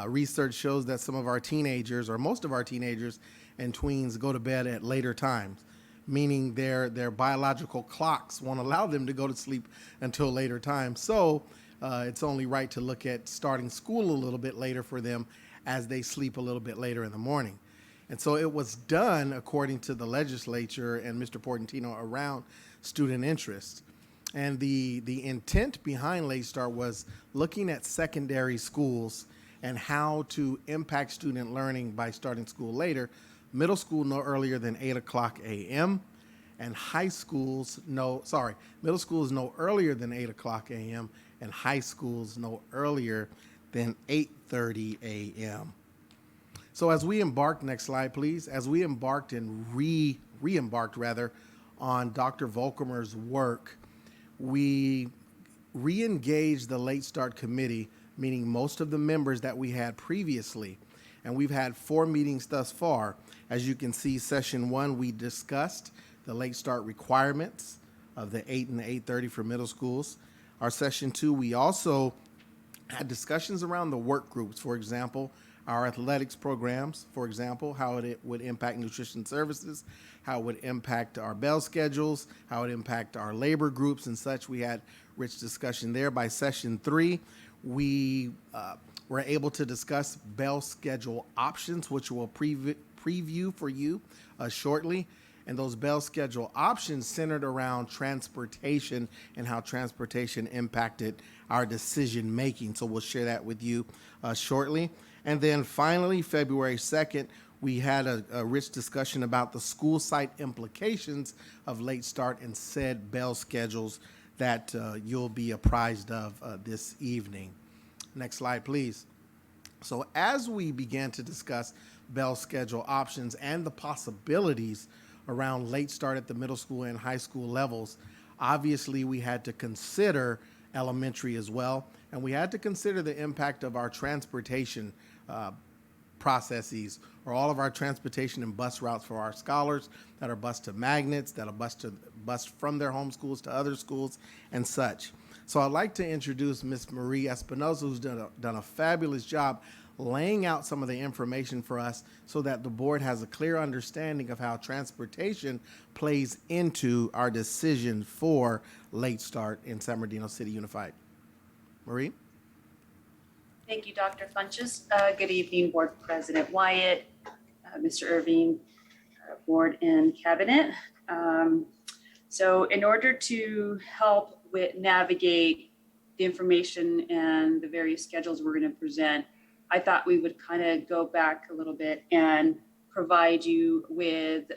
S18: Research shows that some of our teenagers, or most of our teenagers and tweens, go to bed at later times, meaning their biological clocks won't allow them to go to sleep until later time. So it's only right to look at starting school a little bit later for them as they sleep a little bit later in the morning. And so it was done according to the legislature and Mr. Portantino around student interest. And the intent behind Late Start was looking at secondary schools and how to impact student learning by starting school later. Middle school no earlier than 8 o'clock a.m. and middle schools no earlier than 8 o'clock a.m. and high schools no earlier than 8:30 a.m. So as we embarked, next slide, please, as we embarked and re-embarked rather on Dr. Volkemer's work, we re-engaged the Late Start Committee, meaning most of the members that we had previously. And we've had 4 meetings thus far. As you can see, session 1, we discussed the late start requirements of the 8 and the 8:30 for middle schools. Our session 2, we also had discussions around the work groups, for example, our athletics programs, for example, how it would impact nutrition services, how it would impact our bell schedules, how it would impact our labor groups and such. We had rich discussion there. By session 3, we were able to discuss bell schedule options, which we'll preview for you shortly. And those bell schedule options centered around transportation and how transportation impacted our decision making. So we'll share that with you shortly. And then finally, February 2nd, we had a rich discussion about the school site implications of late start and said bell schedules that you'll be apprised of this evening. Next slide, please. So as we began to discuss bell schedule options and the possibilities around late start at the middle school and high school levels, obviously we had to consider elementary as well, and we had to consider the impact of our transportation processes, or all of our transportation and bus routes for our scholars that are bused to magnets, that are bused from their home schools to other schools and such. So I'd like to introduce Ms. Marie Espinosa, who's done a fabulous job laying out some of the information for us so that the board has a clear understanding of how transportation plays into our decision for late start in San Bernardino City Unified. Marie?
S19: Thank you, Dr. Funches. Good evening, Board President Wyatt, Mr. Irving, Board and Cabinet. So in order to help with navigate the information and the various schedules we're going to present, I thought we would kind of go back a little bit and provide you with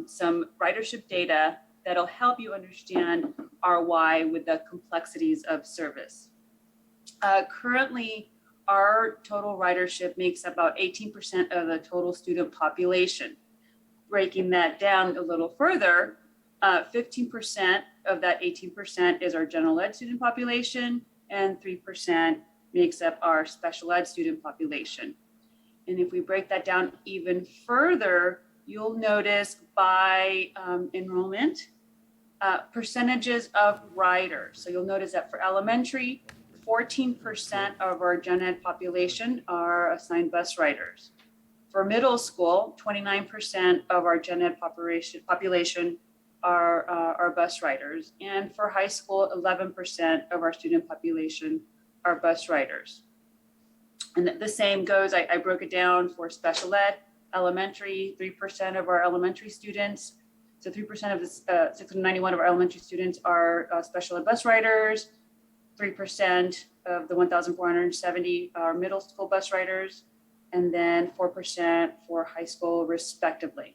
S19: some ridership data that'll help you understand our why with the complexities of service. Currently, our total ridership makes about 18% of the total student population. Breaking that down a little further, 15% of that 18% is our general ed student population, and 3% makes up our special ed student population. And if we break that down even further, you'll notice by enrollment, percentages of riders. So you'll notice that for elementary, 14% of our gen ed population are assigned bus riders. For middle school, 29% of our gen ed population are bus riders. And for high school, 11% of our student population are bus riders. And the same goes, I broke it down for special ed, elementary, 3% of our elementary students. So 3% of the 691 of our elementary students are special ed bus riders. 3% of the 1,470 are middle school bus riders, and then 4% for high school respectively.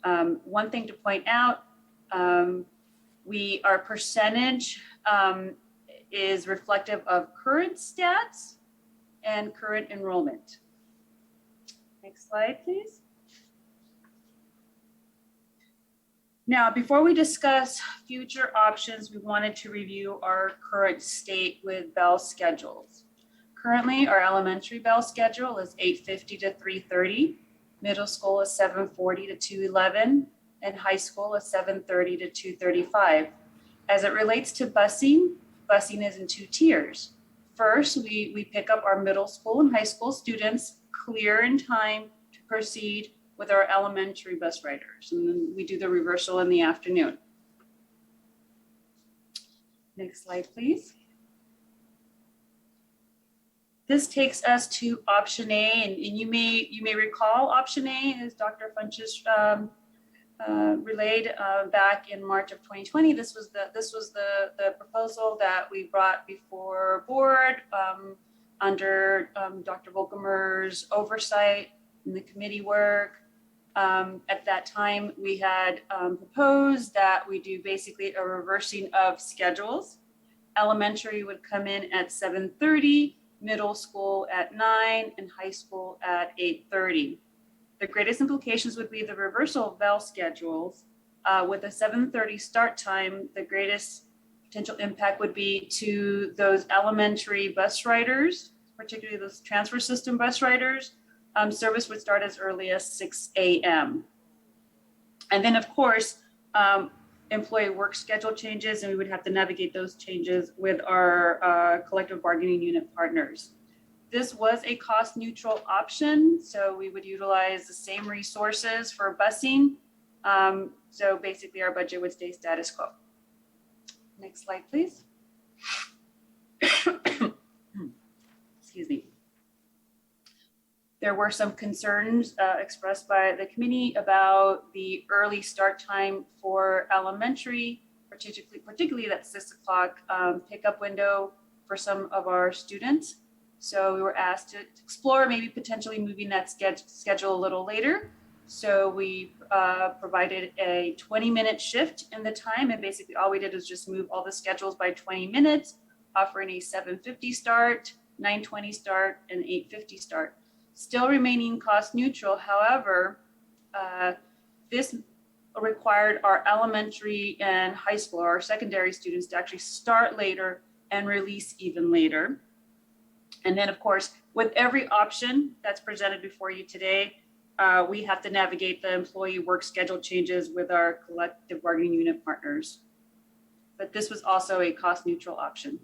S19: One thing to point out, our percentage is reflective of current stats and current enrollment. Next slide, please. Now, before we discuss future options, we wanted to review our current state with bell schedules. Currently, our elementary bell schedule is 8:50 to 3:30, middle school is 7:40 to 2:11, and high school is 7:30 to 2:35. As it relates to busing, busing is in two tiers. First, we pick up our middle school and high school students clear in time to proceed with our elementary bus riders, and then we do the reversal in the afternoon. Next slide, please. This takes us to option A, and you may recall option A, as Dr. Funches relayed back in March of 2020. This was the proposal that we brought before board under Dr. Volkemer's oversight in the committee work. At that time, we had proposed that we do basically a reversing of schedules. Elementary would come in at 7:30, middle school at 9, and high school at 8:30. The greatest implications would be the reversal of bell schedules. With a 7:30 start time, the greatest potential impact would be to those elementary bus riders, particularly those transfer system bus riders. Service would start as early as 6 a.m. And then, of course, employee work schedule changes, and we would have to navigate those changes with our collective bargaining unit partners. This was a cost neutral option, so we would utilize the same resources for busing. So basically our budget would stay status quo. Next slide, please. Excuse me. There were some concerns expressed by the committee about the early start time for elementary, particularly that 6 o'clock pickup window for some of our students. So we were asked to explore maybe potentially moving that schedule a little later. So we provided a 20-minute shift in the time, and basically all we did was just move all the schedules by 20 minutes, offering a 7:50 start, 9:20 start, and 8:50 start. Still remaining cost neutral. However, this required our elementary and high school, our secondary students, to actually start later and release even later. And then, of course, with every option that's presented before you today, we have to navigate the employee work schedule changes with our collective bargaining unit partners. But this was also a cost neutral option.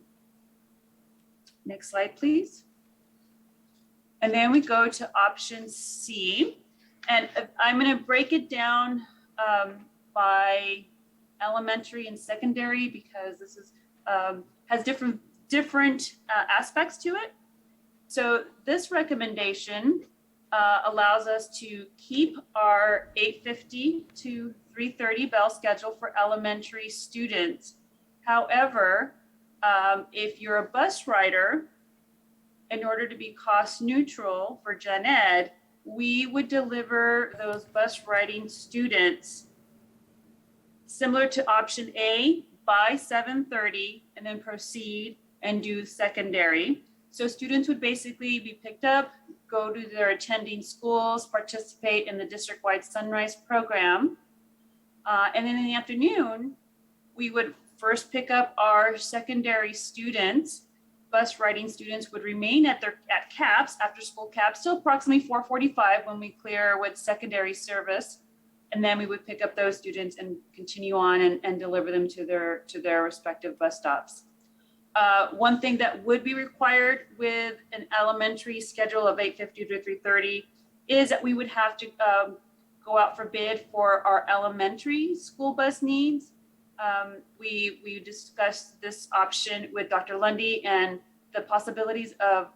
S19: Next slide, please. And then we go to option C. And I'm going to break it down by elementary and secondary because this is has different aspects to it. So this recommendation allows us to keep our 8:50 to 3:30 bell schedule for elementary students. However, if you're a bus rider, in order to be cost neutral for Gen Ed, we would deliver those bus riding students similar to option A by 7:30 and then proceed and do secondary. So students would basically be picked up, go to their attending schools, participate in the district-wide Sunrise program. And then in the afternoon, we would first pick up our secondary students. Bus riding students would remain at CAPS, after school CAPS, till approximately 4:45 when we clear with secondary service. And then we would pick up those students and continue on and deliver them to their respective bus stops. One thing that would be required with an elementary schedule of 8:50 to 3:30 is that we would have to go out for bid for our elementary school bus needs. We discussed this option with Dr. Lundy and the possibilities of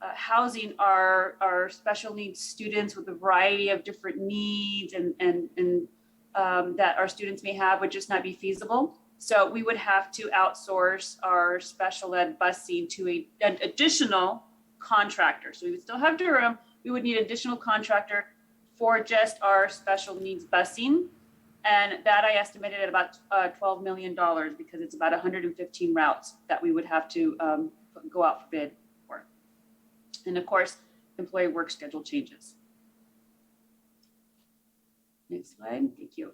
S19: housing our special needs students with a variety of different needs and that our students may have would just not be feasible. So we would have to outsource our special ed busing to an additional contractor. So we would still have Durham. We would need an additional contractor for just our special needs busing. And that I estimated at about $12 million because it's about 115 routes that we would have to go out for bid for. And of course, employee work schedule changes. Next slide, thank you.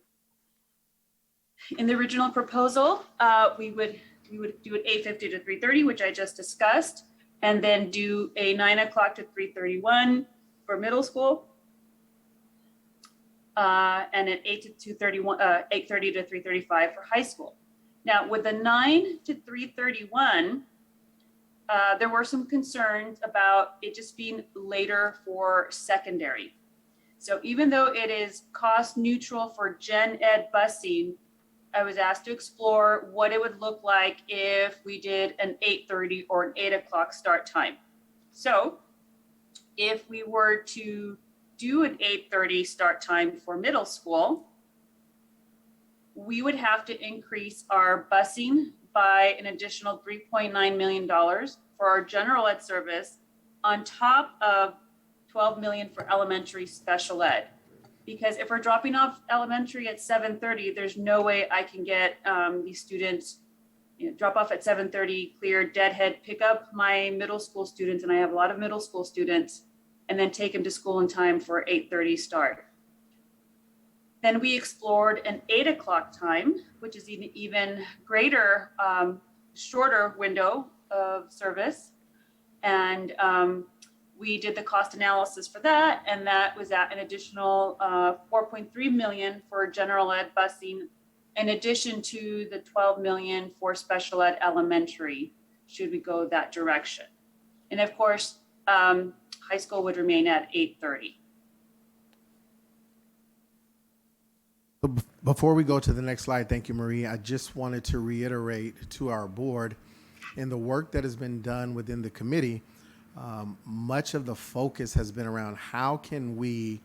S19: In the original proposal, we would do an 8:50 to 3:30, which I just discussed, and then do a 9 o'clock to 3:31 for middle school. And an 8:30 to 3:35 for high school. Now, with the 9 to 3:31, there were some concerns about it just being later for secondary. So even though it is cost neutral for Gen Ed busing, I was asked to explore what it would look like if we did an 8:30 or an 8 o'clock start time. So if we were to do an 8:30 start time for middle school, we would have to increase our busing by an additional $3.9 million for our general ed service on top of $12 million for elementary special ed. Because if we're dropping off elementary at 7:30, there's no way I can get these students, drop off at 7:30, clear, deadhead, pick up my middle school students, and I have a lot of middle school students, and then take them to school in time for 8:30 start. Then we explored an 8 o'clock time, which is an even greater, shorter window of service. And we did the cost analysis for that, and that was at an additional $4.3 million for general ed busing, in addition to the $12 million for special ed elementary, should we go that direction. And of course, high school would remain at 8:30.
S18: Before we go to the next slide, thank you, Marie. I just wanted to reiterate to our board, in the work that has been done within the committee, much of the focus has been around how can we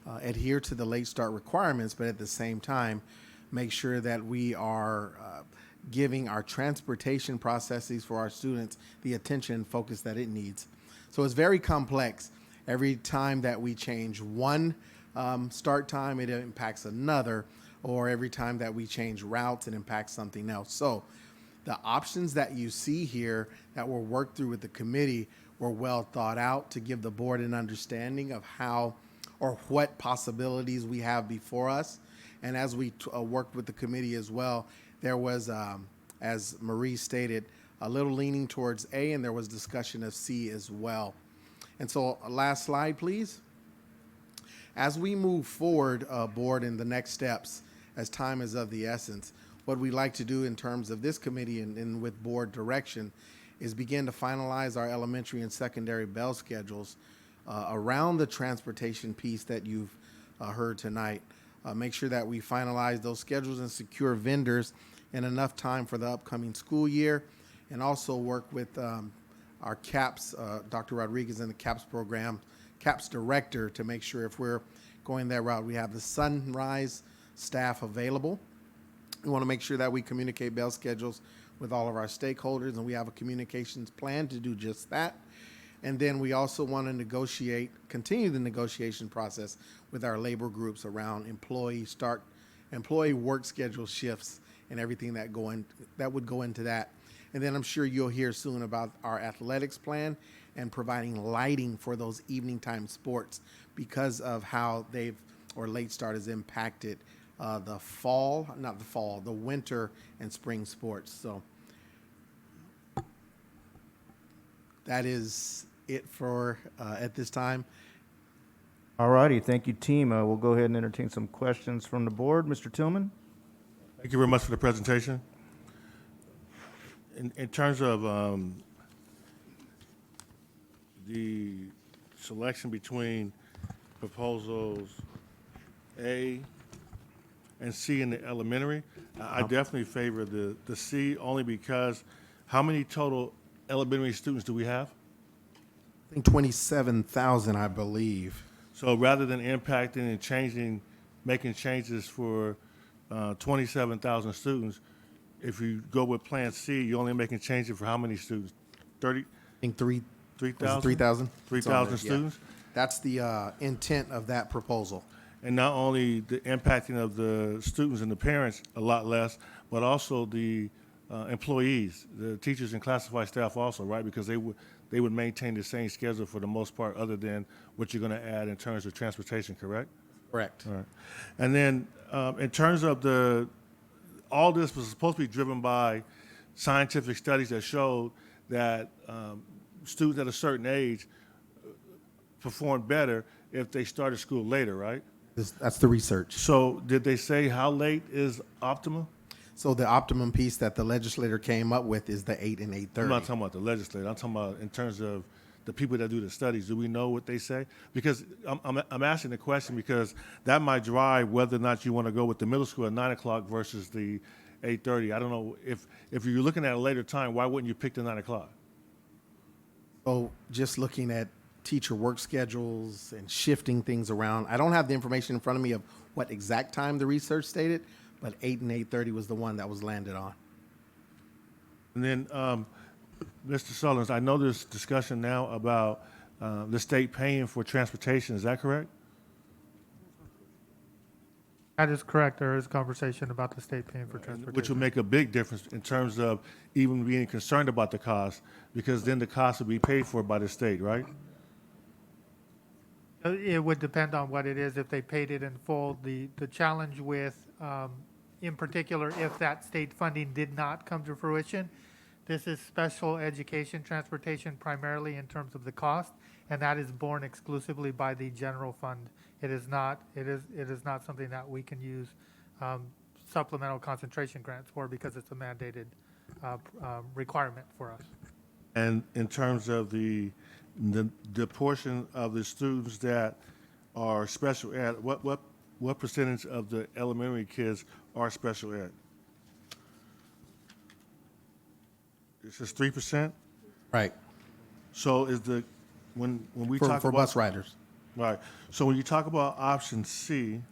S18: adhere to the late start requirements, but at the same time, make sure that we are giving our transportation processes for our students the attention and focus that it needs. So it's very complex. Every time that we change one start time, it impacts another, or every time that we change routes, it impacts something else. So the options that you see here that were worked through with the committee were well thought out to give the board an understanding of how or what possibilities we have before us. And as we worked with the committee as well, there was, as Marie stated, a little leaning towards A, and there was discussion of C as well. And so last slide, please. As we move forward, board, in the next steps, as time is of the essence, what we like to do in terms of this committee and with board direction is begin to finalize our elementary and secondary bell schedules around the transportation piece that you've heard tonight. Make sure that we finalize those schedules and secure vendors in enough time for the upcoming school year, and also work with our CAPS, Dr. Rodriguez and the CAPS program, CAPS director, to make sure if we're going that route, we have the Sunrise staff available. We want to make sure that we communicate bell schedules with all of our stakeholders, and we have a communications plan to do just that. And then we also want to continue the negotiation process with our labor groups around employee work schedule shifts and everything that would go into that. And then I'm sure you'll hear soon about our athletics plan and providing lighting for those evening time sports because of how late start has impacted the winter and spring sports. So that is it for at this time.
S1: All righty, thank you, team. We'll go ahead and entertain some questions from the board. Mr. Tillman?
S4: Thank you very much for the presentation. In terms of the selection between proposals A and C in the elementary, I definitely favor the C, only because how many total elementary students do we have?
S18: I think 27,000, I believe.
S4: So rather than impacting and making changes for 27,000 students, if you go with Plan C, you're only making changes for how many students? 30?
S18: I think 3,000.
S4: 3,000 students?
S18: That's the intent of that proposal.
S4: And not only the impacting of the students and the parents a lot less, but also the employees, the teachers and classified staff also, right? Because they would maintain the same schedule for the most part, other than what you're going to add in terms of transportation, correct?
S18: Correct.
S4: All right. And then in terms of all this was supposed to be driven by scientific studies that showed that students at a certain age perform better if they started school later, right?
S18: That's the research.
S4: So did they say how late is optimum?
S18: So the optimum piece that the legislator came up with is the 8 and 8:30.
S4: I'm not talking about the legislator. I'm talking about in terms of the people that do the studies. Do we know what they say? Because I'm asking the question because that might drive whether or not you want to go with the middle school at 9 o'clock versus the 8:30. I don't know if you're looking at a later time, why wouldn't you pick the 9 o'clock?
S18: So just looking at teacher work schedules and shifting things around, I don't have the information in front of me of what exact time the research stated, but 8 and 8:30 was the one that was landed on.
S4: And then, Mr. Sullins, I know there's discussion now about the state paying for transportation. Is that correct?
S20: That is correct. There is conversation about the state paying for transportation.
S4: Which would make a big difference in terms of even being concerned about the cost, because then the cost would be paid for by the state, right?
S20: It would depend on what it is, if they paid it in full. The challenge with, in particular, if that state funding did not come to fruition, this is special education transportation primarily in terms of the cost, and that is borne exclusively by the general fund. It is not something that we can use supplemental concentration grants for, because it's a mandated requirement for us.
S4: And in terms of the portion of the students that are special ed, what percentage of the elementary kids are special ed? It says 3%?
S18: Right.
S4: So is when we talk
S18: for
S4: about
S18: bus riders.
S4: Right. So when you talk about option C,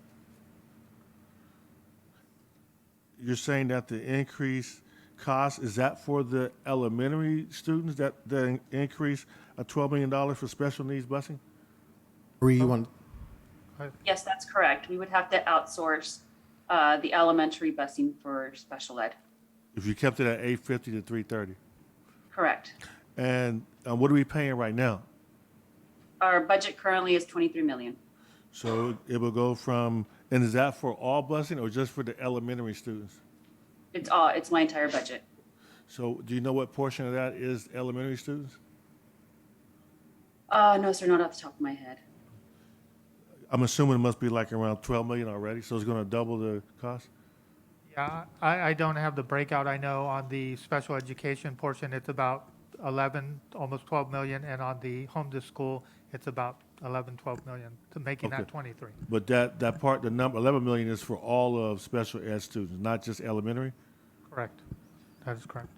S4: you're saying that the increased cost, is that for the elementary students, that the increase of $12 million for special needs busing?
S18: Marie, you want?
S19: Yes, that's correct. We would have to outsource the elementary busing for special ed.
S4: If you kept it at 850 to 330.
S19: Correct.
S4: And what are we paying right now?
S19: Our budget currently is $23 million.
S4: So it will go from, and is that for all busing or just for the elementary students?
S19: It's my entire budget.
S4: So do you know what portion of that is elementary students?
S19: No, sir, not off the top of my head.
S4: I'm assuming it must be like around 12 million already, so it's going to double the cost?
S20: Yeah, I don't have the breakout. I know on the special education portion, it's about 11, almost 12 million, and on the home to school, it's about 11, 12 million, to making that 23.
S4: But that part, the number 11 million is for all of special ed students, not just elementary?
S20: Correct. That is correct.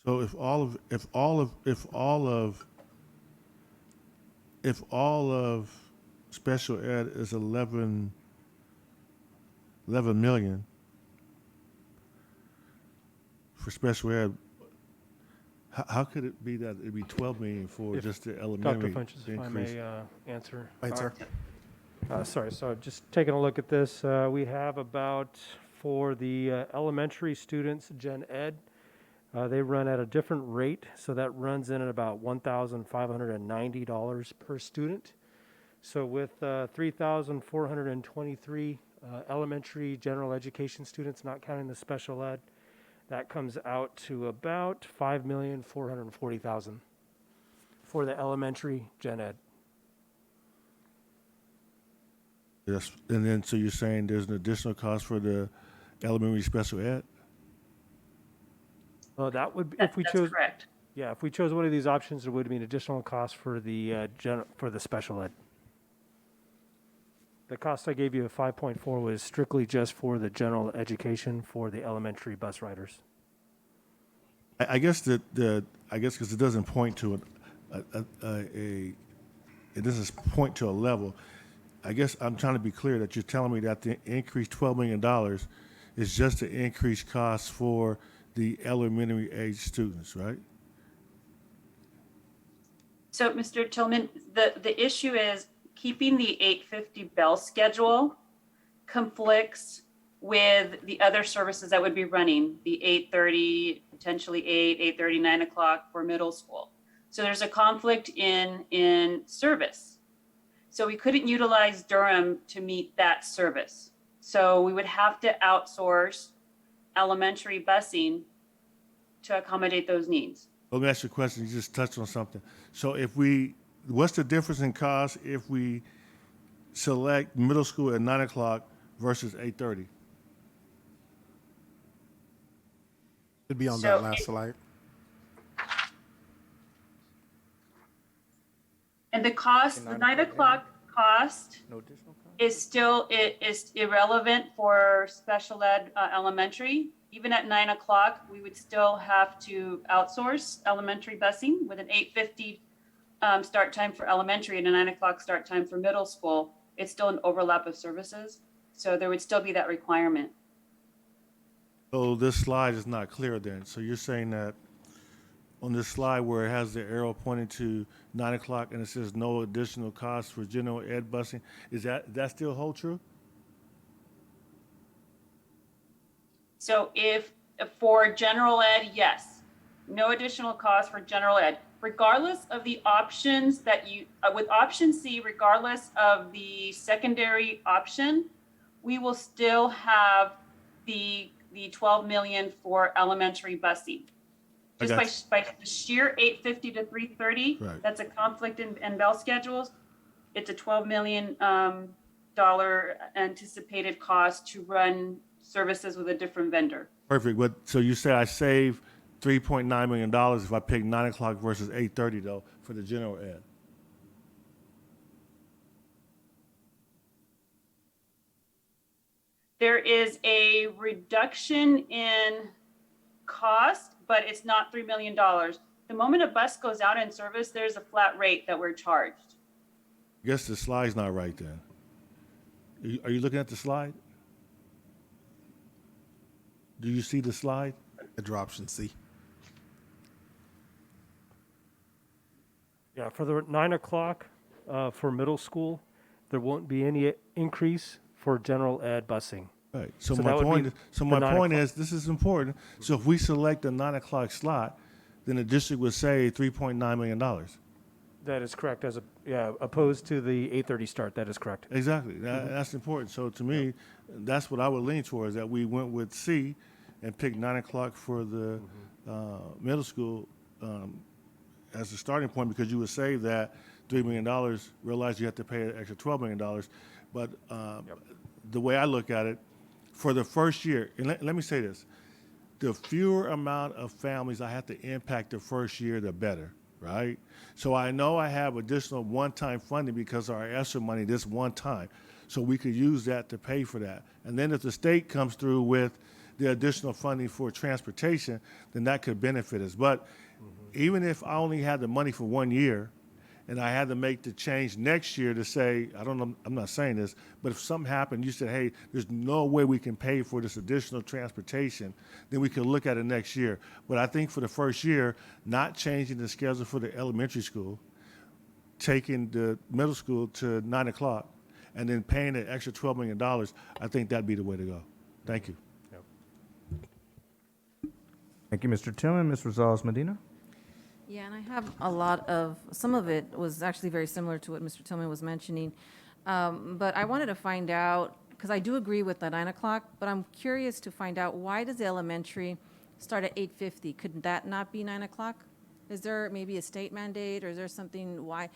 S4: So if all of special ed is 11 million for special ed, how could it be that it'd be 12 million for just the elementary
S21: Dr. Funches, if I
S4: increase?
S21: may answer.
S18: Right, sir.
S21: Sorry, so just taking a look at this, we have about, for the elementary students, Gen Ed, they run at a different rate, so that runs in at about $1,590 per student. So with 3,423 elementary general education students, not counting the special ed, that comes out to about $5,440,000 for the elementary Gen Ed.
S4: Yes, and then so you're saying there's an additional cost for the elementary special ed?
S21: Well, that would be, if we
S19: That's
S21: chose.
S19: correct.
S21: Yeah, if we chose one of these options, there would be an additional cost for the for the special ed. The cost I gave you of 5.4 was strictly just for the general education for the elementary bus riders.
S4: I guess because it doesn't point to it doesn't point to a level. I guess I'm trying to be clear that you're telling me that the increased $12 million is just the increased cost for the elementary age students, right?
S19: So, Mr. Tillman, the issue is keeping the 8:50 bell schedule conflicts with the other services that would be running, the 8:30, potentially 8:30, 9 o'clock for middle school. So there's a conflict in service. So we couldn't utilize Durham to meet that service. So we would have to outsource elementary busing to accommodate those needs.
S4: Let me ask you a question. You just touched on something. So what's the difference in cost if we select middle school at 9 o'clock versus 8:30?
S18: It'd be on
S19: So
S18: that last slide.
S19: And the cost, the 9 o'clock cost
S1: No additional cost?
S19: is still, it is irrelevant for special ed elementary. Even at 9 o'clock, we would still have to outsource elementary busing with an 8:50 start time for elementary and a 9 o'clock start time for middle school. It's still an overlap of services. So there would still be that requirement.
S4: So this slide is not clear then. So you're saying that on this slide where it has the arrow pointing to 9 o'clock and it says no additional cost for general ed busing, is that still hold true?
S19: So if for general ed, yes, no additional cost for general ed, regardless of the options that you, with option C, regardless of the secondary option, we will still have the 12 million for elementary busing. Just by the sheer 8:50 to 3:30,
S4: Right.
S19: That's a conflict in bell schedules. It's a $12 million anticipated cost to run services with a different vendor.
S4: Perfect. But so you say I save $3.9 million if I pick 9 o'clock versus 8:30 though for the general ed.
S19: There is a reduction in cost, but it's not $3 million. The moment a bus goes out in service, there's a flat rate that we're charged.
S4: I guess the slide's not right then. Are you looking at the slide? Do you see the slide?
S18: Under option C.
S21: Yeah, for the 9 o'clock for middle school, there won't be any increase for general ed busing.
S4: Right. So,
S21: So
S4: my
S21: that would
S4: point
S21: be
S4: is, so
S21: the
S4: my
S21: 9
S4: point
S21: o'clock.
S4: is, this is important. So if we select the 9 o'clock slot, then the district would save $3.9 million.
S21: That is correct, opposed to the 8:30 start, that is correct.
S4: Exactly. That's important. So to me, that's what I would lean towards, that we went with C and picked 9 o'clock for the middle school as a starting point, because you would save that $3 million, realize you have to pay an extra $12 million. But the way I look at it, for the first year, and let me say this, the fewer amount of families I have to impact the first year, the better, right? So I know I have additional one-time funding because of our ESSER money this one time. So we could use that to pay for that. And then if the state comes through with the additional funding for transportation, then that could benefit us. But even if I only had the money for 1 year, and I had to make the change next year to say, I don't know, I'm not saying this, but if something happened, you said, hey, there's no way we can pay for this additional transportation, then we could look at it next year. But I think for the first year, not changing the schedule for the elementary school, taking the middle school to 9 o'clock, and then paying an extra $12 million, I think that'd be the way to go. Thank you.
S1: Thank you, Mr. Tillman. Ms. Rosales Medina?
S5: Yeah, and I have a lot of, some of it was actually very similar to what Mr. Tillman was mentioning. But I wanted to find out, because I do agree with the 9 o'clock, but I'm curious to find out, why does the elementary start at 8:50? Could that not be 9 o'clock? Is there maybe a state mandate, or is there something, why?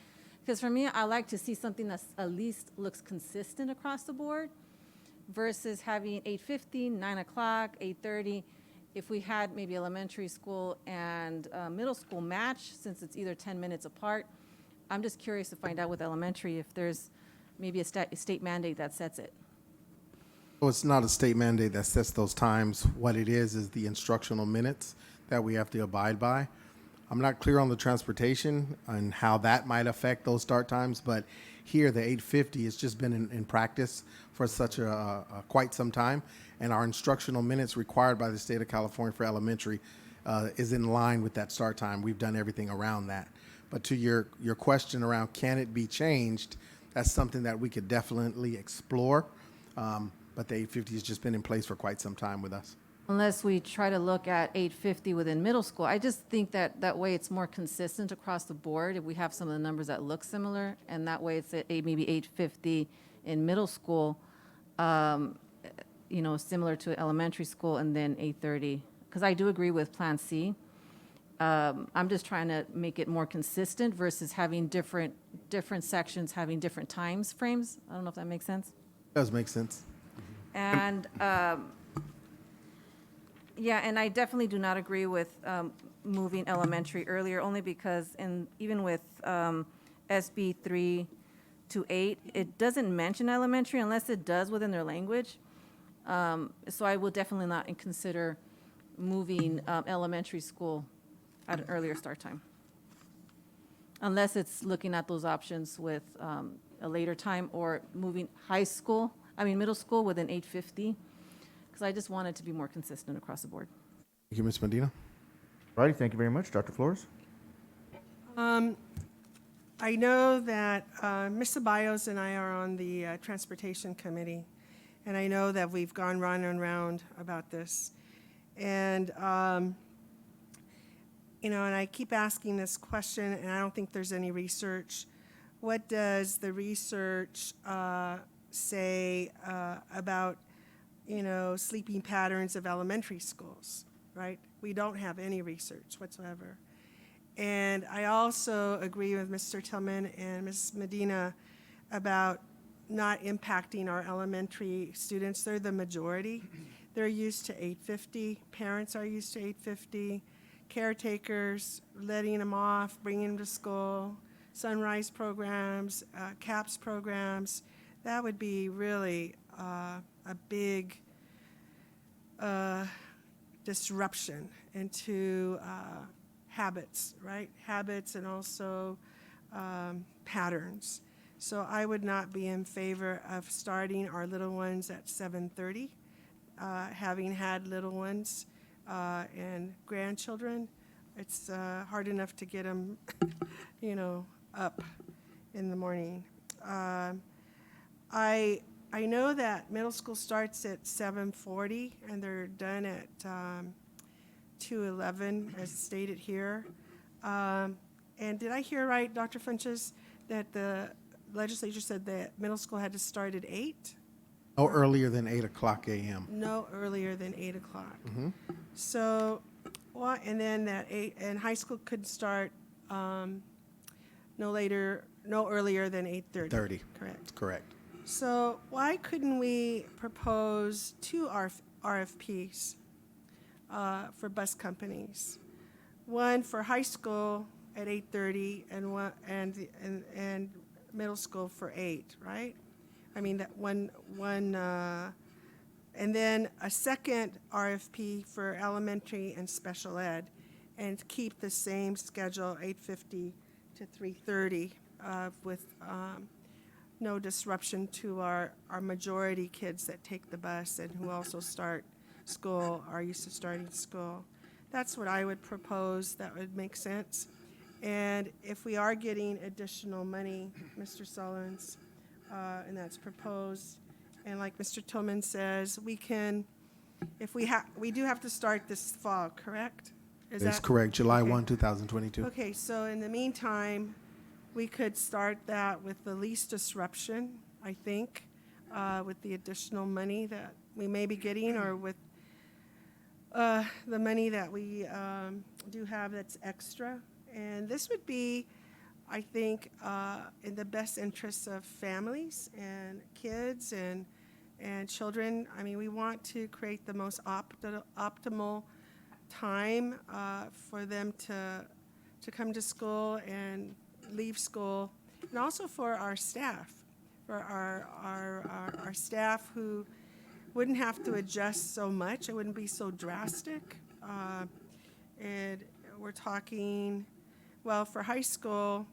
S5: Because for me, I like to see something that at least looks consistent across the board versus having 8:50, 9 o'clock, 8:30. If we had maybe elementary school and middle school match, since it's either 10 minutes apart, I'm just curious to find out with elementary if there's maybe a state mandate that sets it.
S18: Well, it's not a state mandate that sets those times. What it is the instructional minutes that we have to abide by. I'm not clear on the transportation and how that might affect those start times, but here the 8:50 has just been in practice for such a quite some time, and our instructional minutes required by the state of California for elementary is in line with that start time. We've done everything around that. But to your question around can it be changed, that's something that we could definitely explore. But the 8:50 has just been in place for quite some time with us.
S5: Unless we try to look at 8:50 within middle school. I just think that way it's more consistent across the board if we have some of the numbers that look similar, and that way it's at maybe 8:50 in middle school, similar to elementary school, and then 8:30. Because I do agree with Plan C. I'm just trying to make it more consistent versus having different sections having different times frames. I don't know if that makes sense.
S18: It does make sense.
S5: And yeah, and I definitely do not agree with moving elementary earlier, only because even with SB 328, it doesn't mention elementary unless it does within their language. So I will definitely not consider moving elementary school at an earlier start time, unless it's looking at those options with a later time, or moving middle school within 8:50. Because I just want it to be more consistent across the board.
S18: Thank you, Ms. Medina.
S1: All righty, thank you very much. Dr. Flores?
S2: I know that Ms. Ceballos and I are on the Transportation Committee, and I know that we've gone round and round about this. And, and I keep asking this question, and I don't think there's any research. What does the research say about sleeping patterns of elementary schools, right? We don't have any research whatsoever. And I also agree with Mr. Tillman and Ms. Medina about not impacting our elementary students. They're the majority. They're used to 8:50. Parents are used to 8:50. Caretakers, letting them off, bringing them to school, sunrise programs, CAPS programs. That would be really a big disruption into habits, right? Habits and also patterns. So I would not be in favor of starting our little ones at 7:30. Having had little ones and grandchildren, it's hard enough to get them, up in the morning. I know that middle school starts at 7:40 and they're done at 2:11, as stated here. And did I hear right, Dr. Funches, that the legislature said that middle school had to start at 8?
S18: No earlier than 8 o'clock a.m.
S2: No earlier than 8 o'clock.
S18: Mm-hmm.
S2: So, and then and high school could start no earlier than 8:30.
S18: 30.
S2: Correct.
S18: Correct.
S2: So why couldn't we propose two RFPs for bus companies? One for high school at 8:30 and one and middle school for 8, right? I mean that one and then a second RFP for elementary and special ed, and keep the same schedule, 8:50 to 3:30, with no disruption to our majority kids that take the bus and who also start school, are used to starting school. That's what I would propose. That would make sense. And if we are getting additional money, Mr. Sullins, and that's proposed, and like Mr. Tillman says, we can, if we do have to start this fall, correct?
S18: That's correct, July
S2: okay.
S18: 1, 2022.
S2: Okay, so in the meantime, we could start that with the least disruption, I think, with the additional money that we may be getting, or with the money that we do have that's extra. And this would be, I think, in the best interests of families and kids and children. I mean, we want to create the most optimal time for them to come to school and leave school, and also for our staff, for our staff who wouldn't have to adjust so much. It wouldn't be so drastic. And we're talking, well, for high school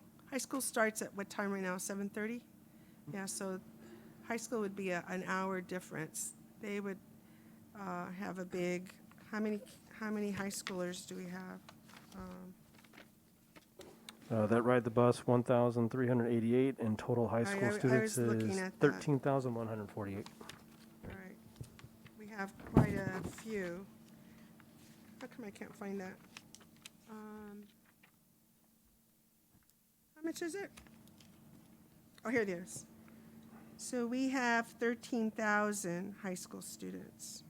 S2: starts at what time right now, 7:30? Yeah, so high school would be an hour difference. They would have a big, how many high schoolers do we have?
S21: That ride the bus, 1,388, and total high school
S2: I
S21: students
S2: was looking
S21: is
S2: at that.
S21: 13,148.
S2: All right. We have quite a few. How come I can't find that? How much is it? Oh, here it is. So we have 13,000 high school students.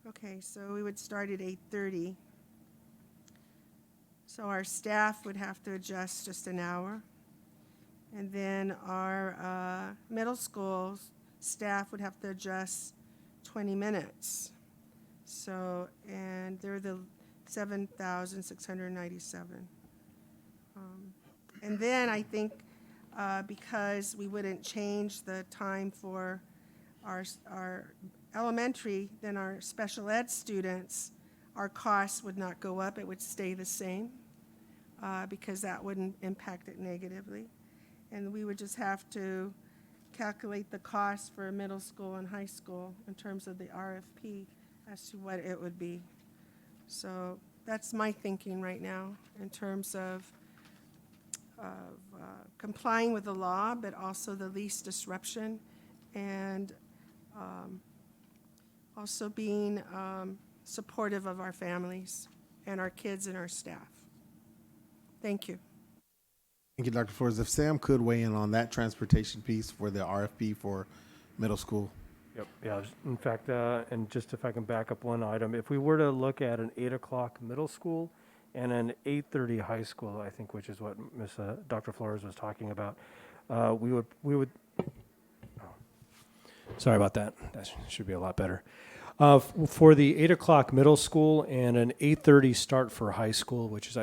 S2: Okay, so we would start at 8:30. So our staff would have to adjust just an hour. And then our middle school staff would have to adjust 20 minutes. So, and they're the 7,697. And then I think because we wouldn't change the time for our elementary, then our special ed students, our costs would not go up. It would stay the same because that wouldn't impact it negatively. And we would just have to calculate the cost for middle school and high school in terms of the RFP as to what it would be. So that's my thinking right now in terms of complying with the law, but also the least disruption, and also being supportive of our families and our kids and our staff. Thank you.
S18: Thank you, Dr. Flores. If Sam could weigh in on that transportation piece for the RFP for middle school.
S21: Yep, yeah, in fact, and just if I can back up one item, if we were to look at an 8 o'clock middle school and an 8:30 high school, I think, which is what Dr. Flores was talking about, we would, sorry about that. That should be a lot better. For the 8 o'clock middle school and an 8:30 start for high school, which is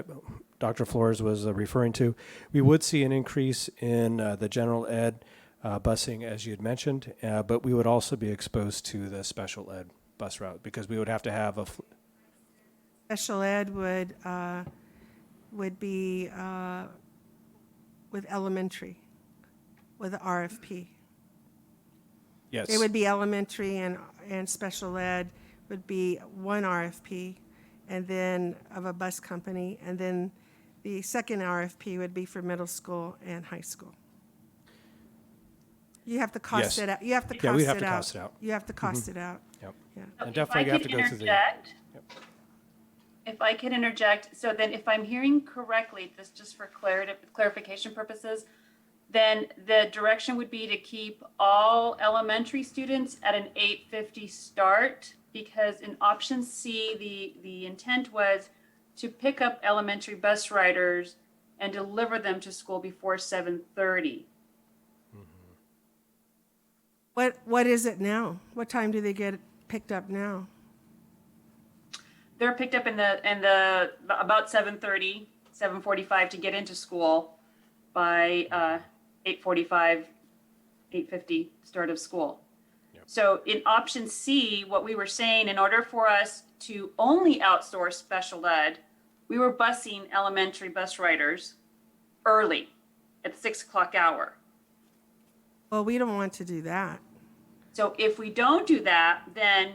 S21: Dr. Flores was referring to, we would see an increase in the general ed busing, as you had mentioned, but we would also be exposed to the special ed bus route because we would have to have a...
S2: Special ed would be with elementary, with the RFP.
S21: Yes.
S2: It would be elementary and special ed would be one RFP, and then of a bus company, and then the second RFP would be for middle school and high school. You have to cost it out. You have to cost it out.
S21: Yeah, we have to cost it out.
S2: You have to cost it out.
S21: Yep.
S2: Yeah.
S21: And
S19: If
S21: definitely
S19: I
S21: have to
S19: could
S21: go through the...
S19: interject, if I could interject, so then if I'm hearing correctly, this just for clarification purposes, then the direction would be to keep all elementary students at an 8:50 start, because in option C, the intent was to pick up elementary bus riders and deliver them to school before 7:30.
S2: What is it now? What time do they get picked up now?
S19: They're picked up in the about 7:30, 7:45 to get into school by 8:45, 8:50 start of school. So in option C, what we were saying, in order for us to only outsource special ed, we were busing elementary bus riders early at 6 o'clock hour.
S2: Well, we don't want to do that.
S19: So if we don't do that, then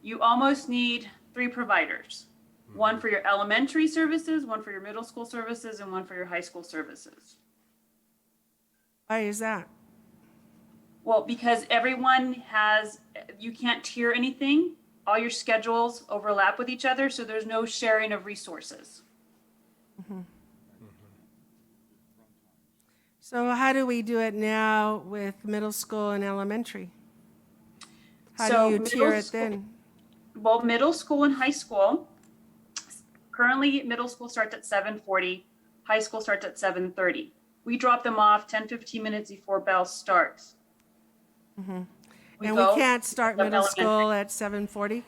S19: you almost need 3 providers. One for your elementary services, one for your middle school services, and one for your high school services.
S2: Why is that?
S19: Well, because you can't tier anything. All your schedules overlap with each other, so there's no sharing of resources.
S2: Mm-hmm. So how do we do it now with middle school and elementary? How do you tier it then?
S19: Well, middle school and high school, currently middle school starts at 7:40, high school starts at 7:30. We drop them off 10, 15 minutes before bell starts.
S2: Mm-hmm. And we can't start middle school at 7:40?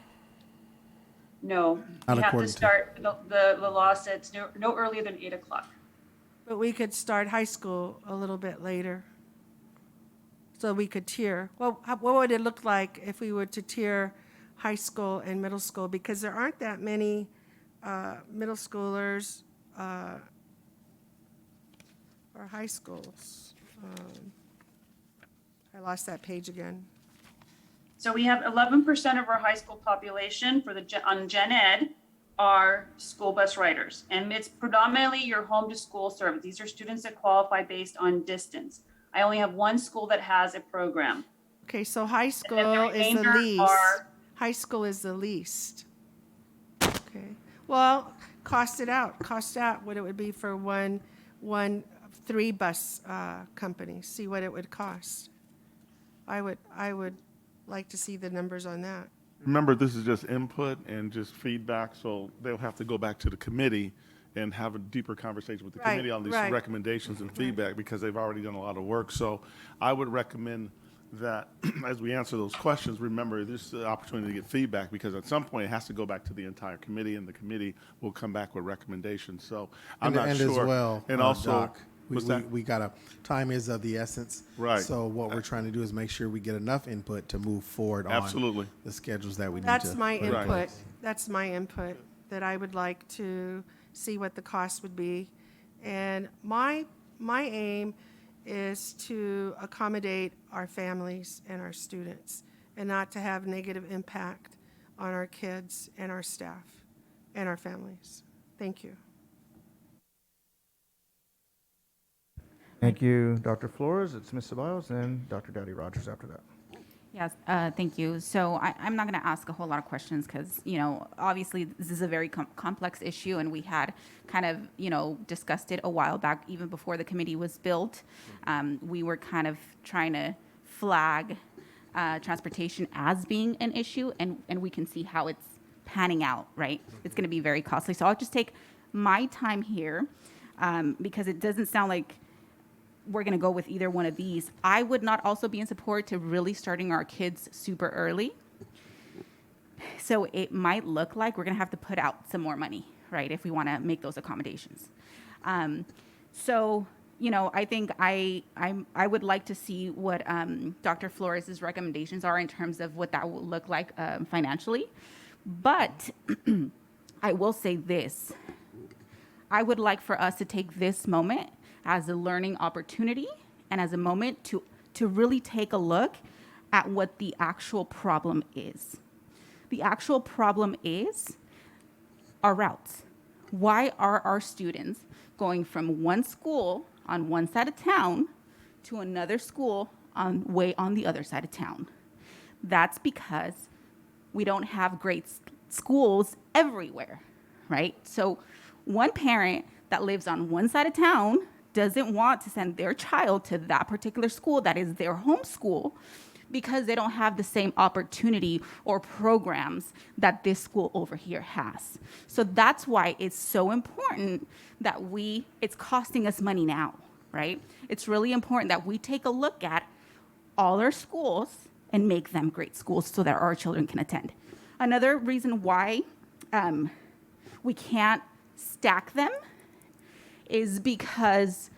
S19: No,
S18: Not
S19: you have to
S18: according to-
S19: start, the law says no earlier than 8 o'clock.
S2: But we could start high school a little bit later. So we could tier. Well, what would it look like if we were to tier high school and middle school? Because there aren't that many middle schoolers or high schools. I lost that page again.
S19: So we have 11% of our high school population on Gen Ed are school bus riders. And it's predominantly your home to school service. These are students that qualify based on distance. I only have one school that has a program.
S2: Okay, so high
S19: And
S2: school
S19: then the
S2: is the
S19: remainder
S2: least.
S19: are-
S2: High school is the least. Okay, well, cost out what it would be for one 3-bus company, see what it would cost. I would like to see the numbers on that.
S14: Remember, this is just input and just feedback, so they'll have to go back to the committee and have a deeper conversation with the
S2: Right,
S14: committee on these
S2: right.
S14: recommendations and feedback, because they've already done a lot of work. So I would recommend that as we answer those questions, remember, this is the opportunity to get feedback, because at some point it has to go back to the entire committee, and the committee will come back with recommendations. So I'm not
S18: and
S14: sure.
S18: as well,
S14: And also,
S18: Doc,
S14: what's that?
S18: we got time is of the essence.
S14: Right.
S18: So what we're trying to do is make sure we get enough input to move forward
S14: Absolutely.
S18: on the schedules that we need to.
S2: That's my
S18: put in
S2: input.
S18: place.
S2: That's my input, that I would like to see what the cost would be. And my aim is to accommodate our families and our students, and not to have negative impact on our kids and our staff and our families. Thank you.
S1: Thank you, Dr. Flores. It's Ms. Ceballos and Dr. Dowdy Rogers after that.
S15: Yes, thank you. So I'm not going to ask a whole lot of questions because, obviously this is a very complex issue, and we had kind of, discussed it a while back, even before the committee was built. We were kind of trying to flag transportation as being an issue, and we can see how it's panning out, right? It's going to be very costly. So I'll just take my time here because it doesn't sound like we're going to go with either one of these. I would not also be in support to really starting our kids super early. So it might look like we're going to have to put out some more money, right, if we want to make those accommodations. So, I think I would like to see what Dr. Flores' recommendations are in terms of what that will look like financially. But I will say this. I would like for us to take this moment as a learning opportunity and as a moment to really take a look at what the actual problem is. The actual problem is our routes. Why are our students going from one school on one side of town to another school way on the other side of town? That's because we don't have great schools everywhere, right? So one parent that lives on one side of town doesn't want to send their child to that particular school that is their home school because they don't have the same opportunity or programs that this school over here has. So that's why it's so important that it's costing us money now, right? It's really important that we take a look at all our schools and make them great schools so that our children can attend. Another reason why we can't stack them is because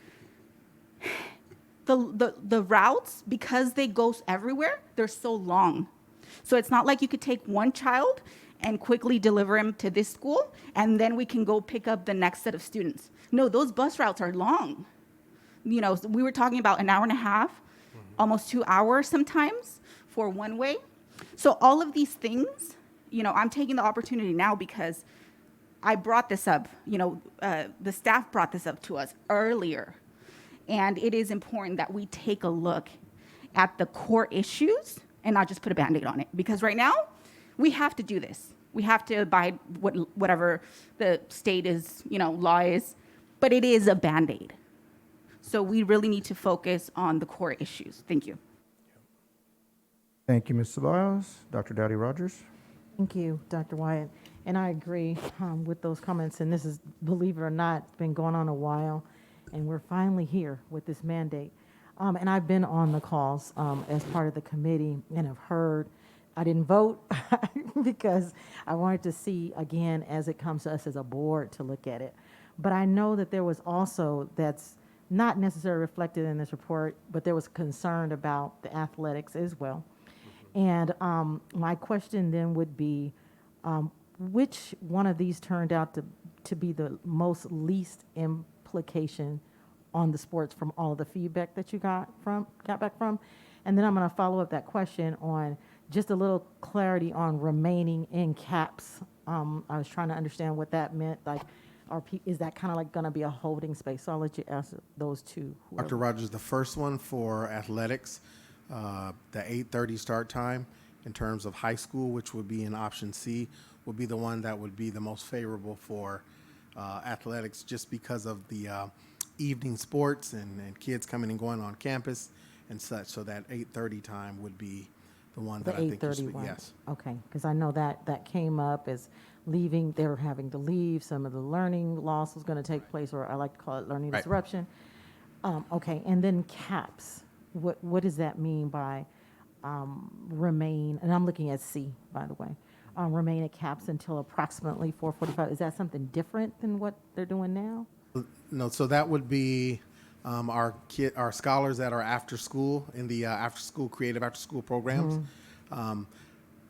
S15: the routes, because they go everywhere, they're so long. So it's not like you could take one child and quickly deliver him to this school, and then we can go pick up the next set of students. No, those bus routes are long. You know, we were talking about an hour and a half, almost 2 hours sometimes for one way. So all of these things, you know, I'm taking the opportunity now because I brought this up, you know, the staff brought this up to us earlier. And it is important that we take a look at the core issues and not just put a Band-Aid on it. Because right now, we have to do this. We have to abide whatever the state is, you know, law is, but it is a Band-Aid. So we really need to focus on the core issues. Thank you.
S1: Thank you, Ms. Ceballos. Dr. Dowdy Rogers.
S3: Thank you, Dr. Wyatt. And I agree with those comments. And this is, believe it or not, it's been going on a while. And we're finally here with this mandate. And I've been on the calls as part of the committee and have heard. I didn't vote because I wanted to see, again, as it comes to us as a board to look at it. But I know that there was also, that's not necessarily reflected in this report, but there was concern about the athletics as well. And my question then would be, which one of these turned out to be the most least implication on the sports from all of the feedback that you got back from? And then I'm going to follow up that question on just a little clarity on remaining in caps. I was trying to understand what that meant. Like, is that kind of like going to be a holding space? So I'll let you answer those two.
S18: Dr. Rogers, the first one for athletics, the 8:30 start time in terms of high school, which would be in option C, would be the one that would be the most favorable for athletics, just because of the evening sports and kids coming and going on campus and such. So that 8:30 time would be the one that I think you speak. Yes.
S3: Okay, because I know that came up as leaving. They were having to leave. Some of the learning loss was going to take place, or I like to call it learning disruption. Okay, and then caps. What does that mean by remain? And I'm looking at C, by the way. Remain at caps until approximately 4:45. Is that something different than what they're doing now?
S18: No, so that would be our scholars that are after school in the creative after school programs.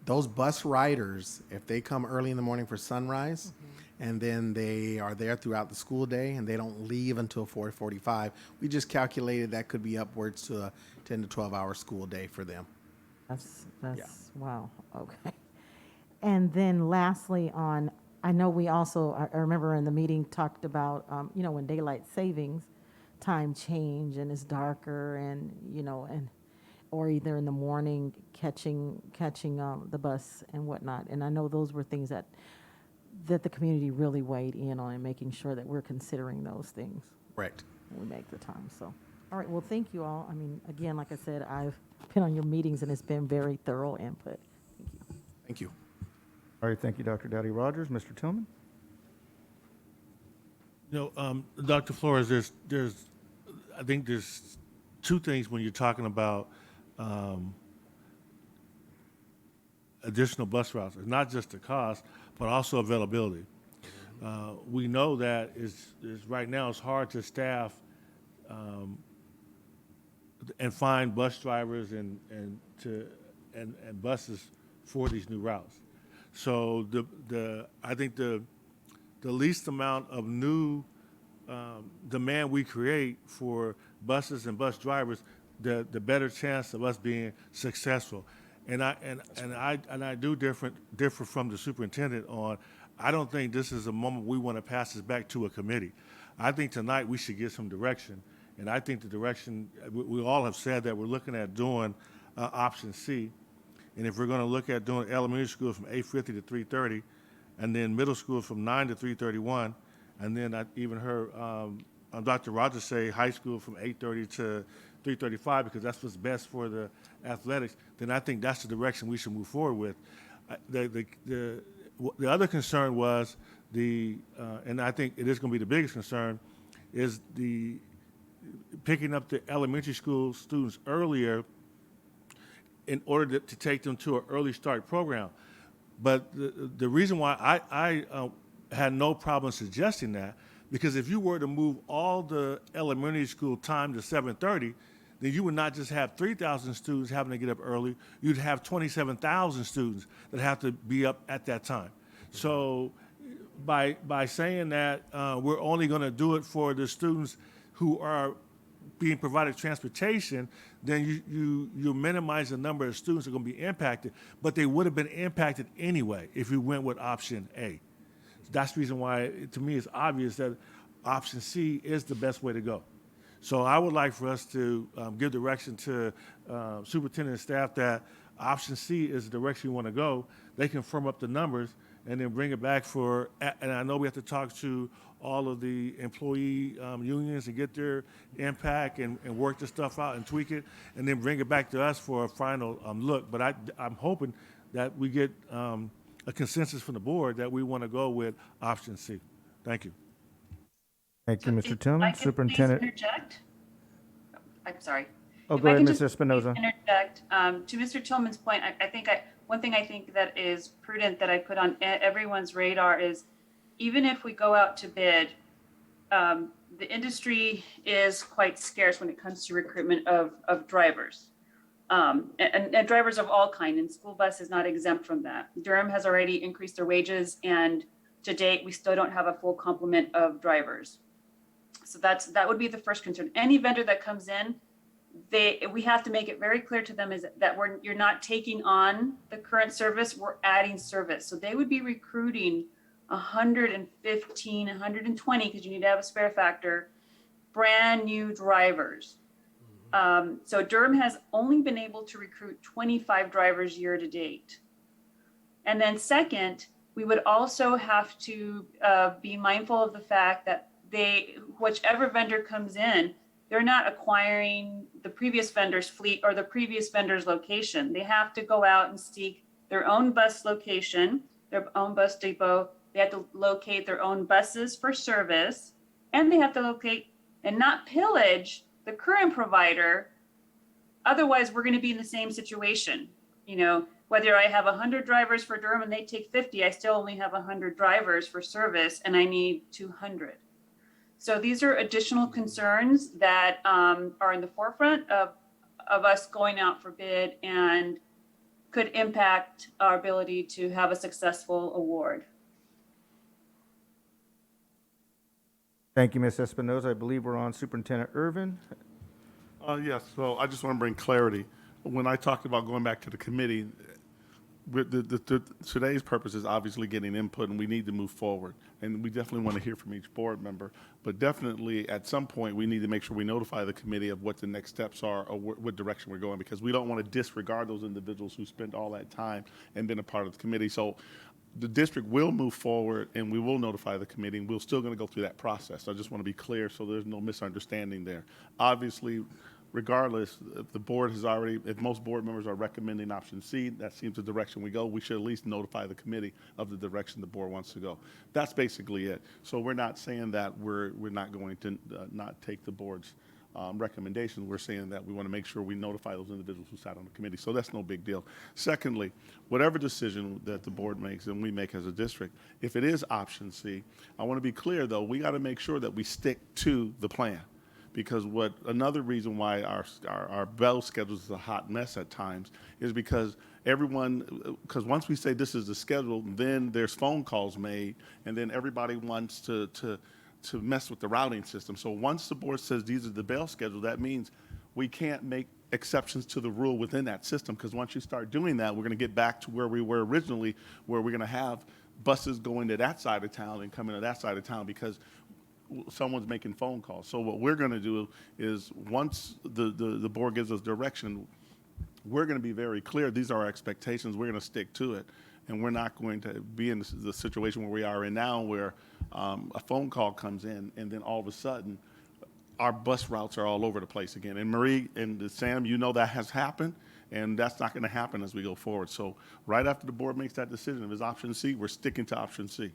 S18: Those bus riders, if they come early in the morning for sunrise, and then they are there throughout the school day and they don't leave until 4:45, we just calculated that could be upwards to a 10 to 12 hour school day for them.
S3: That's wow. Okay. And then lastly I know we also, I remember in the meeting talked about, when daylight savings time change and it's darker and, or either in the morning catching the bus and whatnot. And I know those were things that the community really weighed in on and making sure that we're considering those things.
S18: Right.
S3: When we make the time. So, all right. Well, thank you all. I mean, again, like I said, I've been on your meetings and it's been very thorough input. Thank you.
S18: Thank you.
S1: All right, thank you, Dr. Dowdy Rogers. Mr. Tillman?
S4: Dr. Flores, I think there's two things when you're talking about additional bus routes. It's not just the cost, but also availability. We know that right now it's hard to staff and find bus drivers and buses for these new routes. So I think the least amount of new demand we create for buses and bus drivers, the better chance of us being successful. And I do differ from the superintendent on. I don't think this is a moment we want to pass this back to a committee. I think tonight we should get some direction, and I think the direction we all have said that we're looking at doing option C. And if we're going to look at doing elementary school from 8:50 to 3:30, and then middle school from 9 to 3:31, and then I even heard Dr. Rogers say high school from 8:30 to 3:35 because that's what's best for the athletics, then I think that's the direction we should move forward with. The other concern was and I think it is going to be the biggest concern, is the picking up the elementary school students earlier in order to take them to an early start program. But the reason why I had no problem suggesting that, because if you were to move all the elementary school time to 7:30, then you would not just have 3,000 students having to get up early, you'd have 27,000 students that have to be up at that time. So by saying that we're only going to do it for the students who are being provided transportation, then you minimize the number of students that are going to be impacted, but they would have been impacted anyway if we went with option A. That's the reason why, to me, it's obvious that option C is the best way to go. So I would like for us to give direction to superintendent and staff that option C is the direction we want to go. They can firm up the numbers and then bring it back for, and I know we have to talk to all of the employee unions and get their impact and work the stuff out and tweak it, and then bring it back to us for a final look. But I'm hoping that we get a consensus from the board that we want to go with option C. Thank you.
S1: Thank you, Mr.
S19: If I
S1: Tillman.
S19: could please
S1: Superintendent.
S19: interject? I'm sorry.
S1: Oh,
S19: If
S1: go
S19: I
S1: ahead,
S19: could
S1: Ms.
S19: just please
S1: Espinoza.
S19: interject, to Mr. Tillman's point, I think one thing I think that is prudent that I put on everyone's radar is, even if we go out to bid, the industry is quite scarce when it comes to recruitment of drivers. And drivers of all kind, and school bus is not exempt from that. Durham has already increased their wages, and to date, we still don't have a full complement of drivers. So that would be the first concern. Any vendor that comes in, we have to make it very clear to them is that you're not taking on the current service, we're adding service. So they would be recruiting 115, 120, because you need to have a spare factor, brand new drivers. So Durham has only been able to recruit 25 drivers year to date. And then second, we would also have to be mindful of the fact that whichever vendor comes in, they're not acquiring the previous vendor's fleet or the previous vendor's location. They have to go out and seek their own bus location, their own bus depot. They have to locate their own buses for service, and they have to locate and not pillage the current provider. Otherwise, we're going to be in the same situation. You know, whether I have 100 drivers for Durham and they take 50, I still only have 100 drivers for service, and I need 200. So these are additional concerns that are in the forefront of us going out for bid and could impact our ability to have a successful award.
S1: Thank you, Ms. Espinoza. I believe we're on Superintendent Irvin.
S14: Yes, so I just want to bring clarity. When I talked about going back to the committee, today's purpose is obviously getting input, and we need to move forward. And we definitely want to hear from each board member. But definitely, at some point, we need to make sure we notify the committee of what the next steps are or what direction we're going, because we don't want to disregard those individuals who spent all that time and been a part of the committee. So the district will move forward, and we will notify the committee, and we're still going to go through that process. I just want to be clear so there's no misunderstanding there. Obviously, regardless, if the board has already, if most board members are recommending option C, that seems the direction we go, we should at least notify the committee of the direction the board wants to go. That's basically it. So we're not saying that we're not going to not take the board's recommendations. We're saying that we want to make sure we notify those individuals who sat on the committee. So that's no big deal. Secondly, whatever decision that the board makes and we make as a district, if it is option C, I want to be clear though, we got to make sure that we stick to the plan. Because another reason why our bell schedule is a hot mess at times is because because once we say this is the schedule, then there's phone calls made, and then everybody wants to mess with the routing system. So once the board says these are the bell schedule, that means we can't make exceptions to the rule within that system, because once you start doing that, we're going to get back to where we were originally, where we're going to have buses going to that side of town and coming to that side of town because someone's making phone calls. So what we're going to do is once the board gives us direction, we're going to be very clear. These are our expectations. We're going to stick to it. And we're not going to be in the situation where we are in now, where a phone call comes in and then all of a sudden our bus routes are all over the place again. And Marie and Sam, you know that has happened, and that's not going to happen as we go forward. So right after the board makes that decision, if it's option C, we're sticking to option C.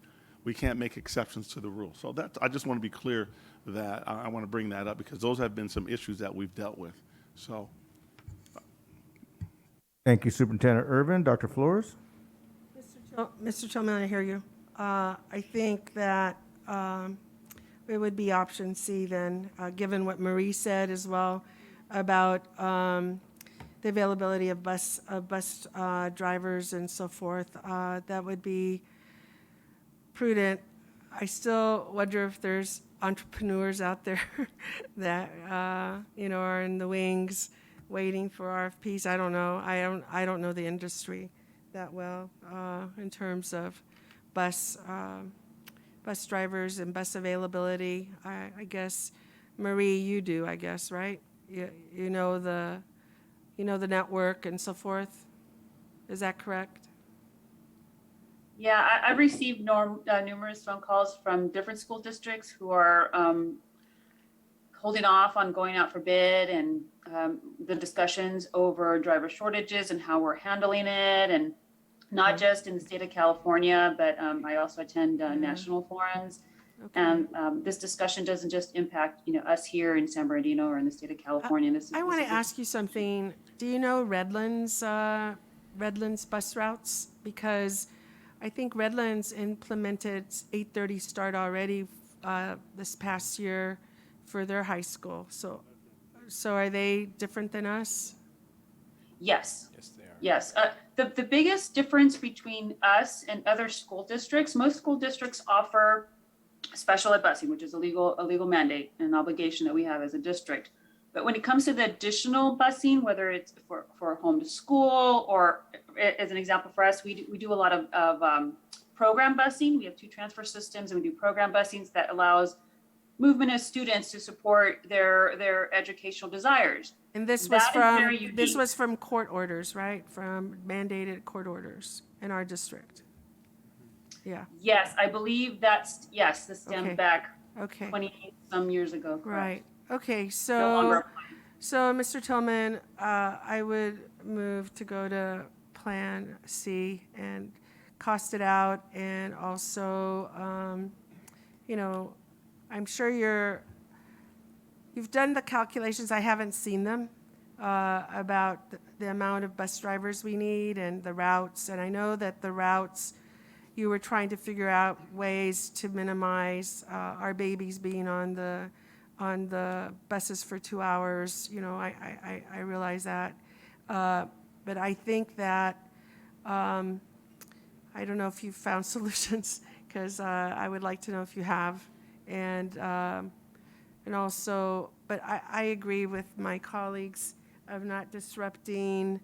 S14: We can't make exceptions to the rule. So I just want to be clear that I want to bring that up, because those have been some issues that we've dealt with. So.
S1: Thank you, Superintendent Irvin. Dr. Flores?
S2: Mr. Tillman, I hear you. I think that it would be option C then, given what Marie said as well about the availability of bus drivers and so forth. That would be prudent. I still wonder if there's entrepreneurs out there that are in the wings waiting for RFPs. I don't know. I don't know the industry that well in terms of bus drivers and bus availability. I guess, Marie, you do, I guess, right? You know the network and so forth. Is that correct?
S19: Yeah, I've received numerous phone calls from different school districts who are holding off on going out for bid, and the discussions over driver shortages and how we're handling it, and not just in the state of California, but I also attend national forums.
S2: Okay.
S19: And this discussion doesn't just impact us here in San Bernardino or in the state of California.
S2: I want to ask you something. Do you know Redlands bus routes? Because I think Redlands implemented 8:30 start already this past year for their high school. So are they different than us?
S19: Yes. Yes, they are. Yes. The biggest difference between us and other school districts, most school districts offer special ed busing, which is a legal mandate and an obligation that we have as a district. But when it comes to the additional busing, whether it's for home to school, or as an example for us, we do a lot of program busing. We have 2 transfer systems, and we do program busings that allows movement of students to support their educational desires.
S2: And this was from court orders, right? From mandated court orders in our district. Yeah.
S19: Yes, I believe this stems
S2: Okay.
S19: back
S2: Okay.
S19: 20 some years ago. Correct.
S2: Right. Okay.
S19: No
S2: So,
S19: longer
S2: Mr. Tillman, I would move to go to Plan C and cost it out, and also, I'm sure you've done the calculations. I haven't seen them about the amount of bus drivers we need and the routes. And I know that the routes, you were trying to figure out ways to minimize our babies being on the buses for 2 hours. I realize that. But I think that, I don't know if you've found solutions, because I would like to know if you have. And also, but I agree with my colleagues of not disrupting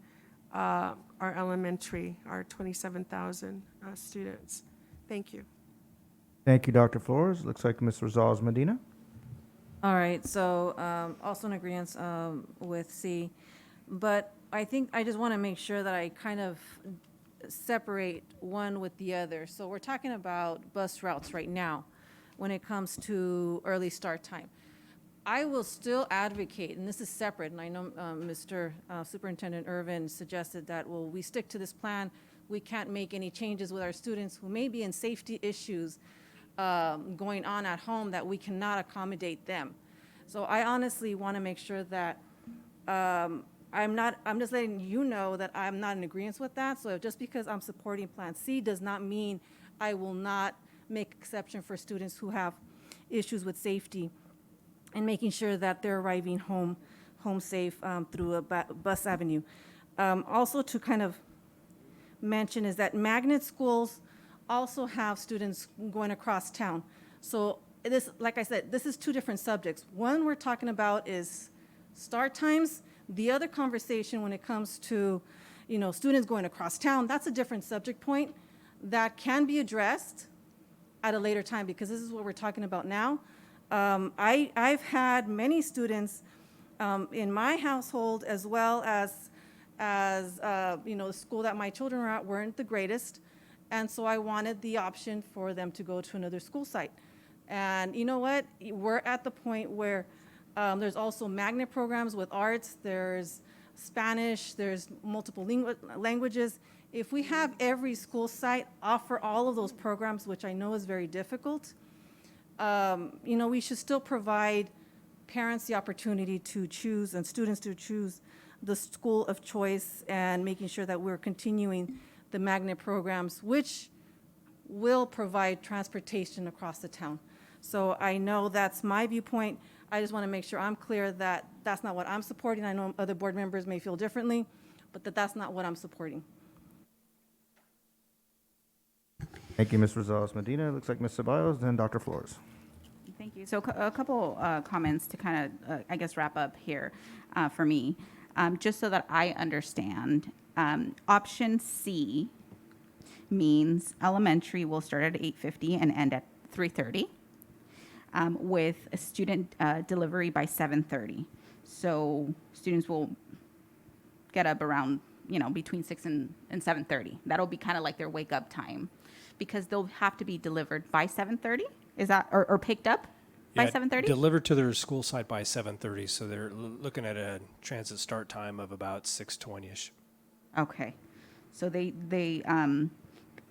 S2: our elementary, our 27,000 students. Thank you.
S1: Thank you, Dr. Flores. Looks like Ms. Rosales Medina.
S5: All right, so also in agreement with C, but I think I just want to make sure that I kind of separate one with the other. So we're talking about bus routes right now when it comes to early start time. I will still advocate, and this is separate, and I know Mr. Superintendent Irvin suggested that, well, we stick to this plan. We can't make any changes with our students who may be in safety issues going on at home, that we cannot accommodate them. So I honestly want to make sure that I'm just letting you know that I'm not in agreement with that. So just because I'm supporting Plan C does not mean I will not make exception for students who have issues with safety and making sure that they're arriving home safe through a bus avenue. Also to kind of mention is that magnet schools also have students going across town. So this, like I said, this is 2 different subjects. One we're talking about is start times. The other conversation when it comes to, students going across town, that's a different subject point that can be addressed at a later time, because this is what we're talking about now. I've had many students in my household, as well as the school that my children were at weren't the greatest. And so I wanted the option for them to go to another school site. And you know what? We're at the point where there's also magnet programs with arts, there's Spanish, there's multiple languages. If we have every school site offer all of those programs, which I know is very difficult, we should still provide parents the opportunity to choose and students to choose the school of choice and making sure that we're continuing the magnet programs, which will provide transportation across the town. So I know that's my viewpoint. I just want to make sure I'm clear that that's not what I'm supporting. I know other board members may feel differently, but that's not what I'm supporting.
S1: Thank you, Ms. Rosales Medina. It looks like Ms. Ceballos, then Dr. Flores.
S15: Thank you. So a couple comments to kind of, I guess, wrap up here for me, just so that I understand. Option C means elementary will start at 8:50 and end at 3:30, with a student delivery by 7:30. So students will get up around, between 6 and 7:30. That'll be kind of like their wake up time, because they'll have to be delivered by 7:30. Is that, or picked up by 7:30?
S21: Delivered to their school site by 7:30, so they're looking at a transit start time of about 6:20ish.
S15: Okay, so they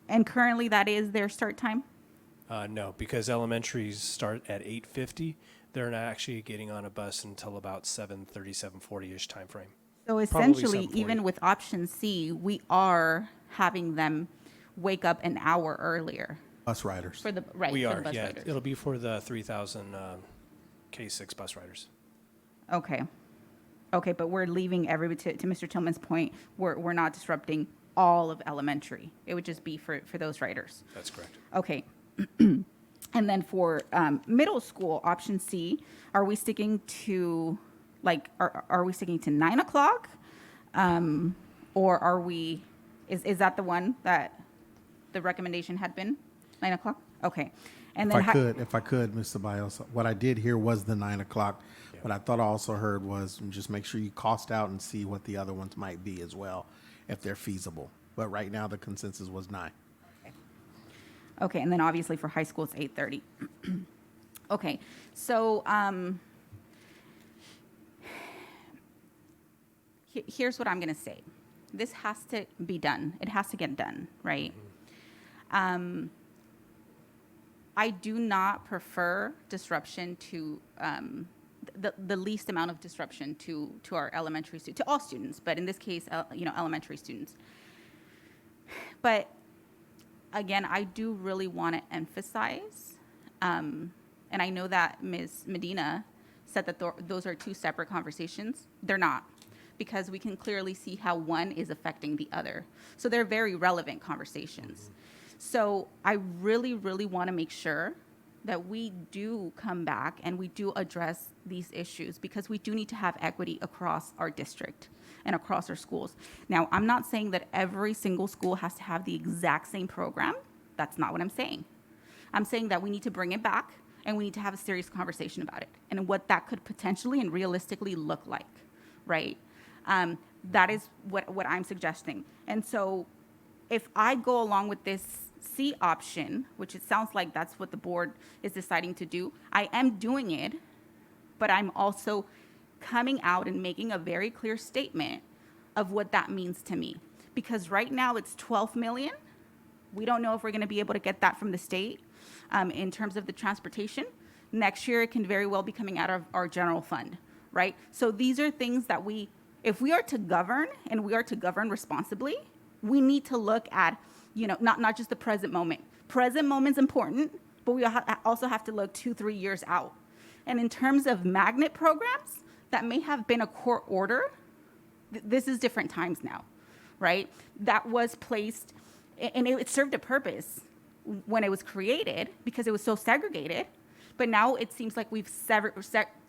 S15: and currently that is their start time?
S21: No, because elementaries start at 8:50. They're not actually getting on a bus until about 7:30, 7:40ish time frame.
S15: So essentially, even with option C, we are having them wake up an hour earlier.
S18: Bus riders.
S15: For the right.
S21: We
S15: for
S21: are,
S15: the bus
S21: yeah.
S15: riders.
S21: It'll be for the 3,000 K6 bus riders.
S15: Okay. Okay, but we're leaving everybody, to Mr. Tillman's point, we're not disrupting all of elementary. It would just be for those riders.
S21: That's correct.
S15: Okay. And then for middle school, option C, are we sticking to, are we sticking to 9 o'clock? Or are we, is that the one that the recommendation had been? 9 o'clock? Okay. And then
S18: If I could, Mr. Bios, what I did hear was the 9 o'clock. What I thought I also heard was just make sure you cost out and see what the other ones might be as well, if they're feasible. But right now, the consensus was 9.
S15: Okay, and then obviously for high school, it's 8:30. Okay, so here's what I'm going to say. This has to be done. It has to get done, right? I do not prefer disruption to the least amount of disruption to our elementary students, to all students, but in this case, elementary students. But again, I do really want to emphasize, and I know that Ms. Medina said that those are two separate conversations. They're not, because we can clearly see how one is affecting the other. So they're very relevant conversations. So I really, really want to make sure that we do come back and we do address these issues, because we do need to have equity across our district and across our schools. Now, I'm not saying that every single school has to have the exact same program. That's not what I'm saying. I'm saying that we need to bring it back and we need to have a serious conversation about it and what that could potentially and realistically look like, right? That is what I'm suggesting. And so if I go along with this C option, which it sounds like that's what the board is deciding to do, I am doing it, but I'm also coming out and making a very clear statement of what that means to me. Because right now it's 12 million. We don't know if we're going to be able to get that from the state in terms of the transportation. Next year, it can very well be coming out of our general fund, right? So these are things that if we are to govern and we are to govern responsibly, we need to look at, not just the present moment. Present moment's important, but we also have to look 2-3 years out. And in terms of magnet programs, that may have been a court order. This is different times now, right? That was placed, and it served a purpose when it was created because it was so segregated. But now it seems like we've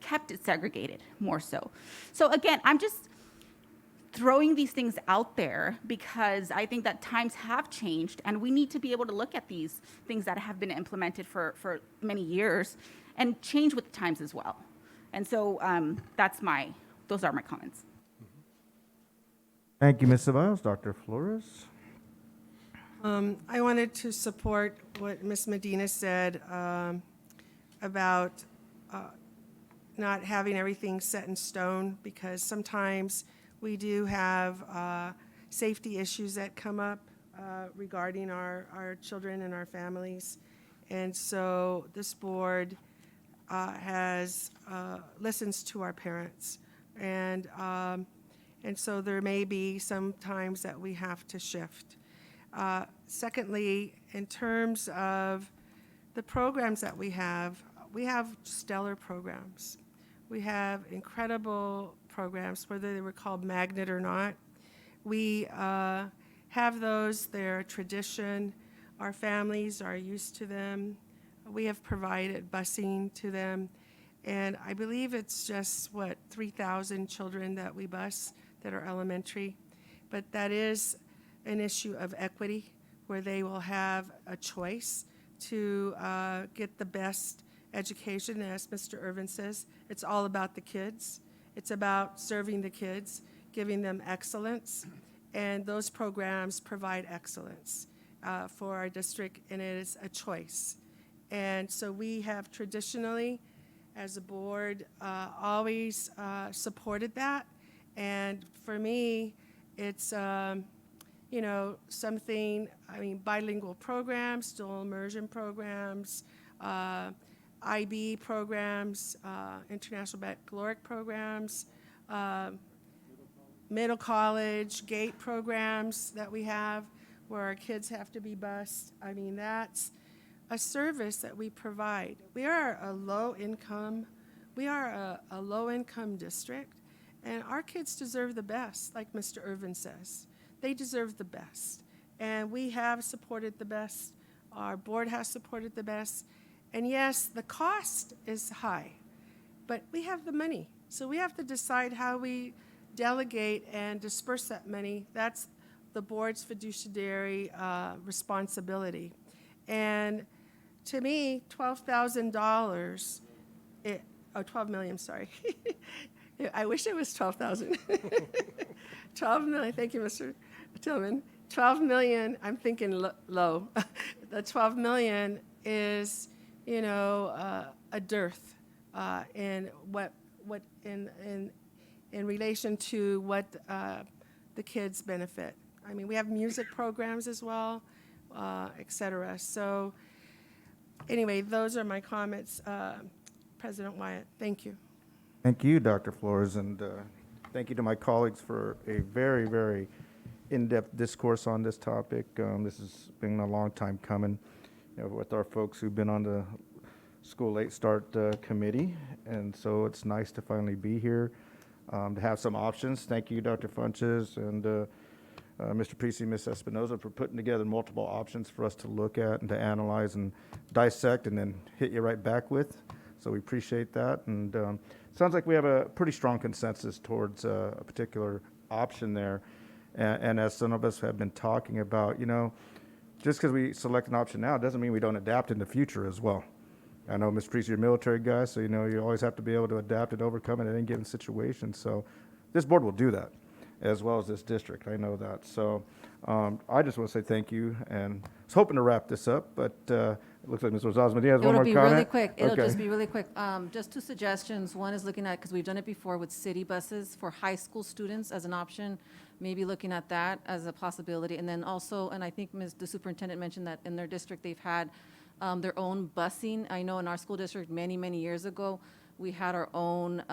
S15: kept it segregated more so. So again, I'm just throwing these things out there because I think that times have changed and we need to be able to look at these things that have been implemented for many years and change with the times as well. And so those are my comments.
S1: Thank you, Ms. Ceballos. Dr. Flores?
S2: I wanted to support what Ms. Medina said about not having everything set in stone, because sometimes we do have safety issues that come up regarding our children and our families. And so this board listens to our parents. And And so there may be some times that we have to shift. Secondly, in terms of the programs that we have stellar programs. We have incredible programs, whether they were called magnet or not. We have those, they're a tradition. Our families are used to them. We have provided busing to them. And I believe it's just, 3,000 children that we bus that are elementary. But that is an issue of equity, where they will have a choice to get the best education. As Mr. Irvin says, it's all about the kids. It's about serving the kids, giving them excellence. And those programs provide excellence for our district, and it is a choice. And so we have traditionally, as a board, always supported that. And for me, it's, something, bilingual programs, dual immersion programs, IB programs, international baccalaureate programs, middle college, GATE programs that we have where our kids have to be bused. That's a service that we provide. We are a low-income district, and our kids deserve the best, like Mr. Irvin says. They deserve the best, and we have supported the best. Our board has supported the best, and yes, the cost is high, but we have the money, so we have to decide how we delegate and disperse that money. That's the board's fiduciary responsibility. And to me, $12,000, $12 million, sorry. I wish it was 12,000. 12 million, thank you, Mr. Tillman. 12 million, I'm thinking low. The 12 million is, a dearth in in relation to what the kids benefit. We have music programs as well, et cetera. So anyway, those are my comments, President Wyatt. Thank you.
S1: Thank you, Dr. Flores, and thank you to my colleagues for a very, very in-depth discourse on this topic. This has been a long time coming, with our folks who've been on the School Late Start Committee, and so it's nice to finally be here, to have some options. Thank you, Dr. Funches, and Mr. Precy, Ms. Espinoza, for putting together multiple options for us to look at and to analyze and dissect and then hit you right back with. So we appreciate that, and sounds like we have a pretty strong consensus towards a particular option there. And as some of us have been talking about, just because we select an option now doesn't mean we don't adapt in the future as well. I know, Mr. Priest, you're a military guy, so you always have to be able to adapt and overcome it in any given situation. So this board will do that, as well as this district. I know that. So I just want to say thank you, and I was hoping to wrap this up, but it looks like Ms. Rosas-Medina has one more comment.
S5: It'll be really quick. It'll
S1: Okay.
S5: just be really quick. Just two suggestions. One is looking at, because we've done it before with city buses for high school students as an option, maybe looking at that as a possibility. And then also, and I think the superintendent mentioned that in their district, they've had their own busing. I know in our school district many, many years ago, we had our own,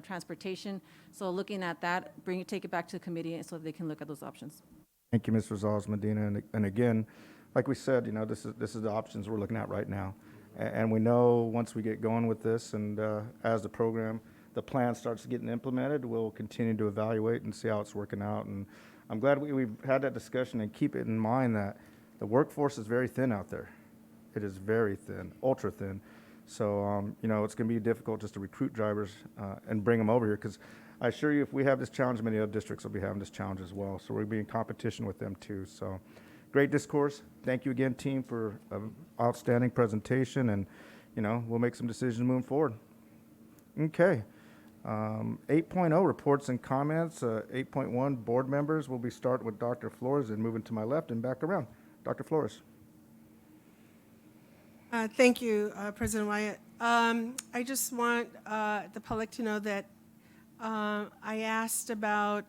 S5: transportation. So looking at that, take it back to the committee so they can look at those options.
S1: Thank you, Ms. Rosales-Medina. And again, like we said, this is the options we're looking at right now. And we know once we get going with this and as the plan starts getting implemented, we'll continue to evaluate and see how it's working out. And I'm glad we've had that discussion, and keep it in mind that the workforce is very thin out there. It is very thin, ultra thin. So, it's going to be difficult just to recruit drivers and bring them over here, because I assure you, if we have this challenge, many other districts will be having this challenge as well. So we'll be in competition with them too. So great discourse. Thank you again, team, for an outstanding presentation, and, we'll make some decisions moving forward. Okay. 8.0 reports and comments. 8.1 board members. We'll be starting with Dr. Flores and moving to my left and back around. Dr. Flores.
S2: Thank you, President Wyatt. I just want the public to know that I asked about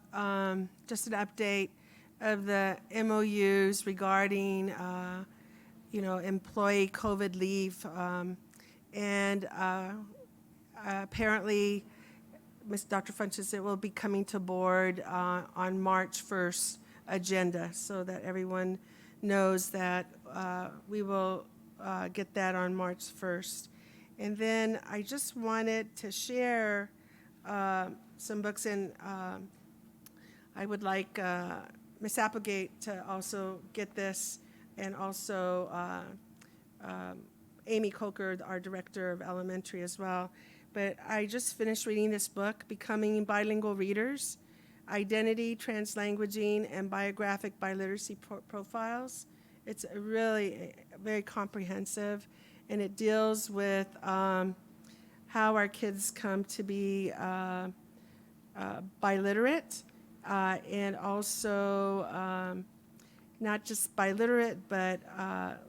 S2: just an update of the MOUs regarding, employee COVID leave. And apparently, Dr. Funches, it will be coming to board on March 1st agenda, so that everyone knows that we will get that on March 1st. And then I just wanted to share some books, and I would like Ms. Applegate to also get this, and also Amy Coker, our director of elementary, as well. But I just finished reading this book, Becoming Bilingual Readers, Identity, Translanguaging, and Biographic Biliteracy Profiles. It's really very comprehensive, and it deals with how our kids come to be biliterate, and also not just biliterate, but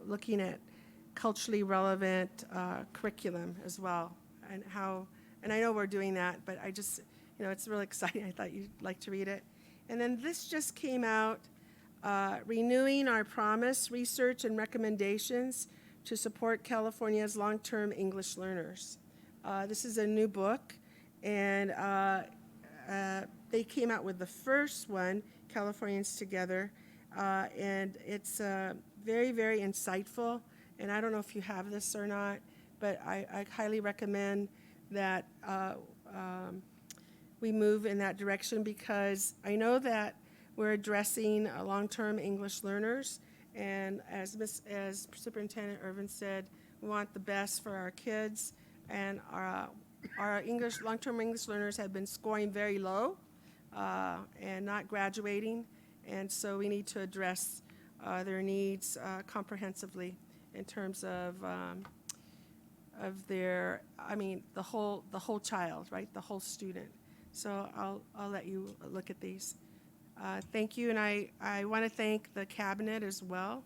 S2: looking at culturally relevant curriculum as well, and how, and I know we're doing that, but I just, it's really exciting. I thought you'd like to read it. And then this just came out, Renewing Our Promise, Research and Recommendations to Support California's Long-Term English Learners. This is a new book, and they came out with the first one, Californians Together, and it's very, very insightful. And I don't know if you have this or not, but I highly recommend that we move in that direction, because I know that we're addressing long-term English learners, and as Superintendent Irvin said, we want the best for our kids, and our long-term English learners have been scoring very low and not graduating, and so we need to address their needs comprehensively in terms of their, the whole child, right? The whole student. So I'll let you look at these. Thank you, and I want to thank the cabinet as well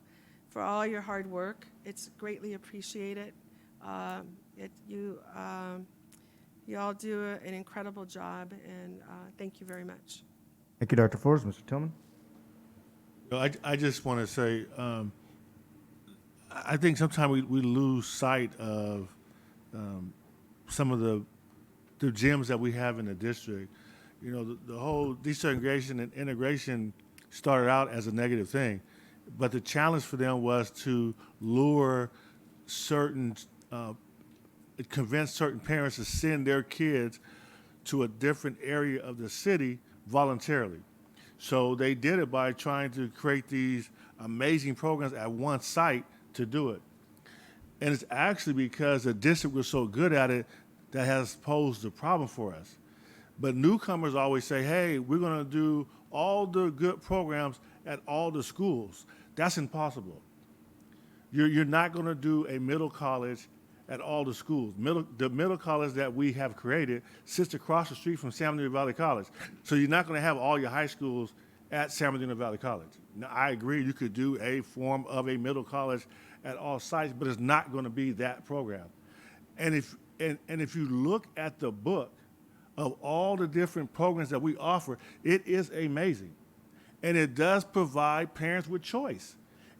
S2: for all your hard work. It's greatly appreciated. You all do an incredible job, and thank you very much.
S1: Thank you, Dr. Forbes. Mr. Tillman?
S4: I just want to say, I think sometimes we lose sight of some of the gems that we have in the district. The whole desegregation and integration started out as a negative thing, but the challenge for them was to lure convince certain parents to send their kids to a different area of the city voluntarily. So they did it by trying to create these amazing programs at one site to do it. And it's actually because the district was so good at it that has posed a problem for us. But newcomers always say, hey, we're going to do all the good programs at all the schools. That's impossible. You're not going to do a middle college at all the schools. The middle college that we have created sits across the street from San Bernardino Valley College. So you're not going to have all your high schools at San Bernardino Valley College. Now, I agree, you could do a form of a middle college at all sites, but it's not going to be that program. And if you look at the book of all the different programs that we offer, it is amazing. And it does provide parents with choice.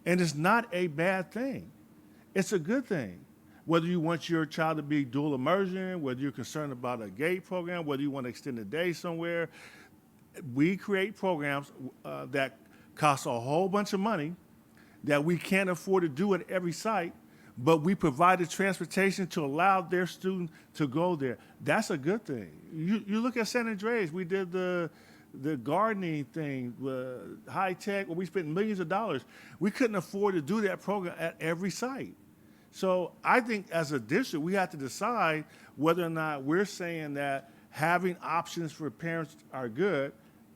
S4: And it's not a bad thing. It's a good thing. Whether you want your child to be dual immersion, whether you're concerned about a GATE program, whether you want to extend a day somewhere, we create programs that cost a whole bunch of money that we can't afford to do at every site, but we provide the transportation to allow their student to go there. That's a good thing. You look at San Andreas, we did the gardening thing, high tech, where we spent millions of dollars. We couldn't afford to do that program at every site. So I think as a district, we have to decide whether or not we're saying that having options for parents are good,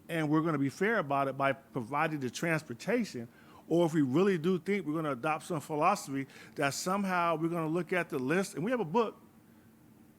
S4: and we're going to be fair about it by providing the transportation, or if we really do think we're going to adopt some philosophy that somehow we're going to look at the list, and we have a book,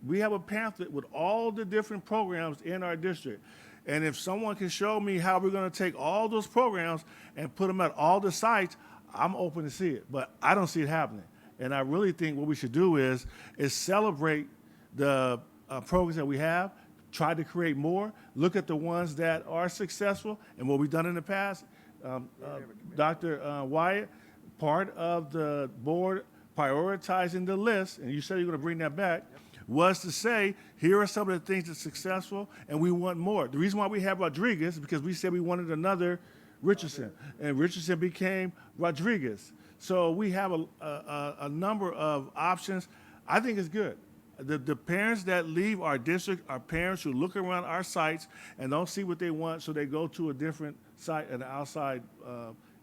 S4: we have a pamphlet with all the different programs in our district. And if someone can show me how we're going to take all those programs and put them at all the sites, I'm open to see it, but I don't see it happening. And I really think what we should do is celebrate the programs that we have, try to create more, look at the ones that are successful and what we've done in the past. Dr. Wyatt, part of the board prioritizing the list, and you said you're going to bring that back, was to say, here are some of the things that's successful, and we want more. The reason why we have Rodriguez is because we said we wanted another Richardson, and Richardson became Rodriguez. So we have a number of options. I think it's good. The parents that leave our district are parents who look around our sites and don't see what they want, so they go to a different site, an outside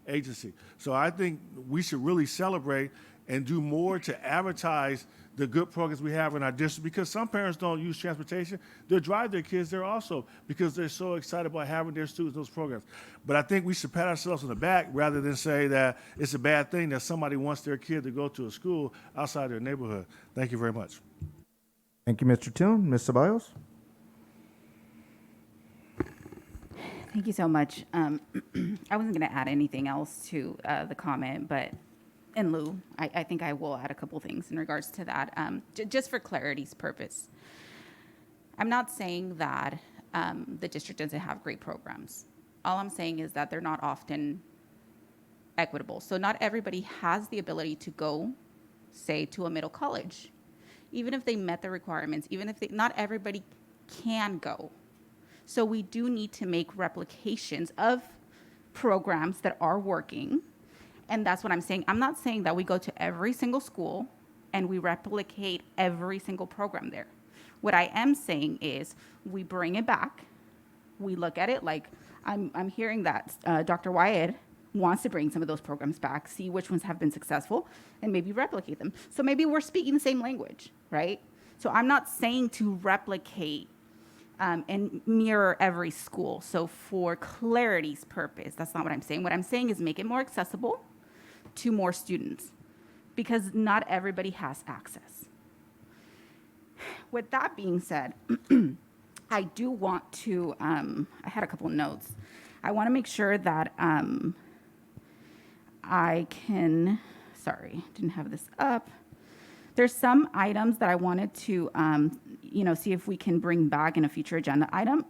S4: agency. So I think we should really celebrate and do more to advertise the good programs we have in our district, because some parents don't use transportation. They'll drive their kids there also because they're so excited about having their students in those programs. But I think we should pat ourselves on the back rather than say that it's a bad thing that somebody wants their kid to go to a school outside their neighborhood. Thank you very much.
S1: Thank you, Mr. Toon. Ms. Ceballos?
S15: Thank you so much. I wasn't going to add anything else to the comment, but in lieu, I think I will add a couple things in regards to that, just for clarity's purpose. I'm not saying that the district doesn't have great programs. All I'm saying is that they're not often equitable. So not everybody has the ability to go, say, to a middle college. Even if they met the requirements, even if not everybody can go. So we do need to make replications of programs that are working. And that's what I'm saying. I'm not saying that we go to every single school and we replicate every single program there. What I am saying is we bring it back. We look at it like I'm hearing that Dr. Wyatt wants to bring some of those programs back, see which ones have been successful, and maybe replicate them. So maybe we're speaking the same language, right? So I'm not saying to replicate and mirror every school. So for clarity's purpose, that's not what I'm saying. What I'm saying is make it more accessible to more students, because not everybody has access. With that being said, I do want to, I had a couple of notes. I want to make sure that I can, sorry, didn't have this up. There's some items that I wanted to, see if we can bring back in a future agenda item.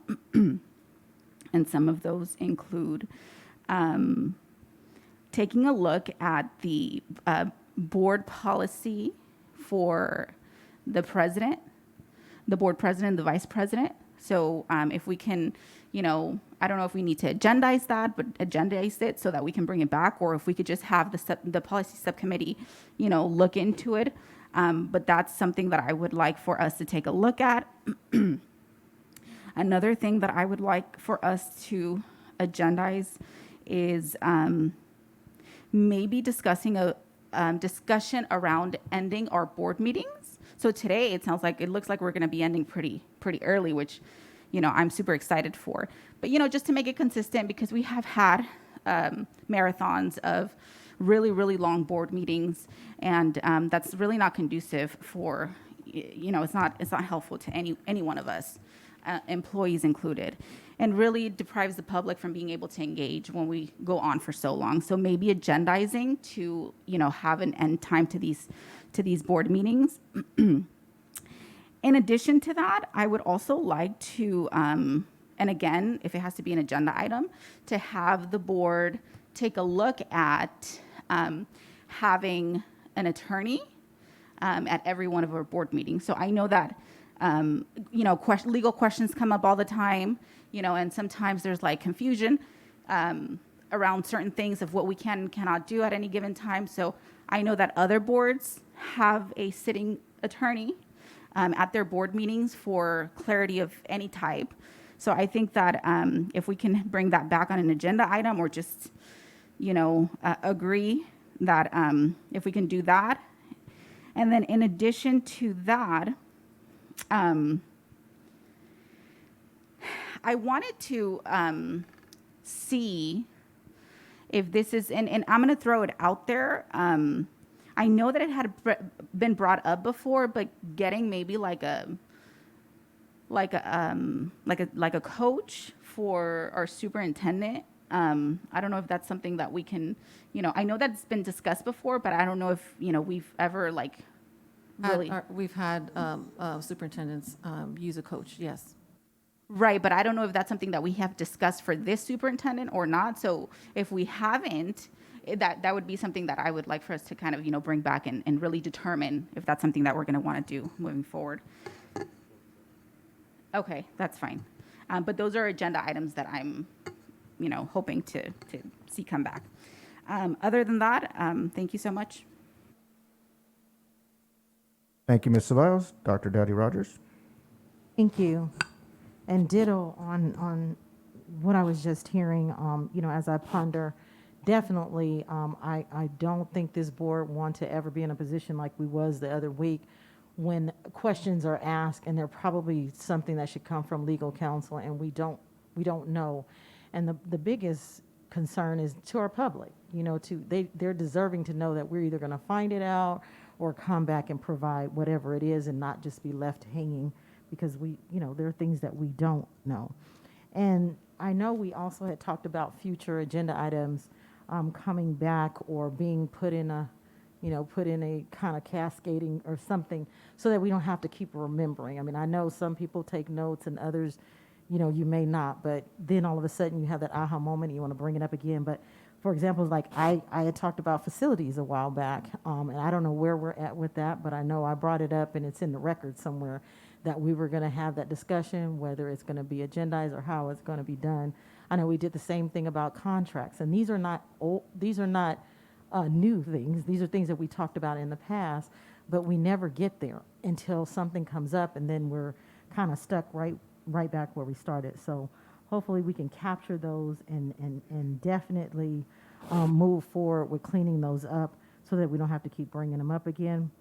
S15: And some of those include taking a look at the board policy for the president, the board president, the vice president. So if we can, I don't know if we need to agendize that, but agendize it so that we can bring it back, or if we could just have the policy subcommittee, look into it. But that's something that I would like for us to take a look at. Another thing that I would like for us to agendize is maybe discussing a discussion around ending our board meetings. So today it looks like we're going to be ending pretty early, which, I'm super excited for. But, just to make it consistent, because we have had marathons of really, really long board meetings, and that's really not conducive for, it's not helpful to any one of us, employees included, and really deprives the public from being able to engage when we go on for so long. So maybe agendizing to, have an end time to these board meetings. In addition to that, I would also like to, and again, if it has to be an agenda item, to have the board take a look at having an attorney at every one of our board meetings. So I know that, legal questions come up all the time, and sometimes there's like confusion around certain things of what we can and cannot do at any given time. So I know that other boards have a sitting attorney at their board meetings for clarity of any type. So I think that if we can bring that back on an agenda item, or just, agree that if we can do that. And then in addition to that, I wanted to see if this is, and I'm going to throw it out there. I know that it had been brought up before, but getting maybe like a coach for our superintendent. I don't know if that's something that we can, I know that's been discussed before, but I don't know if, we've ever really.
S3: We've had superintendents use a coach, yes.
S15: Right, but I don't know if that's something that we have discussed for this superintendent or not. So if we haven't, that would be something that I would like for us to kind of, bring back and really determine if that's something that we're going to want to do moving forward. Okay, that's fine. But those are agenda items that I'm, hoping to see come back. Other than that, thank you so much.
S1: Thank you, Ms. Ceballos. Dr. Daddy Rogers.
S3: Thank you. And ditto on what I was just hearing, as I ponder, definitely, I don't think this board want to ever be in a position like we was the other week when questions are asked and they're probably something that should come from legal counsel and we don't know. And the biggest concern is to our public, they're deserving to know that we're either going to find it out or come back and provide whatever it is and not just be left hanging because there are things that we don't know. And I know we also had talked about future agenda items coming back or being put in a kind of cascading or something so that we don't have to keep remembering. I mean, I know some people take notes and others, you may not, but then all of a sudden you have that aha moment and you want to bring it up again. But for example, like I had talked about facilities a while back, and I don't know where we're at with that, but I know I brought it up and it's in the record somewhere that we were going to have that discussion, whether it's going to be agendized or how it's going to be done. I know we did the same thing about contracts, and these are not new things. These are things that we talked about in the past, but we never get there until something comes up, and then we're kind of stuck right back where we started. So hopefully we can capture those and definitely move forward with cleaning those up so that we don't have to keep bringing them up again.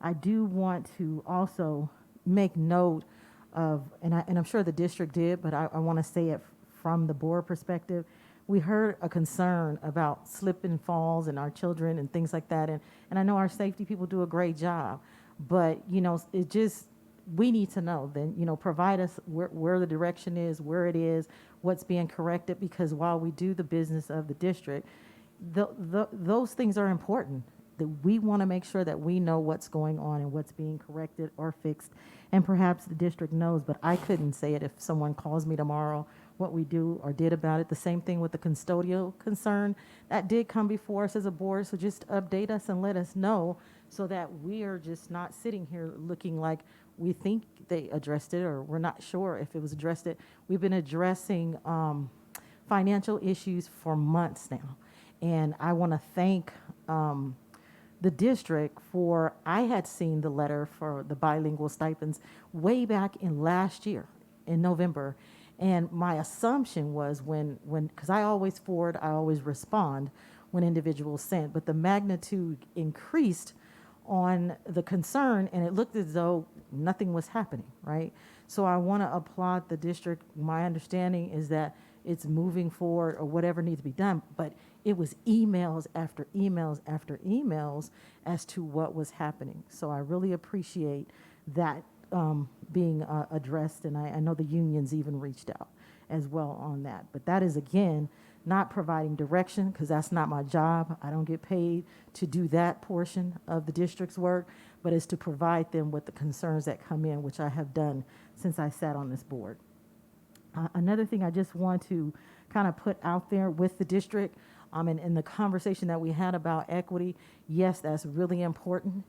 S3: I do want to also make note of, and I'm sure the district did, but I want to say it from the board perspective. We heard a concern about slip and falls and our children and things like that. And I know our safety people do a great job, but, we need to know then, provide us where the direction is, where it is, what's being corrected, because while we do the business of the district, those things are important. That we want to make sure that we know what's going on and what's being corrected or fixed. And perhaps the district knows, but I couldn't say it if someone calls me tomorrow what we do or did about it. The same thing with the custodial concern. That did come before us as a board, so just update us and let us know so that we are just not sitting here looking like we think they addressed it or we're not sure if it was addressed. We've been addressing financial issues for months now. And I want to thank the district for, I had seen the letter for the bilingual stipends way back in last year in November. And my assumption was because I always forward, I always respond when individuals sent, but the magnitude increased on the concern and it looked as though nothing was happening, right? So I want to applaud the district. My understanding is that it's moving forward or whatever needs to be done, but it was emails after emails after emails as to what was happening. So I really appreciate that being addressed, and I know the unions even reached out as well on that. But that is, again, not providing direction, because that's not my job. I don't get paid to do that portion of the district's work, but is to provide them with the concerns that come in, which I have done since I sat on this board. Another thing I just want to kind of put out there with the district, in the conversation that we had about equity, yes, that's really important.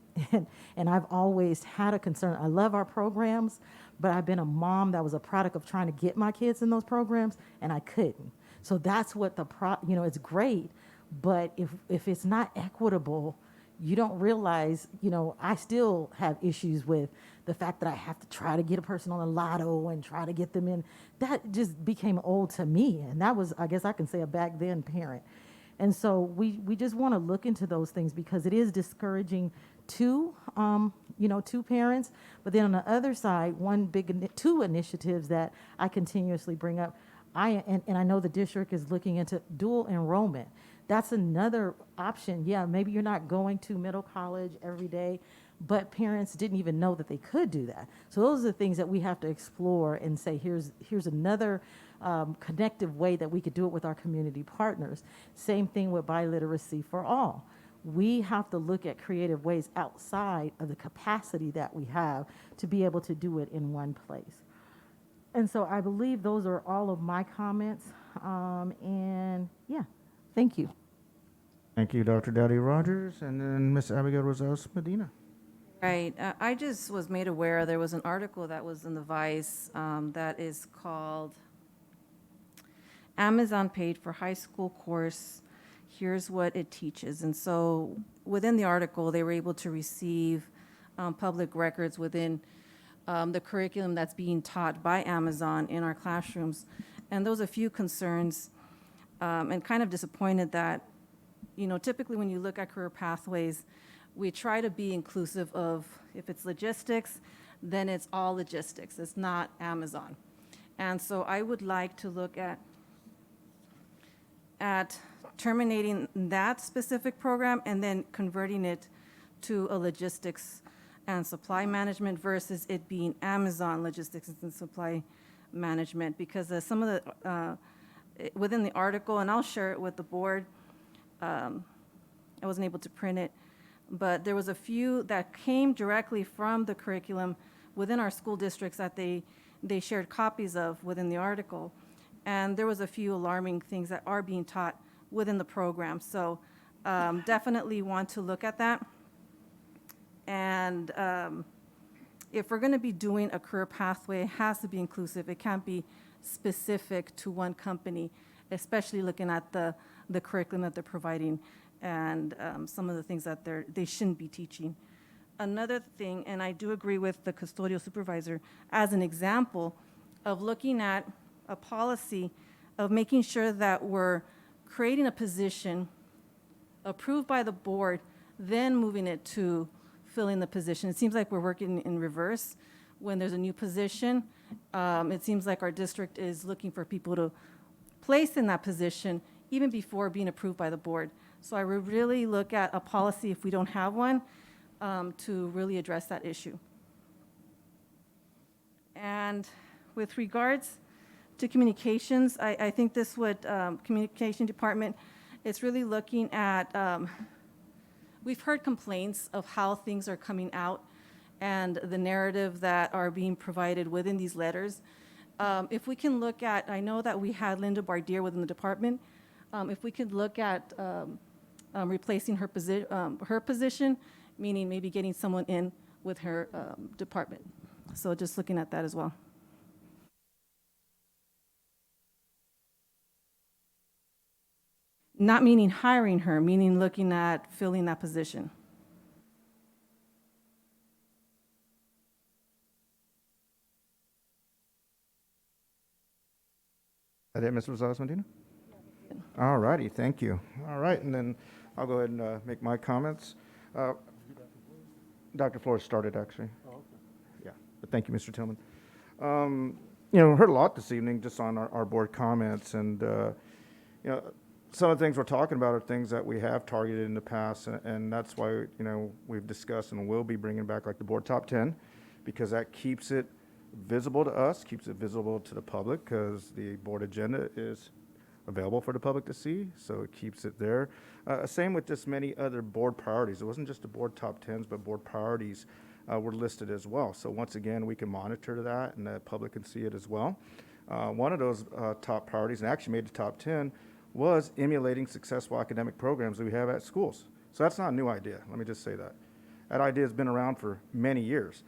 S3: And I've always had a concern. I love our programs, but I've been a mom that was a product of trying to get my kids in those programs, and I couldn't. So that's what it's great, but if it's not equitable, you don't realize, I still have issues with the fact that I have to try to get a person on a lotto and try to get them in. That just became old to me. And that was, I guess I can say, a back then parent. And so we just want to look into those things because it is discouraging to parents. But then on the other side, two initiatives that I continuously bring up, and I know the district is looking into dual enrollment. That's another option. Yeah, maybe you're not going to middle college every day, but parents didn't even know that they could do that. So those are the things that we have to explore and say, here's another connective way that we could do it with our community partners. Same thing with biliteracy for all. We have to look at creative ways outside of the capacity that we have to be able to do it in one place. And so I believe those are all of my comments. And yeah, thank you.
S1: Thank you, Dr. Daddy Rogers, and then Miss Abigail Rosales Medina.
S5: Right. I just was made aware there was an article that was in the Vice that is called Amazon Paid for High School Course. Here's what it teaches. And so within the article, they were able to receive public records within the curriculum that's being taught by Amazon in our classrooms. And there was a few concerns and kind of disappointed that, typically when you look at career pathways, we try to be inclusive of, if it's logistics, then it's all logistics. It's not Amazon. And so I would like to look at terminating that specific program and then converting it to a logistics and supply management versus it being Amazon logistics and supply management, because some of the, within the article, and I'll share it with the board, I wasn't able to print it, but there was a few that came directly from the curriculum within our school districts that they shared copies of within the article. And there was a few alarming things that are being taught within the program. So definitely want to look at that. And if we're going to be doing a career pathway, it has to be inclusive. It can't be specific to one company, especially looking at the curriculum that they're providing and some of the things that they shouldn't be teaching. Another thing, and I do agree with the custodial supervisor, as an example of looking at a policy of making sure that we're creating a position approved by the board, then moving it to filling the position. It seems like we're working in reverse. When there's a new position, it seems like our district is looking for people to place in that position even before being approved by the board. So I would really look at a policy, if we don't have one, to really address that issue. And with regards to communications, I think this would, communication department, it's really looking at, we've heard complaints of how things are coming out and the narrative that are being provided within these letters. If we can look at, I know that we had Linda Bardier within the department. If we could look at replacing her position, meaning maybe getting someone in with her department. So just looking at that as well. Not meaning hiring her, meaning looking at filling that position.
S1: That it, Ms. Rosales Medina? All righty, thank you. All right, and then I'll go ahead and make my comments. Dr. Flores started, actually.
S21: Oh, okay.
S1: Yeah, but thank you, Mr. Tillman. Heard a lot this evening just on our board comments, and some of the things we're talking about are things that we have targeted in the past, and that's why we've discussed and will be bringing back like the board top 10, because that keeps it visible to us, keeps it visible to the public, because the board agenda is available for the public to see, so it keeps it there. Same with just many other board priorities. It wasn't just the board top 10s, but board priorities were listed as well. So once again, we can monitor that and the public can see it as well. One of those top priorities, and actually made the top 10, was emulating successful academic programs that we have at schools. So that's not a new idea, let me just say that. That idea has been around for many years.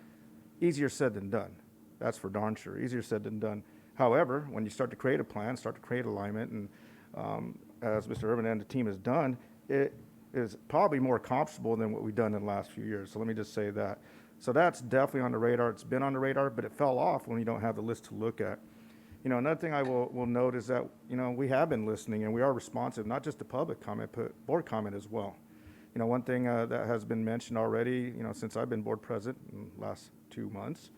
S1: Easier said than done. That's for darn sure, easier said than done. However, when you start to create a plan, start to create alignment, and as Mr. Urban and the team has done, it is probably more accomplishable than what we've done in the last few years. So let me just say that. So that's definitely on the radar. It's been on the radar, but it fell off when you don't have the list to look at. Another thing I will note is that, we have been listening and we are responsive, not just to public comment, but board comment as well. One thing that has been mentioned already, since I've been board president in the last 2 months,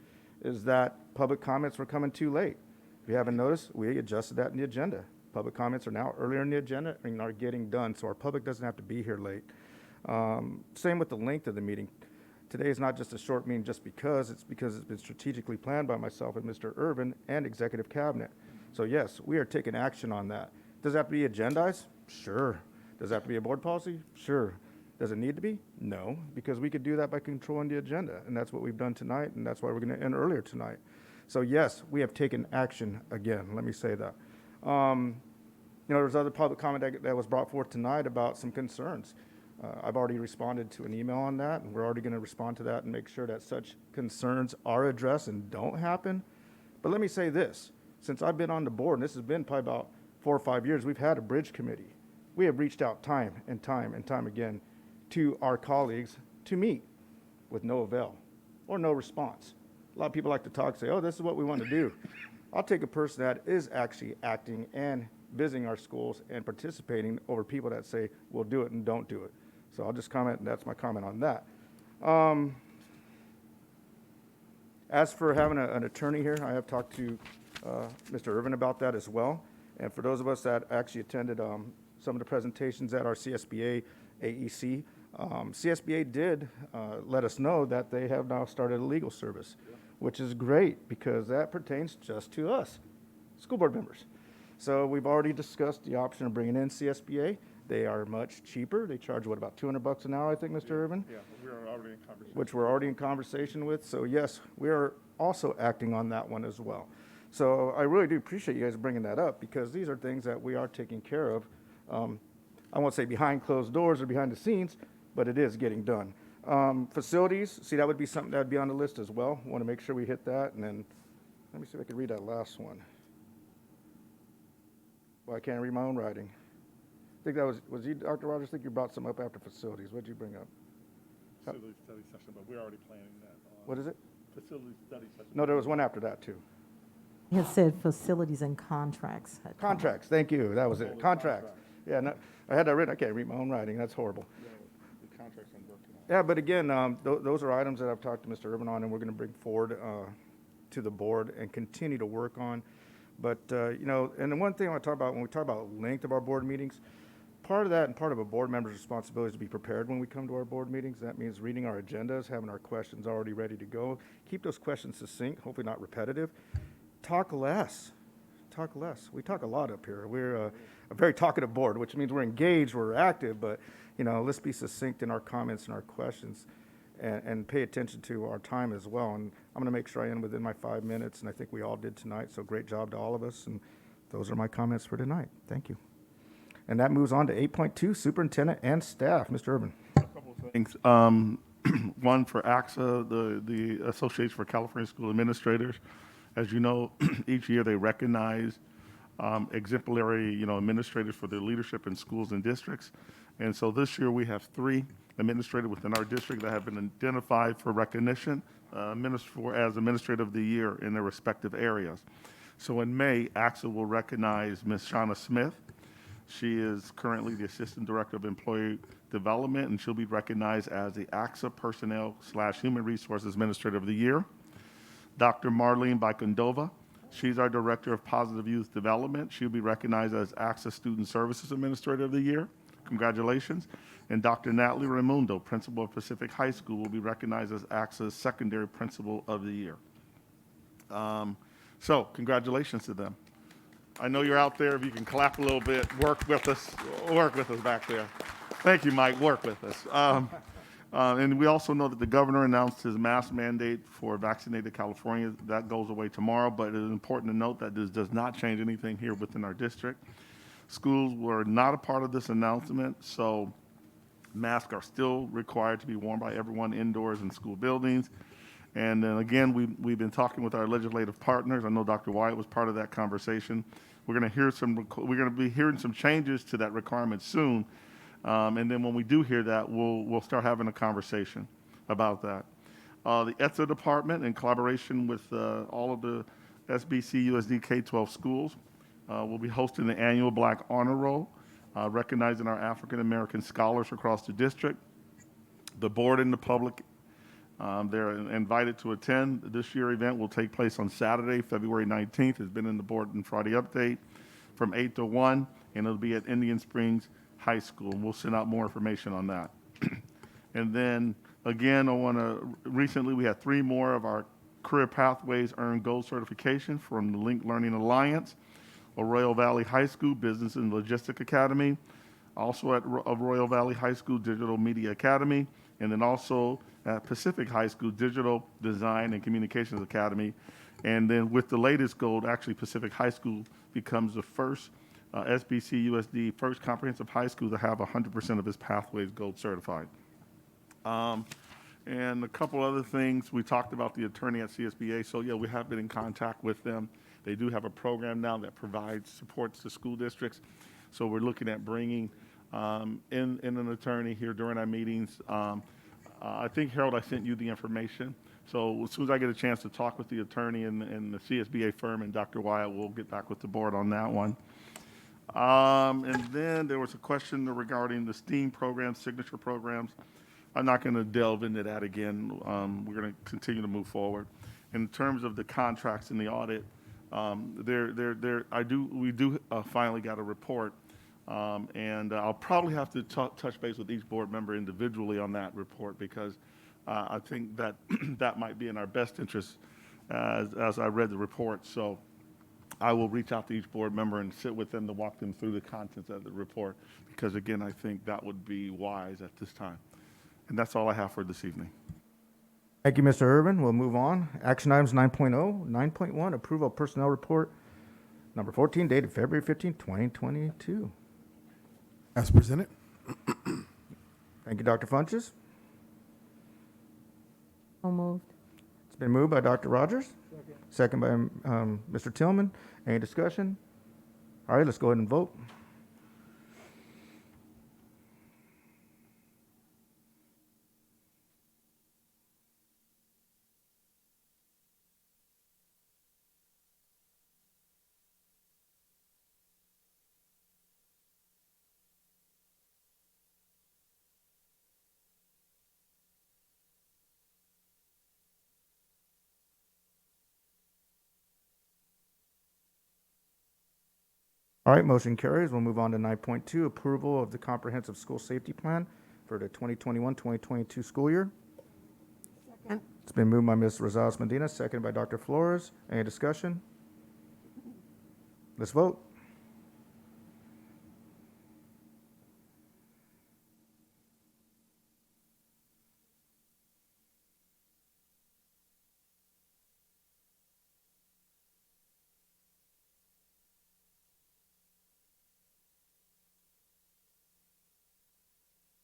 S1: is that public comments were coming too late. If you haven't noticed, we adjusted that in the agenda. Public comments are now earlier in the agenda and are getting done, so our public doesn't have to be here late. Same with the length of the meeting. Today is not just a short meeting just because, it's because it's been strategically planned by myself and Mr. Urban and Executive Cabinet. So yes, we are taking action on that. Does it have to be agendized? Sure. Does it have to be a board policy? Sure. Does it need to be? No, because we could do that by controlling the agenda, and that's what we've done tonight, and that's why we're going to end earlier tonight. So yes, we have taken action again, let me say that. There's other public comment that was brought forth tonight about some concerns. I've already responded to an email on that, and we're already going to respond to that and make sure that such concerns are addressed and don't happen. But let me say this, since I've been on the board, and this has been probably about 4 or 5 years, we've had a bridge committee. We have reached out time and time and time again to our colleagues to meet with no avail or no response. A lot of people like to talk, say, oh, this is what we want to do. I'll take a person that is actually acting and visiting our schools and participating over people that say, we'll do it and don't do it. So I'll just comment, and that's my comment on that. As for having an attorney here, I have talked to Mr. Irvin about that as well. And for those of us that actually attended some of the presentations at our CSBA AEC, CSBA did let us know that they have now started a legal service, which is great because that pertains just to us, school board members. So we've already discussed the option of bringing in CSBA. They are much cheaper. They charge, what, about $200 an hour, I think, Mr. Irvin?
S14: Yeah, we're already in conversation.
S1: Which we're already in conversation with. So yes, we are also acting on that one as well. So I really do appreciate you guys bringing that up because these are things that we are taking care of. I won't say behind closed doors or behind the scenes, but it is getting done. Facilities, see, that would be something that would be on the list as well. Want to make sure we hit that. And then let me see if I can read that last one. Well, I can't read my own writing. I think that was you, Dr. Rogers? I think you brought some up after facilities. What did you bring up?
S14: Facility study session, but we're already planning that.
S1: What is it?
S14: Facility study session.
S1: No, there was one after that, too.
S3: It said facilities and contracts.
S1: Contracts, thank you. That was it. Contracts. Yeah, no, I had that written. I can't read my own writing. That's horrible.
S14: Yeah, the contracts I'm working on.
S1: Yeah, but again, those are items that I've talked to Mr. Urban on, and we're going to bring forward to the board and continue to work on. But, and the one thing I want to talk about when we talk about length of our board meetings, part of that and part of a board member's responsibility is to be prepared when we come to our board meetings. That means reading our agendas, having our questions already ready to go. Keep those questions succinct, hopefully not repetitive. Talk less. Talk less. We talk a lot up here. We're a very talkative board, which means we're engaged, we're active, but, let's be succinct in our comments and our questions and pay attention to our time as well. And I'm going to make sure I end within my 5 minutes, and I think we all did tonight, so great job to all of us. And those are my comments for tonight. Thank you. And that moves on to 8.2, superintendent and staff. Mr. Urban.
S14: A couple of things. One for AXA, the Association for California School Administrators. As you know, each year they recognize exemplary, administrators for their leadership in schools and districts. And so this year we have 3 administrators within our district that have been identified for recognition as Administrator of the Year in their respective areas. So in May, AXA will recognize Ms. Shauna Smith. She is currently the Assistant Director of Employee Development, and she'll be recognized as the AXA Personnel/Human Resources Administrator of the Year. Dr. Marlene Bicondova, she's our Director of Positive Youth Development. She'll be recognized as AXA Student Services Administrator of the Year. Congratulations. And Dr. Natalie Raimundo, Principal of Pacific High School, will be recognized as AXA's Secondary Principal of the Year. So congratulations to them. I know you're out there. If you can clap a little bit, work with us back there. Thank you, Mike. Work with us. And we also know that the governor announced his mask mandate for vaccinated California. That goes away tomorrow, but it is important to note that this does not change anything here within our district. Schools were not a part of this announcement, so masks are still required to be worn by everyone indoors in school buildings. And then again, we've been talking with our legislative partners. I know Dr. Wyatt was part of that conversation. We're going to be hearing some changes to that requirement soon. And then when we do hear that, we'll start having a conversation about that. The ETSA department, in collaboration with all of the SBC USD K-12 schools, will be hosting the annual Black Honor Roll, recognizing our African American scholars across the district. The board and the public, they're invited to attend. This year event will take place on Saturday, February 19th. It's been in the board and Friday update from 8 to 1, and it'll be at Indian Springs High School. We'll send out more information on that. And then again, recently we had 3 more of our Career Pathways earned gold certification from the Link Learning Alliance, Arroyo Valley High School Business and Logistics Academy, also at Arroyo Valley High School Digital Media Academy, and then also at Pacific High School Digital Design and Communications Academy. And then with the latest goal, actually Pacific High School becomes the first SBC USD first comprehensive high school to have 100% of its pathways gold certified. And a couple other things, we talked about the attorney at CSBA. So yeah, we have been in contact with them. They do have a program now that provides supports to school districts. So we're looking at bringing in an attorney here during our meetings. I think, Harold, I sent you the information. So as soon as I get a chance to talk with the attorney and the CSBA firm and Dr. Wyatt, we'll get back with the board on that one. And then there was a question regarding the STEAM programs, signature programs. I'm not going to delve into that again. We're going to continue to move forward. In terms of the contracts and the audit, we do finally got a report, and I'll probably have to touch base with each board member individually on that report because I think that that might be in our best interest as I read the report. So I will reach out to each board member and sit with them to walk them through the contents of the report because, again, I think that would be wise at this time. And that's all I have for this evening.
S1: Thank you, Mr. Irvin. We'll move on. Action items 9.0, 9.1, approval of personnel report number 14 dated February 15, 2022.
S18: As presented.
S1: Thank you, Dr. Funches.
S3: So moved.
S1: It's been moved by Dr. Rogers. Second by Mr. Tillman. Any discussion? All right, let's go ahead and vote. All right, motion carries. We'll move on to 9.2, approval of the comprehensive school safety plan for the 2021-2022 school year.
S2: Second.
S1: It's been moved by Ms. Rosales Medina, seconded by Dr. Flores. Any discussion? Let's vote.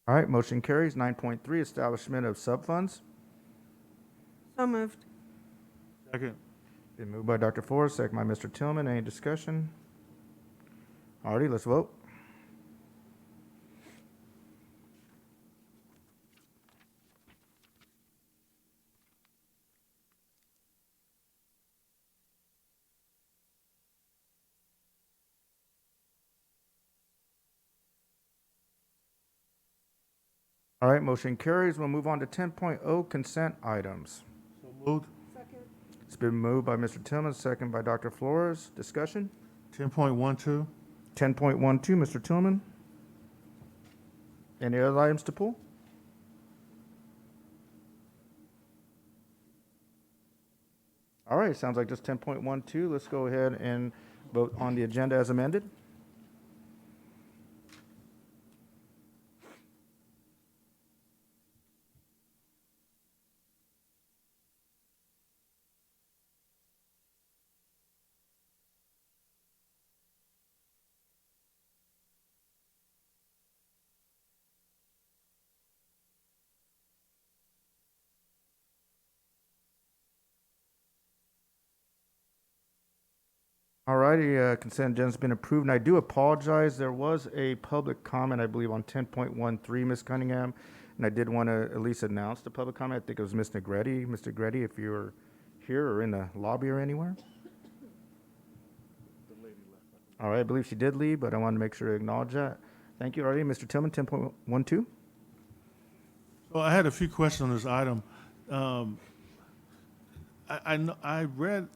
S1: All right, motion carries. 9.3, establishment of subfunds.
S2: So moved.
S4: Second.
S1: Been moved by Dr. Flores, second by Mr. Tillman. Any discussion? All righty, let's vote. All right, motion carries. We'll move on to 10.0, consent items.
S4: So moved.
S2: Second.
S1: It's been moved by Mr. Tillman, second by Dr. Flores. Discussion?
S4: 10.12.
S1: 10.12, Mr. Tillman. Any other items to pull? All right, sounds like just 10.12. Let's go ahead and vote on the agenda as amended. All righty, consent agenda's been approved, and I do apologize. There was a public comment, I believe, on 10.13, Ms. Cunningham, and I did want to at least announce the public comment. I think it was Ms. Negretti. Ms. Negretti, if you're here or in the lobby or anywhere. All right, I believe she did leave, but I wanted to make sure to acknowledge that. Thank you. All right, Mr. Tillman, 10.12.
S4: So I had a few questions on this item. I read,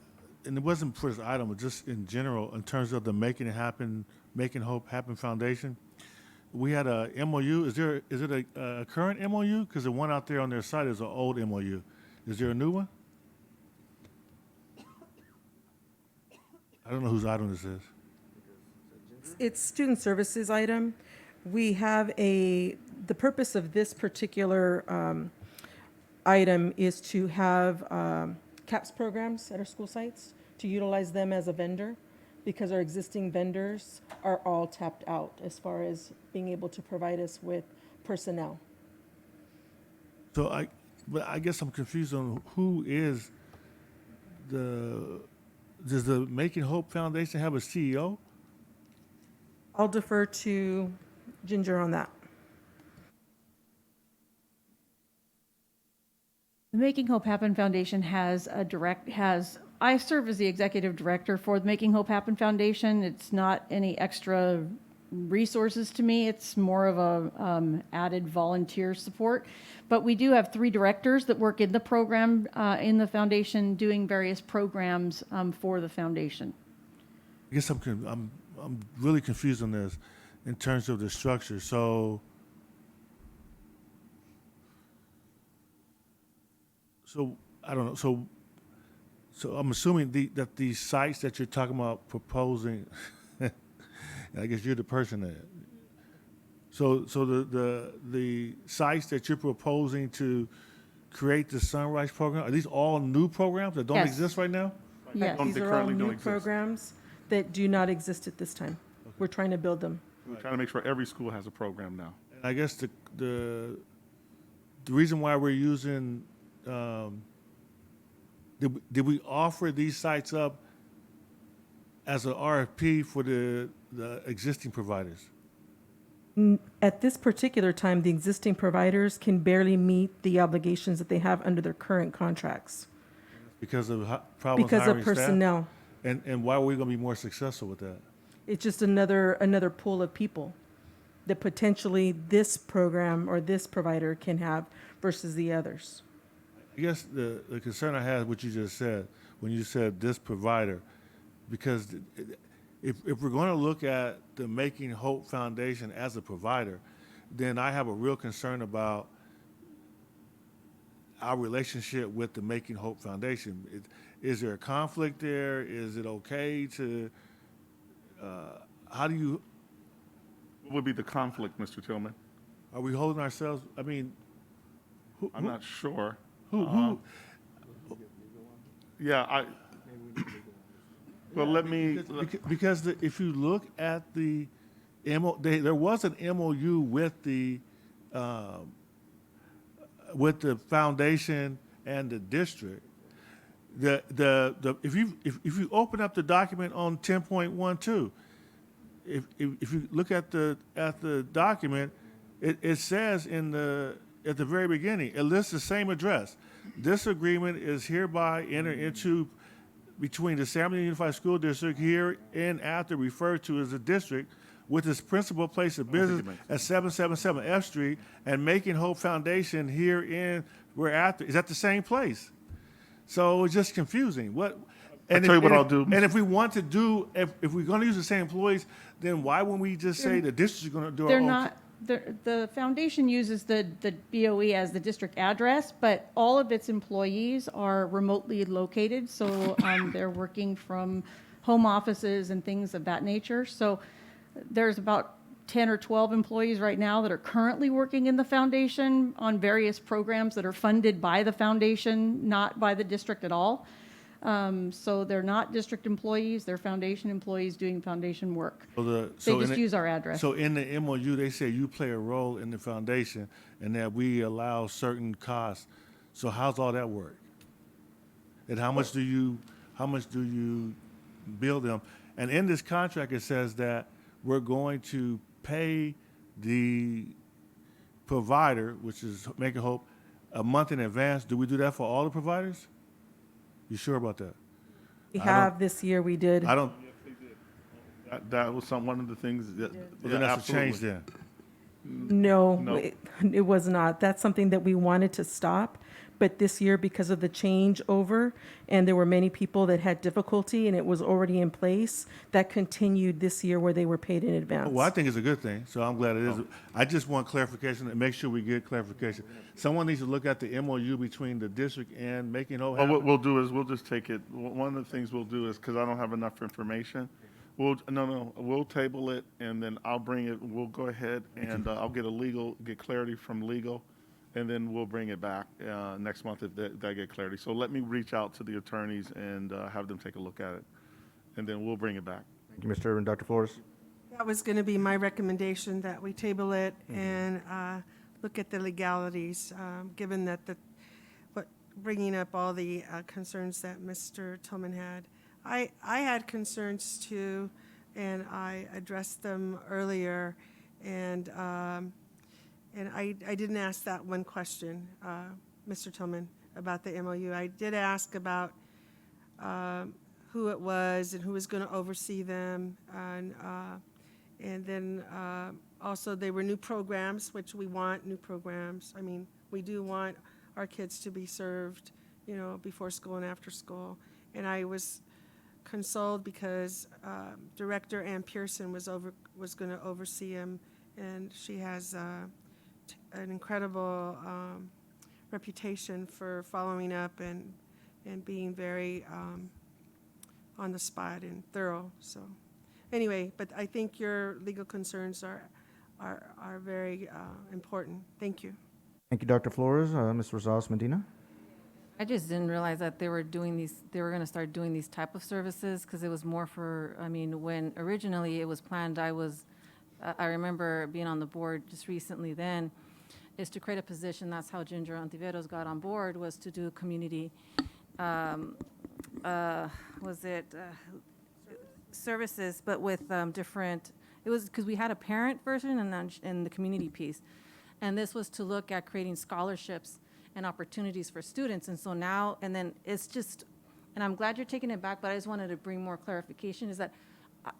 S4: and it wasn't for this item, but just in general, in terms of the Making It Happen, Making Hope Happen Foundation. We had a MOU. Is it a current MOU? Because the one out there on their site is an old MOU. Is there a new one? I don't know whose item this is.
S6: It's student services item. We have the purpose of this particular item is to have CAPS programs at our school sites to utilize them as a vendor because our existing vendors are all tapped out as far as being able to provide us with personnel.
S4: But I guess I'm confused on who is does the Making Hope Foundation have a CEO?
S6: I'll defer to Ginger on that.
S7: The Making Hope Happen Foundation I serve as the executive director for the Making Hope Happen Foundation. It's not any extra resources to me. It's more of a added volunteer support. But we do have 3 directors that work in the program, in the foundation, doing various programs for the foundation.
S4: I guess I'm really confused on this in terms of the structure. So I don't know. So I'm assuming that these sites that you're talking about proposing, and I guess you're the person that. So the sites that you're proposing to create the Sunrise program, are these all new programs that don't
S6: Yes.
S4: exist right now?
S6: Yes, these are all new programs that do not exist at this time. Okay. We're trying to build them.
S14: We're trying to make sure every school has a program now.
S4: And I guess the reason why we're using, did we offer these sites up as an RFP for the existing providers?
S6: At this particular time, the existing providers can barely meet the obligations that they have under their current contracts.
S4: Because of problems
S6: Because
S4: hiring
S6: of personnel.
S4: Staff? And why are we going to be more successful with that?
S6: It's just another pool of people that potentially this program or this provider can have versus the others.
S4: I guess the concern I had, what you just said, when you said this provider, because if we're going to look at the Making Hope Foundation as a provider, then I have a real concern about our relationship with the Making Hope Foundation. Is there a conflict there? Is it okay to, how do you?
S14: What would be the conflict, Mr. Tillman?
S4: Are we holding ourselves, I mean.
S14: I'm not sure.
S4: Who?
S14: Yeah, well, let me.
S4: Because if you look at the there was an MOU with the foundation and the district. If you open up the document on 10.12, if you look at the document, it says at the very beginning, it lists the same address. This agreement is hereby entered into between the San Bernardino Unified School District here and after referred to as a district with its principal place of business at 777 F Street and Making Hope Foundation here in where after is at the same place. So it's just confusing.
S14: I'll tell you what I'll do.
S4: And if we want to do, if we're going to use the same employees, then why wouldn't we just say the district is going to do our own?
S7: The foundation uses the BOE as the district address, but all of its employees are remotely located, so they're working from home offices and things of that nature. So there's about 10 or 12 employees right now that are currently working in the foundation on various programs that are funded by the foundation, not by the district at all. So they're not district employees, they're foundation employees doing foundation work. They just use our address.
S4: So in the MOU, they say you play a role in the foundation and that we allow certain costs. So how's all that work? And how much do you bill them? And in this contract, it says that we're going to pay the provider, which is Making Hope, a month in advance. Do we do that for all the providers? You sure about that?
S6: We have this year, we did.
S4: I don't.
S14: That was one of the things that.
S4: Well, then that's a change then.
S6: No. It was not. That's something that we wanted to stop. But this year, because of the changeover, and there were many people that had difficulty, and it was already in place, that continued this year where they were paid in advance.
S4: Well, I think it's a good thing, so I'm glad it is. I just want clarification and make sure we get clarification. Someone needs to look at the MOU between the district and Making Hope Happen.
S14: What we'll do is we'll just take it. One of the things we'll do is, because I don't have enough information, we'll table it, and then I'll bring it. We'll go ahead and I'll get clarity from legal, and then we'll bring it back next month if that get clarity. So let me reach out to the attorneys and have them take a look at it, and then we'll bring it back.
S1: Thank you, Mr. Irvin. Dr. Flores?
S2: That was going to be my recommendation, that we table it and look at the legalities, given that bringing up all the concerns that Mr. Tillman had. I had concerns too, and I addressed them earlier, and I didn't ask that one question, Mr. Tillman, about the MOU. I did ask about who it was and who was going to oversee them, and then also they were new programs, which we want new programs. I mean, we do want our kids to be served, you know, before school and after school. And I was consoled because Director Ann Pearson was going to oversee them, and she has an incredible reputation for following up and being very on the spot and thorough. So anyway, but I think your legal concerns are very important. Thank you.
S1: Thank you, Dr. Flores. Ms. Rosales Medina?
S5: I just didn't realize that they were going to start doing these type of services, because it was more for, I mean, when originally it was planned, I remember being on the board just recently then, is to create a position. That's how Ginger Antiveros got on board, was to do community, services, but with different, it was because we had a parent version and the community piece. And this was to look at creating scholarships and opportunities for students. And so now, and then it's just, and I'm glad you're taking it back, but I just wanted to bring more clarification, is that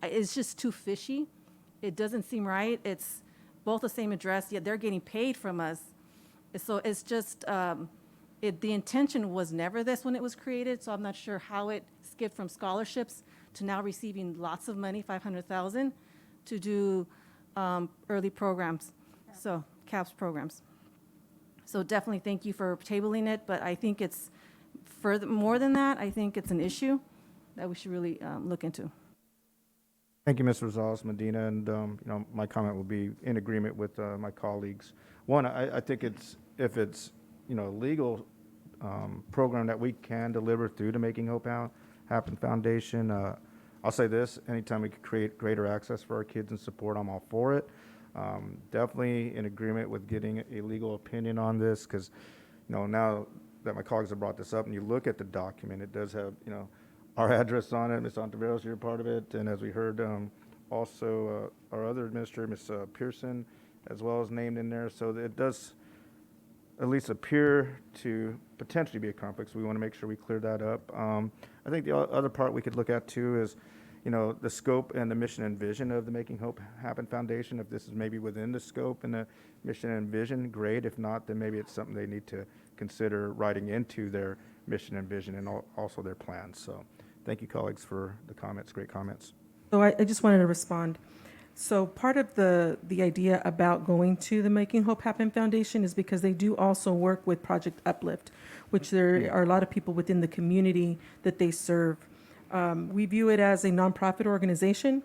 S5: it's just too fishy. It doesn't seem right. It's both the same address, yet they're getting paid from us. So it's just, the intention was never this when it was created, so I'm not sure how it skipped from scholarships to now receiving lots of money, $500,000, to do early programs, so CAPS programs. So definitely thank you for tabling it, but I think it's more than that. I think it's an issue that we should really look into.
S1: Thank you, Ms. Rosales Medina, and you know, my comment will be in agreement with my colleagues. One, I think if it's you know, a legal program that we can deliver through the Making Hope Happen Foundation. I'll say this: anytime we can create greater access for our kids and support, I'm all for it. Definitely in agreement with getting a legal opinion on this, because you know, now that my colleagues have brought this up, and you look at the document, it does have, you know, our address on it. Ms. Ontiveros, you're part of it, and as we heard, also our other administrator, Ms. Pearson, as well, is named in there. So it does at least appear to potentially be a conflict. So we want to make sure we clear that up. I think the other part we could look at too is, you know, the scope and the mission and vision of the Making Hope Happen Foundation. If this is maybe within the scope and the mission and vision, great. If not, then maybe it's something they need to consider writing into their mission and vision and also their plans. So thank you, colleagues, for the comments. Great comments.
S6: So I just wanted to respond. So part of the idea about going to the Making Hope Happen Foundation is because they do also work with Project Uplift, which there are a lot of people within the community that they serve. We view it as a nonprofit organization,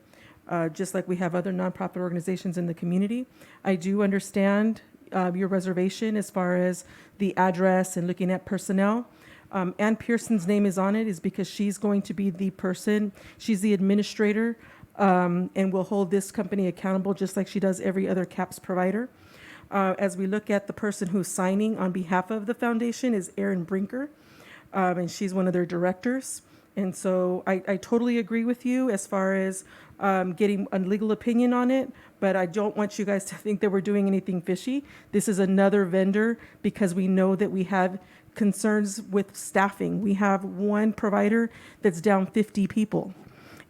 S6: just like we have other nonprofit organizations in the community. I do understand your reservation as far as the address and looking at personnel. Ann Pearson's name is on it is because she's going to be the person, she's the administrator, and will hold this company accountable just like she does every other CAPS provider. As we look at the person who's signing on behalf of the foundation is Erin Brinker, and she's one of their directors. And so I totally agree with you as far as getting a legal opinion on it, but I don't want you guys to think that we're doing anything fishy. This is another vendor because we know that we have concerns with staffing. We have one provider that's down 50 people.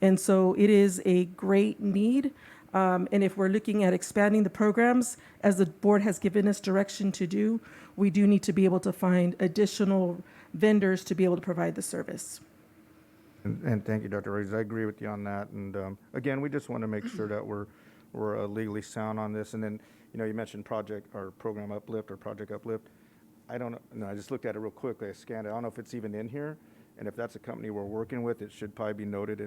S6: And so it is a great need. And if we're looking at expanding the programs, as the board has given us direction to do, we do need to be able to find additional vendors to be able to provide the service.
S1: And thank you, Dr. Reyes. I agree with you on that. And again, we just want to make sure that we're legally sound on this. And then, you know, you mentioned project or program Uplift or Project Uplift. I don't know. No, I just looked at it real quickly. I scanned it. I don't know if it's even in here. And if that's a company we're working with, it should probably be noted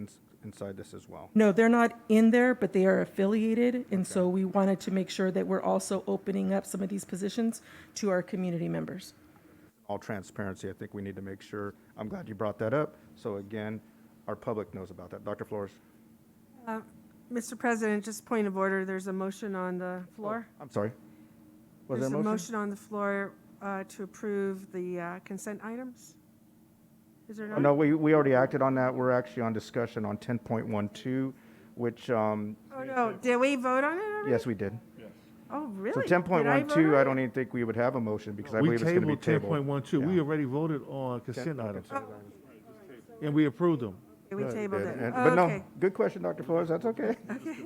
S1: inside this as well.
S6: No, they're not in there, but they are affiliated, and so we wanted to make sure that we're also opening up some of these positions to our community members.
S1: All transparency, I think we need to make sure, I'm glad you brought that up, so again, our public knows about that. Dr. Flores?
S2: Mr. President, just point of order, there's a motion on the floor.
S1: I'm sorry. Was
S2: There's
S1: there
S2: a
S1: a motion?
S2: motion on the floor to approve the consent items. Is there
S1: Oh,
S2: not?
S1: no, we already acted on that. We're actually on discussion on 10.12, which,
S2: Oh, no, did we vote on it already?
S1: yes, we did.
S2: Oh, really?
S1: So
S2: Did I vote
S1: 10.12, I
S2: on
S1: don't
S2: it?
S1: even think we would have a motion because I
S4: We
S1: believe it's going to be
S4: tabled
S1: tabled.
S4: 10.12. We
S1: Yeah.
S4: already voted on consent items.
S1: Oh.
S4: And we approved them.
S2: Okay, we tabled it. Oh,
S1: But no,
S2: okay.
S1: good question, Dr. Flores, that's okay.
S2: Okay.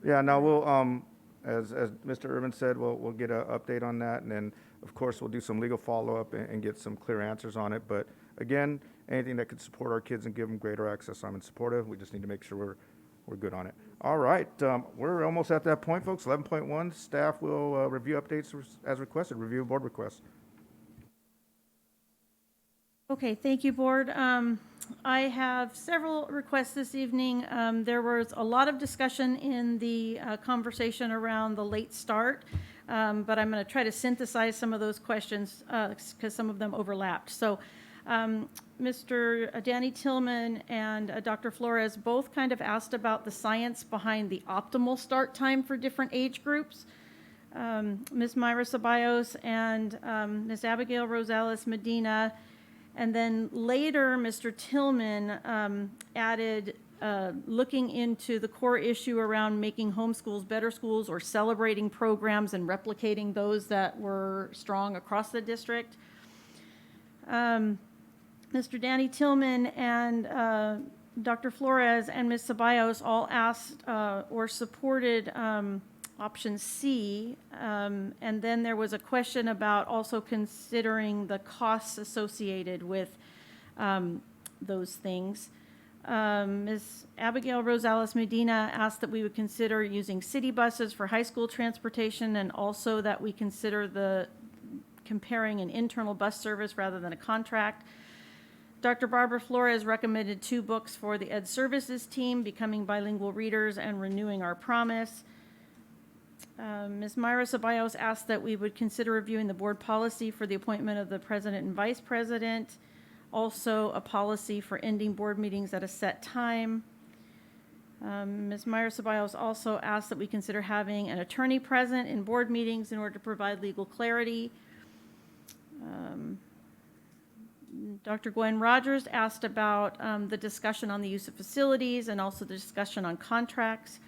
S1: Yeah, no, we'll, as Mr. Urban said, we'll get an update on that, and then, of course, we'll do some legal follow-up and get some clear answers on it. But again, anything that could support our kids and give them greater access, I'm in support of. We just need to make sure we're good on it. All right, we're almost at that point, folks. 11.1, staff will review updates as requested, review board requests.
S7: Okay, thank you, Board. I have several requests this evening. There was a lot of discussion in the conversation around the late start, but I'm going to try to synthesize some of those questions because some of them overlapped. So Mr. Danny Tillman and Dr. Flores both kind of asked about the science behind the optimal start time for different age groups. Ms. Myra Ceballos and Ms. Abigail Rosales Medina. And then later, Mr. Tillman added looking into the core issue around making homeschools better schools or celebrating programs and replicating those that were strong across the district. Mr. Danny Tillman and Dr. Flores and Ms. Ceballos all asked or supported option C, and then there was a question about also considering the costs associated with those things. Ms. Abigail Rosales Medina asked that we would consider using city buses for high school transportation, and also that we consider comparing an internal bus service rather than a contract. Dr. Barbara Flores recommended 2 books for the Ed Services team, Becoming Bilingual Readers and Renewing Our Promise. Ms. Myra Ceballos asked that we would consider reviewing the board policy for the appointment of the president and vice president, also a policy for ending board meetings at a set time. Ms. Myra Ceballos also asked that we consider having an attorney present in board meetings in order to provide legal clarity. Dr. Gwen Rogers asked about the discussion on the use of facilities and also the discussion on contracts.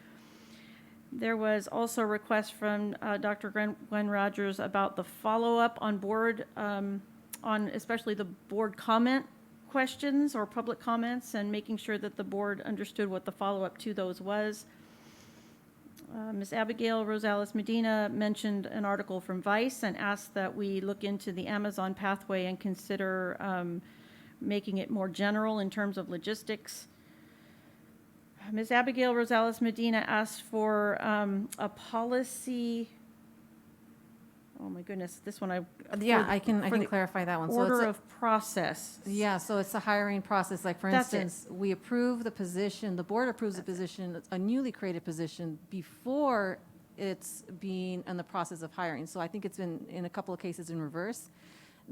S7: There was also a request from Dr. Gwen Rogers about the follow-up on board, on especially the board comment questions or public comments, and making sure that the board understood what the follow-up to those was. Ms. Abigail Rosales Medina mentioned an article from Vice and asked that we look into the Amazon pathway and consider making it more general in terms of logistics. Ms. Abigail Rosales Medina asked for a policy. Oh my goodness, this one
S5: Yeah, I can clarify that one. So
S7: Order
S5: it's
S7: of process.
S5: Yeah, so it's a hiring process. Like, for
S7: That's it.
S5: instance, we approve the position, the board approves the position, a newly created position, before it's being in the process of hiring. So I think it's been, in a couple of cases, in reverse.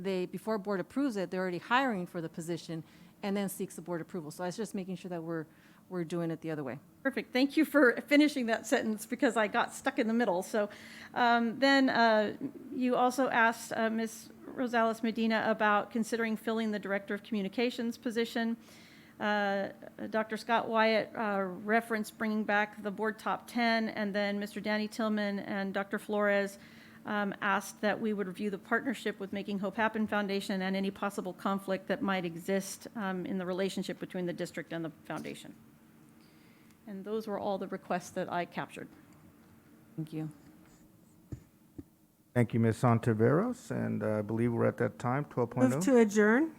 S5: Before board approves it, they're already hiring for the position and then seeks the board approval. So I was just making sure that we're doing it the other way.
S7: Perfect. Thank you for finishing that sentence because I got stuck in the middle. So then you also asked Ms. Rosales Medina about considering filling the Director of Communications position. Dr. Scott Wyatt referenced bringing back the board top 10, and then Mr. Danny Tillman and Dr. Flores asked that we would review the partnership with Making Hope Happen Foundation and any possible conflict that might exist in the relationship between the district and the foundation. And those were all the requests that I captured.
S5: Thank you.
S1: Thank you, Ms. Santiveros, and I believe we're at that time, 12.0.
S2: Move to adjourn.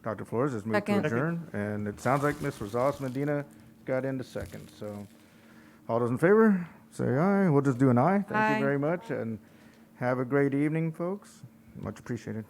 S1: Dr. Flores has moved to
S5: Second.
S1: adjourn, and it sounds like Ms. Rosales Medina got into second. So all those in favor, say aye. We'll just do an aye. Thank
S5: Aye.
S1: you very much, and have a great evening, folks. Much appreciated.